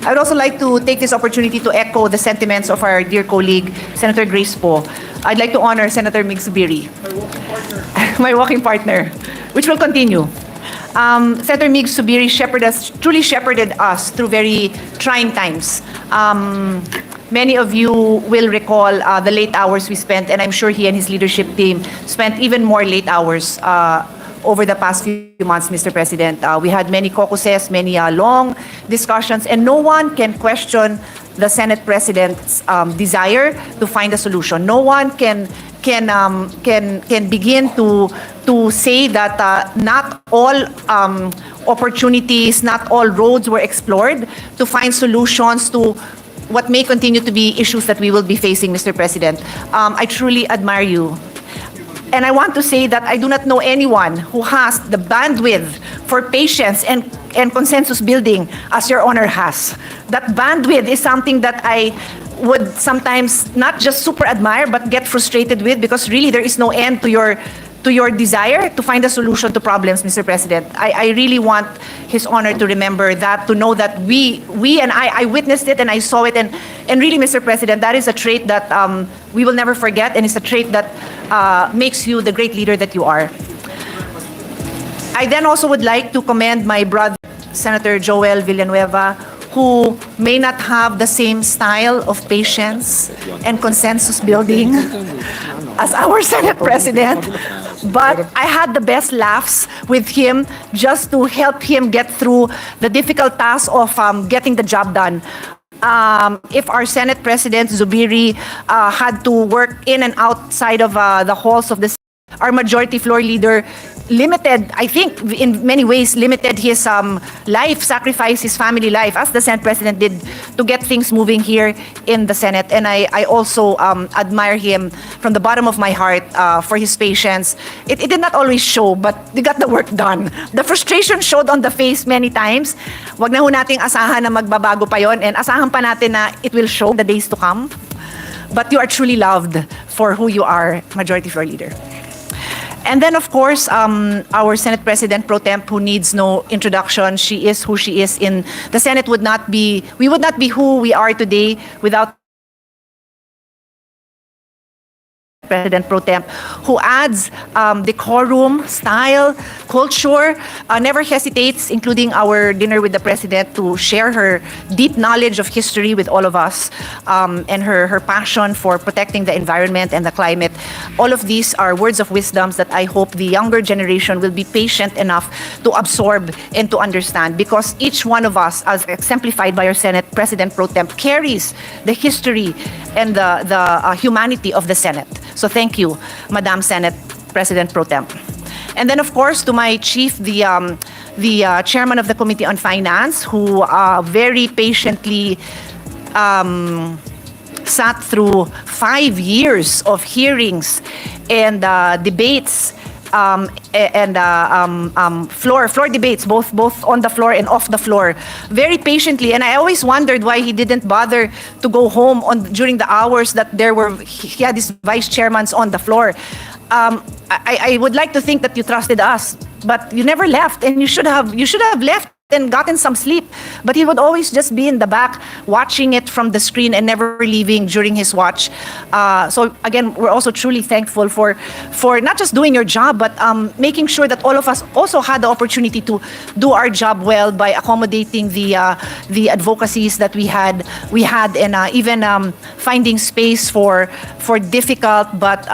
I would also like to take this opportunity to echo the sentiments of our dear colleague, Senator Grace Poe. I'd like to honor Senator Zubiri, my walking partner, which will continue. Senator Zubiri truly shepherded us through very trying times. many of you will recall the late hours we spent, and I'm sure he and his leadership team spent even more late hours over the past few months, Mr. President. We had many caucuses, many long discussions, and no one can question the Senate President's desire to find a solution. No one can begin to say that not all opportunities, not all roads were explored to find solutions to what may continue to be issues that we will be facing, Mr. President. I truly admire you. And I want to say that I do not know anyone who has the bandwidth for patience and consensus building as your honor has. That bandwidth is something that I would sometimes not just super admire but get frustrated with, because really there is no end to your desire to find a solution to problems, Mr. President. I really want His Honor to remember that, to know that we and I witnessed it and I saw it, and really, Mr. President, that is a trait that we will never forget, and it's a trait that makes you the great leader that you are. I then also would like to commend my brother, Senator Joel Villanueva, who may not have the same style of patience and consensus building as our Senate President, but I had the best laughs with him just to help him get through the difficult task of getting the job done. If our Senate President Zubiri had to work in and outside of the halls of the Senate, our Majority Floor Leader limited, I think, in many ways, limited his life, sacrificed his family life, as the Senate President did, to get things moving here in the Senate. And I also admire him from the bottom of my heart for his patience. It did not always show, but they got the work done. The frustration showed on the face many times. Wag na ho nating asahan na magbabago pa yon, and asahan pa natin na it will show the days to come. But you are truly loved for who you are, Majority Floor Leader. And then, of course, our Senate President Pro Temp, who needs no introduction. She is who she is in the Senate. We would not be who we are today without President Pro Temp, who adds decorum, style, culture, never hesitates, including our dinner with the President, to share her deep knowledge of history with all of us, and her passion for protecting the environment and the climate. All of these are words of wisdom that I hope the younger generation will be patient enough to absorb and to understand, because each one of us, as exemplified by our Senate President Pro Temp, carries the history and the humanity of the Senate. So thank you, Madam Senate President Pro Temp. And then, of course, to my chief, the chairman of the Committee on Finance, who very patiently sat through 5 years of hearings and debates floor debates, both on the floor and off the floor, very patiently. And I always wondered why he didn't bother to go home during the hours that he had his vice chairmans on the floor. I would like to think that you trusted us, but you never left, and you should have left and gotten some sleep. But he would always just be in the back watching it from the screen and never leaving during his watch. So again, we're also truly thankful for not just doing your job, but making sure that all of us also had the opportunity to do our job well by accommodating the advocacies that we had, and even finding space for difficult but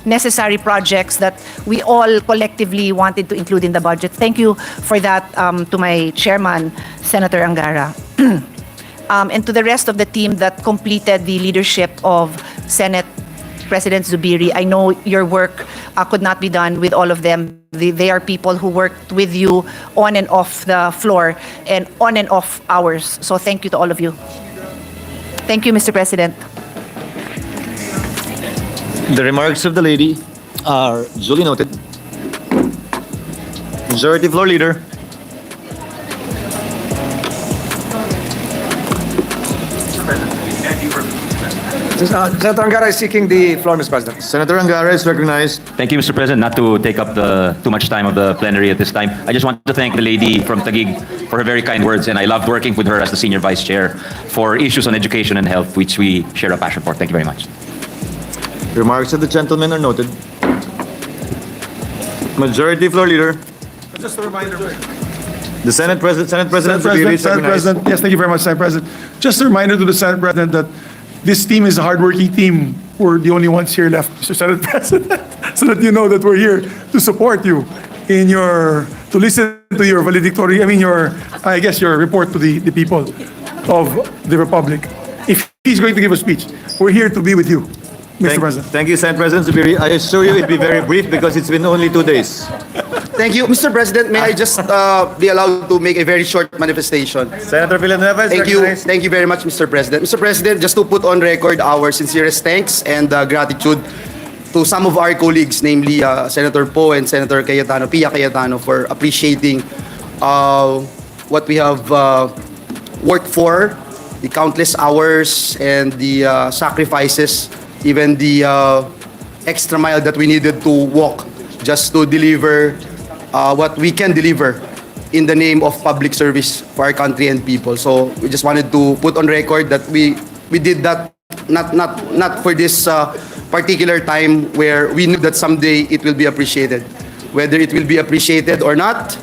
necessary projects that we all collectively wanted to include in the budget. Thank you for that to my chairman, Senator Angara. And to the rest of the team that completed the leadership of Senate President Zubiri. I know your work could not be done with all of them. They are people who worked with you on and off the floor and on and off hours. So thank you to all of you. Thank you, Mr. President. The remarks of the lady are duly noted. Majority Floor Leader. Senator Angara is seeking the floor, Mr. President. Senator Angara is recognized. Thank you, Mr. President. Not to take up too much time of the plenary at this time, I just want to thank the lady from Taguig for her very kind words, and I loved working with her as the Senior Vice Chair for issues on education and health, which we share a passion for. Thank you very much. Remarks of the gentleman are noted. Majority Floor Leader. Just a reminder. The Senate President Zubiri is recognized. Yes, thank you very much, Senate President. Just a reminder to the Senate President that this team is a hardworking team. We're the only ones here left, Mr. Senate President, so that you know that we're here to support you in to listen to your valedictory, I guess your report to the people of the Republic. If he's going to give a speech, we're here to be with you, Mr. President. Thank you, Senate President Zubiri. I assure you it'll be very brief because it's been only 2 days. Thank you. Mr. President, may I just be allowed to make a very short manifestation? Senator Villanueva is Thank you. recognized. Thank you very much, Mr. President. Mr. President, just to put on record our sincerest thanks and gratitude to some of our colleagues, namely Senator Po and Senator Pia Cayetano, for appreciating what we have worked for, the countless hours and the sacrifices, even the extra mile that we needed to walk just to deliver what we can deliver in the name of public service for our country and people. So we just wanted to put on record that we did that not for this particular time where we knew that someday it will be appreciated. Whether it will be appreciated or not,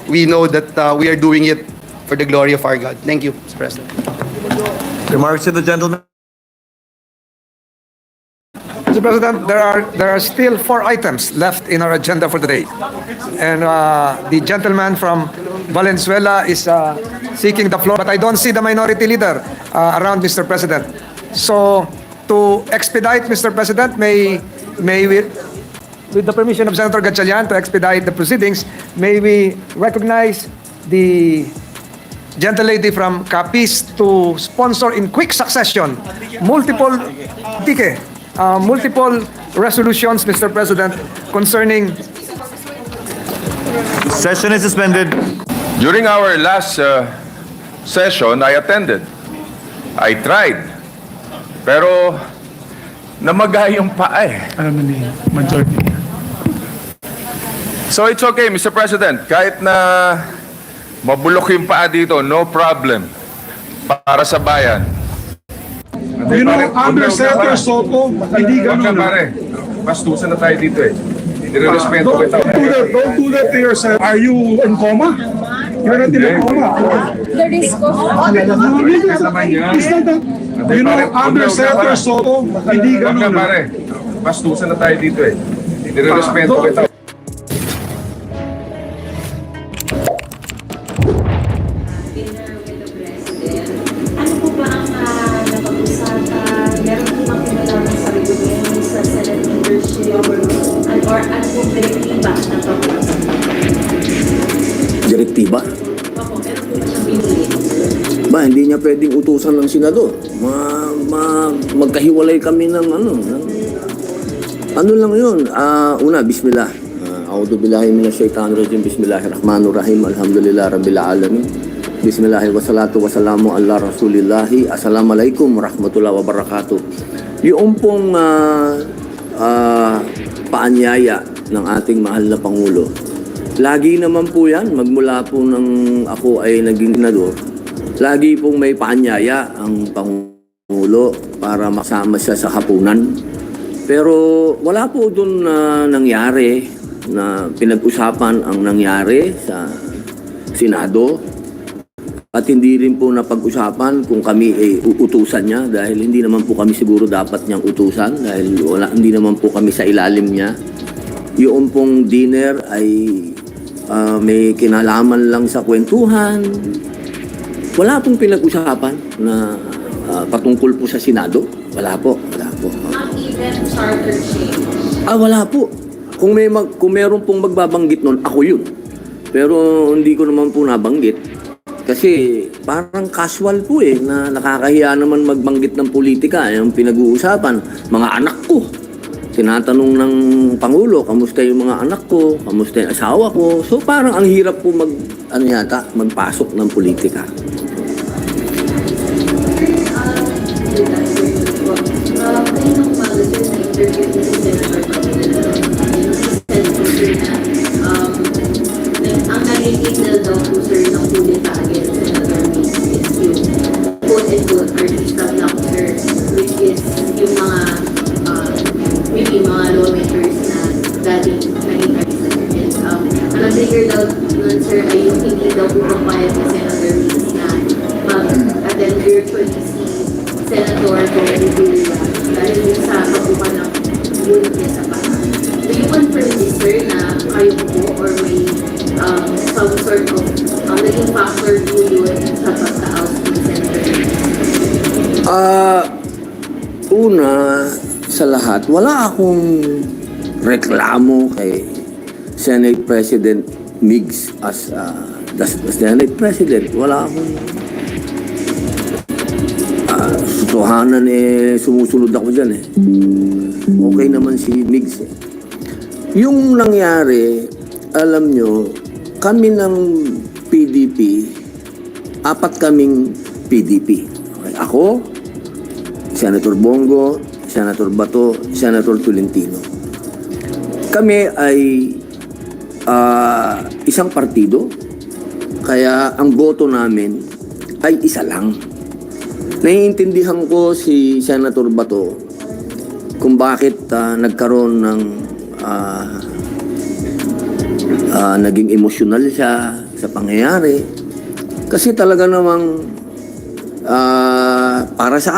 we know that we are doing it for the glory of our God. Thank you, Mr. President. Remarks to the gentleman. Mr. President, there are still 4 items left in our agenda for the day. And the gentleman from Valenzuela is seeking the floor, but I don't see the minority leader around, Mr. President. So, to expedite, Mr. President, may we, with the permission of Senator Gatchalian, to expedite the proceedings, may we recognize the gentlelady from Capiz to sponsor in quick succession multiple resolutions, Mr. President, concerning... Session is suspended. During our last session, I attended. I tried. Pero namaga yung paa eh. Alam na ni majority. So it's okay, Mr. President. Kahit na mabulok yung paa dito, no problem. Para sa bayan. You know, under Senator Soto, hindi ganun. Pare, bastusan na tayo dito eh. Nire-respeto kita. Don't do that to yourself. Are you in coma? You're not in a coma. The risk of... You know, under Senator Soto, hindi ganun. Pare, bastusan na tayo dito eh. Nire-respeto kita. Ano po ba ang napag-usapan? Meron po bang kinalaman sa regulation sa Senate leadership? Or ano po direktiba na pag-usapan? Direktiba? Opo, meron po ba siyang binili? Ba, hindi niya pwedeng utusan ng Senado. Magkahiwalay kami ng ano lang yun. Una, bismillah. A'udhu billahi minasyaitanirrajim. Bismillahirrahmanirrahim. Alhamdulillah rabbil alamin. Bismillah wa salatu wa salamu ala rasulillahi. Assalamualaikum warahmatullahi wabarakatuh. Yung pong paanyaya ng ating mahal na Pangulo. Lagi naman po yan, magmula po nang ako ay naging senador, lagi pong may paanyaya ang Pangulo para makasama siya sa hapunan. Pero wala po doon na nangyari na pinag-usapan ang nangyari sa Senado. At hindi rin po napag-usapan kung kami ay uutusan niya dahil hindi naman po kami siguro dapat niyang utusan dahil hindi naman po kami sa ilalim niya. Yung pong dinner ay may kinalaman lang sa kwentuhan. Wala pong pinag-usapan na patungkol po sa Senado. Wala po. Ang event charter change? Wala po. Kung meron pong magbabanggit nun, ako yun. Pero hindi ko naman po nabanggit. Kasi parang casual po na nakakahiya naman magbanggit ng politika. Yung pinag-uusapan, mga anak ko. Tinatanong ng Pangulo, kamusta yung mga anak ko, kamusta yung asawa ko. So parang ang hirap po magpasok ng politika. Ang nag-signal daw po sir ng kudeta against Senator Miss is yung quote-and-quote artista blocker, which is yung mga maybe mga lawmakers na dating naging artista. And ang trigger daw nun sir ay yung hindi daw po papayag ni Senator Miss na kayo po or may some sort of naging factor po yun sa pagka-out ni Senator? Una sa lahat, wala akong reklamo kay Senate President Migs as the Senate President. Wala akong sutuhanan sumusunod ako dyan Okay naman si Migs Yung nangyari, alam nyo, kami ng PDP, 4 kaming PDP. Okay, ako, Senator Bongo, Senator Bato, Senator Tolentino. Kami ay isang partido, kaya ang boto namin ay isa lang. Naiintindihan ko si Senator Bato kung bakit nagkaroon ng naging emosyonal siya sa pangyayari. Kasi talaga namang para sa